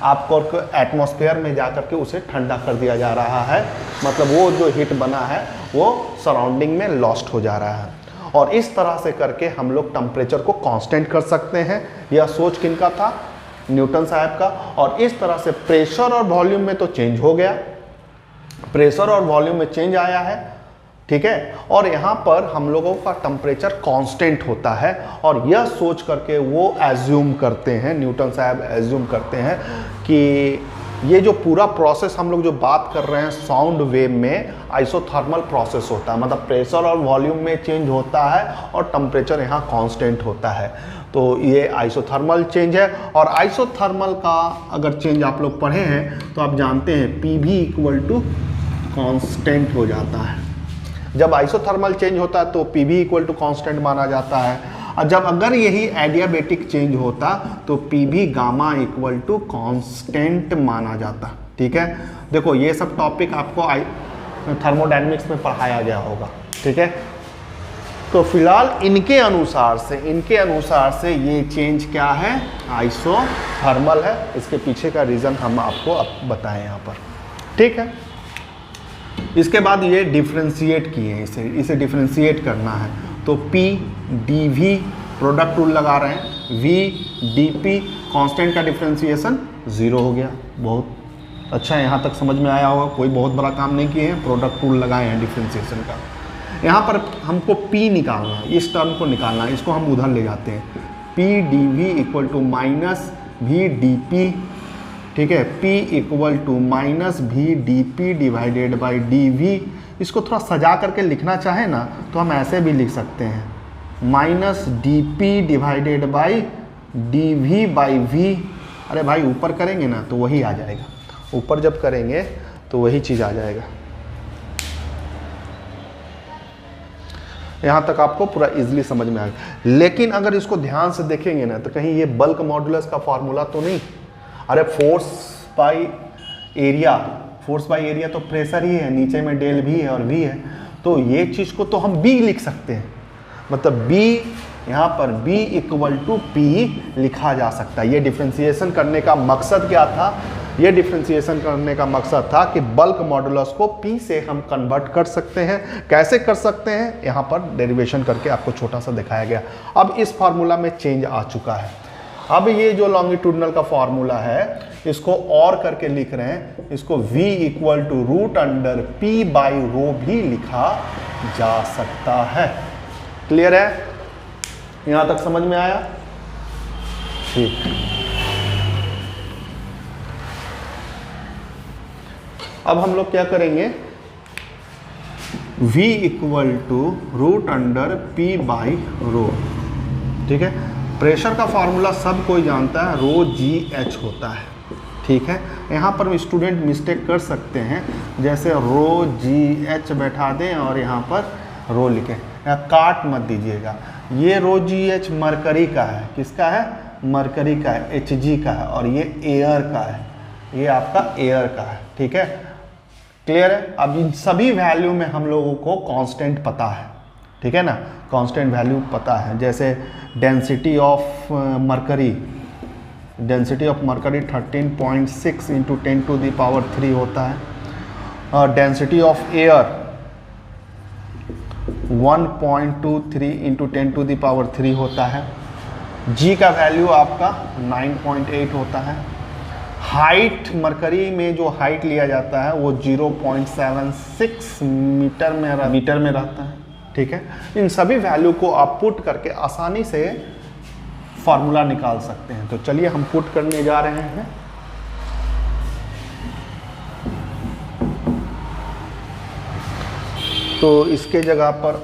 Speaker 1: आपको एटमॉस्फेयर में जा करके उसे ठंडा कर दिया जा रहा है। मतलब वो जो हीट बना है वो सराउंडिंग में लॉस्ट हो जा रहा है। और इस तरह से करके हम लोग टेम्परेचर को कांस्टेंट कर सकते हैं। यह सोच किनका था, न्यूटन साहब का। और इस तरह से प्रेशर और वॉल्यूम में तो चेंज हो गया, प्रेशर और वॉल्यूम में चेंज आया है, ठीक है। और यहाँ पर हम लोगों का टेम्परेचर कांस्टेंट होता है। और यह सोच करके वो एज्यूम करते हैं, न्यूटन साहब एज्यूम करते हैं कि ये जो पूरा प्रोसेस हम लोग जो बात कर रहे हैं साउंड वेव में, आइसोथर्मल प्रोसेस होता है। मतलब प्रेशर और वॉल्यूम में चेंज होता है और टेम्परेचर यहाँ कांस्टेंट होता है। तो ये आइसोथर्मल चेंज है। और आइसोथर्मल का अगर चेंज आप लोग पढ़े हैं तो आप जानते हैं पी भी इक्वल टू कांस्टेंट हो जाता है। जब आइसोथर्मल चेंज होता है तो पी भी इक्वल टू कांस्टेंट माना जाता है। और जब अगर यही एडियाबैटिक चेंज होता तो पी भी गामा इक्वल टू कांस्टेंट माना जाता, ठीक है। देखो ये सब टॉपिक आपको थर्मोडायनेमिक्स में पढ़ाया गया होगा, ठीक है। तो फिलहाल इनके अनुसार से ये चेंज क्या है, आइसोथर्मल है। इसके पीछे का रीज़न हम आपको अब बताएं यहाँ पर, ठीक है। इसके बाद ये डिफ्रेंशिएट किए, इसे डिफ्रेंशिएट करना है तो P dV प्रोडक्ट रूल लगा रहे हैं, V dP कांस्टेंट का डिफ्रेंशिएशन 0 हो गया। बहुत अच्छा, यहाँ तक समझ में आया होगा, कोई बहुत बड़ा काम नहीं किए हैं, प्रोडक्ट रूल लगाए हैं डिफ्रेंशिएशन का। यहाँ पर हमको P निकालना है, इस टर्म को निकालना है, इसको हम उधर ले जाते हैं। P dV equal to minus V dP, ठीक है। P equal to minus V dP divided by dV। इसको थोड़ा सजा करके लिखना चाहे ना तो हम ऐसे भी लिख सकते हैं, minus dP divided by dV by V। अरे भाई ऊपर करेंगे ना तो वही आ जाएगा, ऊपर जब करेंगे तो वही चीज़ आ जाएगा। यहाँ तक आपको पूरा इजीली समझ में आ गया। लेकिन अगर इसको ध्यान से देखेंगे ना तो कहीं ये बल्क मॉडुलस का फॉर्मूला तो नहीं, अरे फोर्स बाई एरिया तो प्रेशर ही है, नीचे में डेल भी है और वी है। तो ये चीज़ को तो हम बी लिख सकते हैं, मतलब बी यहाँ पर B इक्वल टू P लिखा जा सकता है। ये डिफ्रेंसिएशन करने का मकसद क्या था? ये डिफ्रेंसिएशन करने का मकसद था कि बल्क मॉडुलस को P से हम कन्वर्ट कर सकते हैं। कैसे कर सकते हैं? यहाँ पर डेरिवेशन करके आपको छोटा सा दिखाया गया। अब इस फार्मूला में चेंज आ चुका है। अब ये जो लॉन्गिट्यूडनल का फार्मूला है इसको और करके लिख रहे हैं, इसको V equal to root under P by rho भी लिखा जा सकता है। क्लियर है? यहां तक समझ में आया? ठीक। अब हम लोग क्या करेंगे, V equal to root under P by rho. ठीक है, प्रेशर का फार्मूला सब कोई जानता है, रो GH होता है। ठीक है, यहाँ पर स्टूडेंट मिस्टेक कर सकते हैं, जैसे रो GH बैठा दें और यहाँ पर रो लिखें, यहाँ काट मत दीजिएगा। ये रो GH मरकरी का है, किसका है? मरकरी का है, Hg का है, और ये एयर का है, ये आपका एयर का है। ठीक है, क्लियर है? अब इन सभी वैल्यू में हम लोगों को कांस्टेंट पता है। ठीक है ना, कांस्टेंट वैल्यू पता है, जैसे density of mercury, density of mercury 13.6 into 10⁻³ होता है, और डेंसिटी ऑफ एयर 1.23 इंटू 10⁻³ होता है। जी का वैल्यू आपका 9.8 होता है। हाइट, मरकरी में जो हाइट लिया जाता है वो 0.76 मीटर में रहता है। ठीक है, इन सभी वैल्यू को आप पुट करके आसानी से फार्मूला निकाल सकते हैं। तो चलिए हम पुट करने जा रहे हैं। तो इसके जगह पर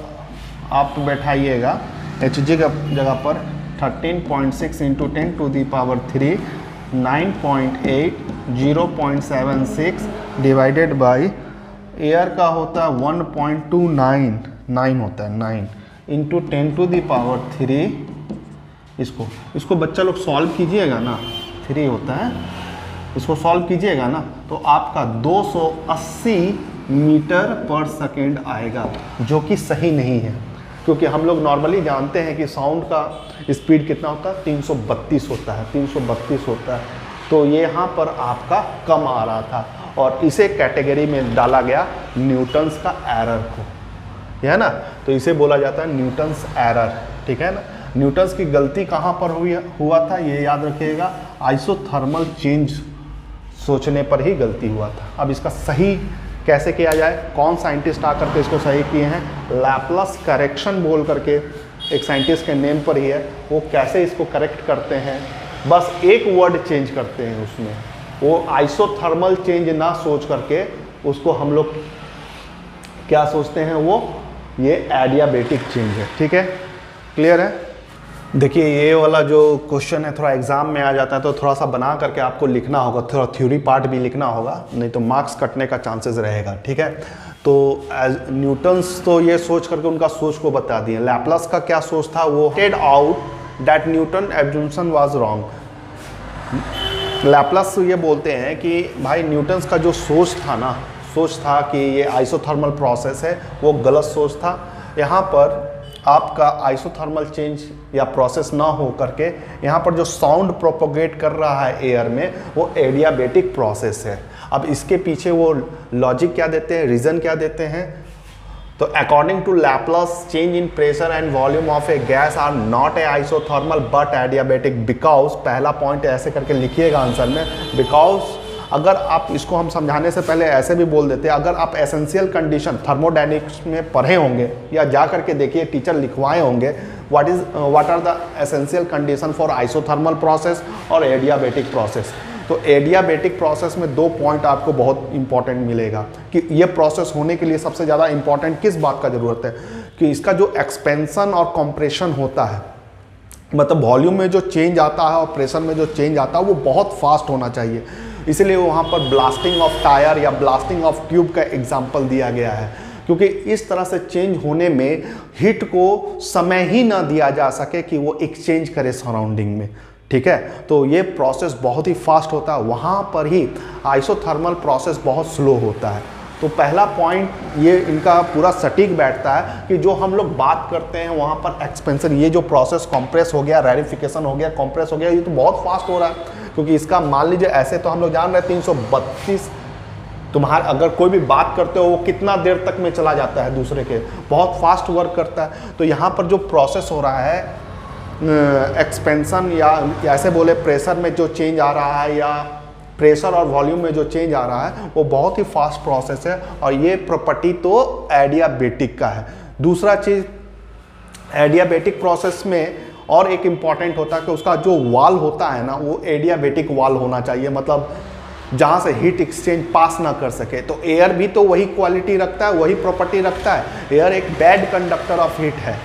Speaker 1: आप बैठाइएगा Hg का जगह पर 13.6 इंटू 10⁻³ 9.8 0.76 डिवाइडेड बाई एयर का होता है 1.29 होता है 9 इंटू 10⁻³ इसको बच्चा लोग सॉल्व कीजिएगा ना, 3 होता है, इसको सॉल्व कीजिएगा ना तो आपका 280 मीटर पर सेकेंड आएगा, जो कि सही नहीं है, क्योंकि हम लोग नॉर्मली जानते हैं कि साउंड का स्पीड कितना होता है, 332 होता है, 332 होता है। तो ये यहाँ पर आपका कम आ रहा था और इसे कैटेगरी में डाला गया न्यूटन्स का एरर को, है ना। तो इसे बोला जाता है न्यूटन्स एरर, ठीक है ना। न्यूटन्स की गलती कहाँ पर हुआ था ये याद रखिएगा, आइसोथर्मल चेंज सोचने पर ही गलती हुआ था। अब इसका सही कैसे किया जाए, कौन साइंटिस्ट आकर के इसको सही किए हैं, लैपलेस करेक्शन बोल करके एक साइंटिस्ट के नेम पर ही है, वो कैसे इसको करेक्ट करते हैं, बस एक वर्ड चेंज करते हैं उसमें, वो आइसोथर्मल चेंज ना सोच करके उसको हम लोग क्या सोचते हैं, वो ये एडियाबेटिक चेंज है, ठीक है, क्लियर है। देखिए ये वाला जो क्वेश्चन है थोड़ा एग्जाम में आ जाता है तो थोड़ा सा बना करके आपको लिखना होगा, थोड़ा थ्योरी पार्ट भी लिखना होगा, नहीं तो मार्क्स कटने का चांसेस रहेगा, ठीक है। तो एज न्यूटन्स तो ये सोच करके उनका सोच को बता दिए, लैपलेस का क्या सोच था, वो टेड out that Newton assumption was wrong. Laplace ये बोलते हैं कि भाई न्यूटन्स का जो सोच था ना, सोच था कि ये आइसोथर्मल प्रोसेस है, वो गलत सोच था। यहाँ पर आपका आइसोथर्मल चेंज या प्रोसेस ना हो करके यहाँ पर जो साउंड प्रोपोगेट कर रहा है एयर में वो एडियाबेटिक प्रोसेस है। अब इसके पीछे वो लॉजिक क्या देते हैं, रीज़न क्या देते हैं, तो according to Laplace change in pressure and volume of a gas are not a isothermal but adiabatic because, पहला पॉइंट ऐसे करके लिखिएगा आंसर में, बिकॉज अगर आप इसको हम समझाने से पहले ऐसे भी बोल देते हैं, अगर आप एसेंशियल कंडीशन थर्मोडायनेमिक्स में पढ़े होंगे या जा करके देखिए टीचर लिखवाए होंगे, what are the essential condition for isothermal process और एडियाबेटिक प्रोसेस। तो एडियाबेटिक प्रोसेस में 2 पॉइंट आपको बहुत इंपॉर्टेंट मिलेगा कि ये प्रोसेस होने के लिए सबसे ज़्यादा इंपॉर्टेंट किस बात का ज़रूरत है, कि इसका जो एक्सपेंसन और कंप्रेशन होता है, मतलब वॉल्यूम में जो चेंज आता है और प्रेशर में जो चेंज आता है वो बहुत फास्ट होना चाहिए। इसलिए वहाँ पर ब्लास्टिंग ऑफ टायर या ब्लास्टिंग ऑफ ट्यूब का एग्जाम्पल दिया गया है, क्योंकि इस तरह से चेंज होने में हीट को समय ही ना दिया जा सके कि वो एक्सचेंज करे सराउंडिंग में, ठीक है। तो ये प्रोसेस बहुत ही फास्ट होता है, वहाँ पर ही आइसोथर्मल प्रोसेस बहुत स्लो होता है। तो पहला पॉइंट ये इनका पूरा सटीक बैठता है कि जो हम लोग बात करते हैं वहाँ पर एक्सपेंशन, ये जो प्रोसेस कंप्रेस हो गया, रेरिफिकेशन हो गया, कंप्रेस हो गया, ये तो बहुत फास्ट हो रहा है। क्योंकि इसका मान लीजिए ऐसे तो हम लोग जान रहे हैं 332 तुम्हारा अगर कोई भी बात करते हो वो कितना देर तक में चला जाता है दूसरे के, बहुत फास्ट वर्क करता है। तो यहाँ पर जो प्रोसेस हो रहा है एक्सपेंशन या ऐसे बोले प्रेशर में जो चेंज आ रहा है या प्रेशर और वॉल्यूम में जो चेंज आ रहा है वो बहुत ही फास्ट प्रोसेस है। और ये प्रॉपर्टी तो एडियाबेटिक का है। दूसरा चीज़ एडियाबेटिक प्रोसेस में और एक इम्पॉर्टेंट होता है कि उसका जो वाल होता है ना वो एडियाबेटिक वाल होना चाहिए, मतलब जहाँ से हीट एक्सचेंज पास ना कर सके। तो एयर भी तो वही क्वालिटी रखता है, वही प्रॉपर्टी रखता है। एयर एक बैड कंडक्टर ऑफ हीट है,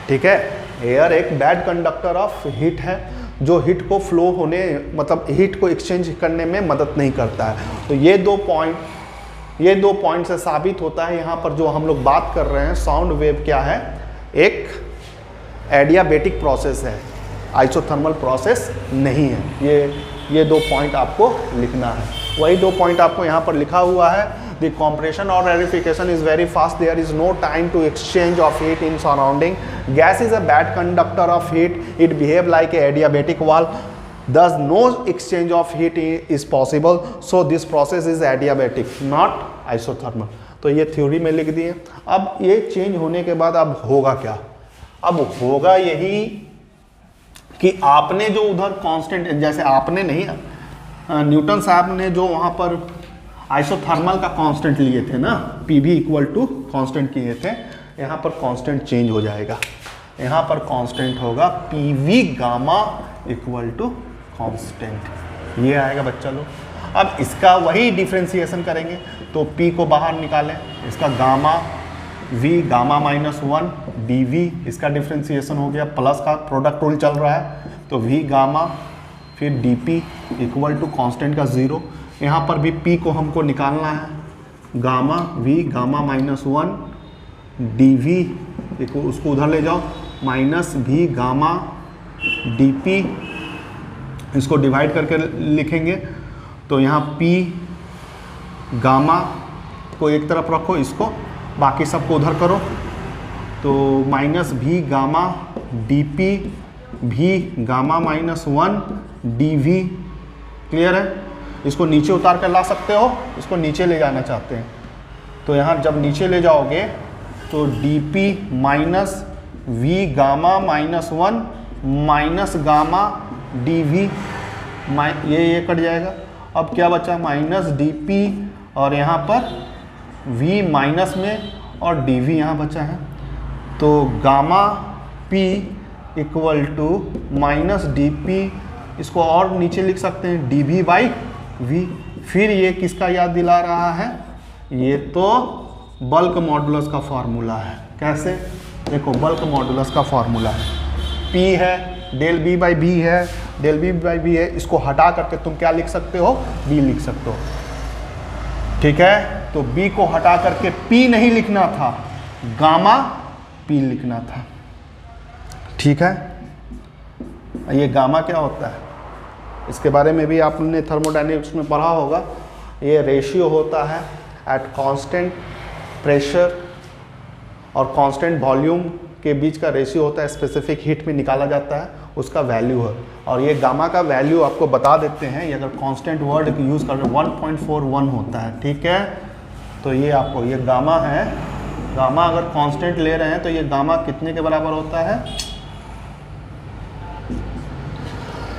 Speaker 1: ठीक है, एयर एक बैड कंडक्टर ऑफ हीट है जो हीट को फ्लो होने मतलब हीट को एक्सचेंज करने में मदद नहीं करता है। तो ये दो पॉइंट से साबित होता है यहाँ पर जो हम लोग बात कर रहे हैं साउंड वेव क्या है, एक एडियाबेटिक प्रोसेस है, आइसोथर्मल प्रोसेस नहीं है। ये दो पॉइंट आपको लिखना है। वही दो पॉइंट आपको यहाँ पर लिखा हुआ है। The compression or rarefication is very fast. There is no time to exchange of heat in surrounding. Gas is a bad conductor of heat. It behave like a adiabatic valve. Thus, no exchange of heat is possible. So this process is adiabatic, not isothermal. तो ये theory में लिख दिए। अब ये change होने के बाद अब होगा क्या? अब होगा यही कि आपने जो उधर कांस्टेंट, जैसे आपने नहीं, न्यूटन साहब ने जो वहाँ पर आइसोथर्मल का कांस्टेंट लिए थे ना, PV इक्वल टू कांस्टेंट किए थे, यहाँ पर कांस्टेंट चेंज हो जाएगा। यहाँ पर कांस्टेंट होगा PV gamma equal to constant, ये आएगा बच्चा लोग। अब इसका वही डिफ्रेंसिएशन करेंगे तो P को बाहर निकालें, इसका गामा V गामा -1 dV, इसका डिफ्रेंसिएशन हो गया, प्लस का प्रोडक्ट रूल चल रहा है तो V गामा फिर dP इक्वल टू कांस्टेंट का 0। यहाँ पर भी P को हमको निकालना है, गामा V गामा -1 dV, उसको उधर ले जाओ, माइनस V गामा dP, इसको डिवाइड करके लिखेंगे तो यहाँ P गामा को एक तरफ रखो, इसको बाकी सबको उधर करो तो minus V gamma dP V gamma -1 dV। Clear है? इसको नीचे उतार कर ला सकते हो, इसको नीचे ले जाना चाहते हैं तो यहाँ जब नीचे ले जाओगे तो dP minus V gamma -1 minus gamma dV, ये कट जाएगा। अब क्या बचा? माइनस dP और यहाँ पर V माइनस में और dV यहाँ बचा है तो gamma P equal to minus dP, इसको और नीचे लिख सकते हैं dV बाई V। फिर ये किसका याद दिला रहा है? ये तो बल्क मॉडुलस का फॉर्मूला है। कैसे? देखो बल्क मॉडुलस का फॉर्मूला है, P है, डेल B बाई B है, डेल B बाई B है, इसको हटा करके तुम क्या लिख सकते हो? B लिख सकते हो, ठीक है। तो B को हटा करके P नहीं लिखना था, गामा P लिखना था, ठीक है। ये गामा क्या होता है इसके बारे में भी आपने थर्मोडायनेमिक्स में पढ़ा होगा। ये रेशियो होता है एट कांस्टेंट प्रेशर और कांस्टेंट वॉल्यूम के बीच का रेशियो होता है, स्पेसिफिक हीट में निकाला जाता है, उसका वैल्यू है। और ये गामा का वैल्यू आपको बता देते हैं, ये अगर कांस्टेंट वर्ड यूज़ कर रहे 1.41 होता है, ठीक है। तो ये आपको ये गामा है, गामा अगर कांस्टेंट ले रहे हैं तो ये गामा कितने के बराबर होता है?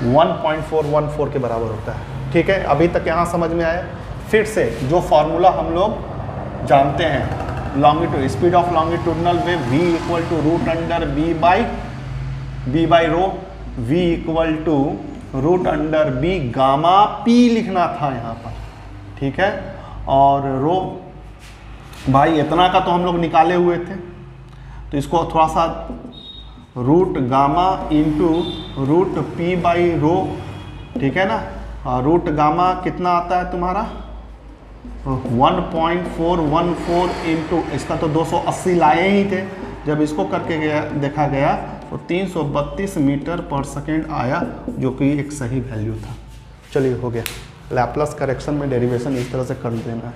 Speaker 1: 1.414 के बराबर होता है, ठीक है। अभी तक यहाँ समझ में आया? फिर से जो फार्मूला हम लोग जानते हैं, longitude speed of longitudinal wave V equal to root under B by rho, V equal to root under B gamma P लिखना था यहाँ पर, ठीक है। और रो भाई इतना का तो हम लोग निकाले हुए थे तो इसको थोड़ा सा root gamma into root P by rho, ठीक है ना। रूट गामा कितना आता है तुम्हारा? 1.414 इंटू, इसका तो 280 लाए ही थे, जब इसको करके देखा गया तो 332 मीटर पर सेकेंड आया, जो कि एक सही वैल्यू था। चलिए हो गया। लैप्लास करेक्शन में डेरिवेशन इस तरह से कर देना है।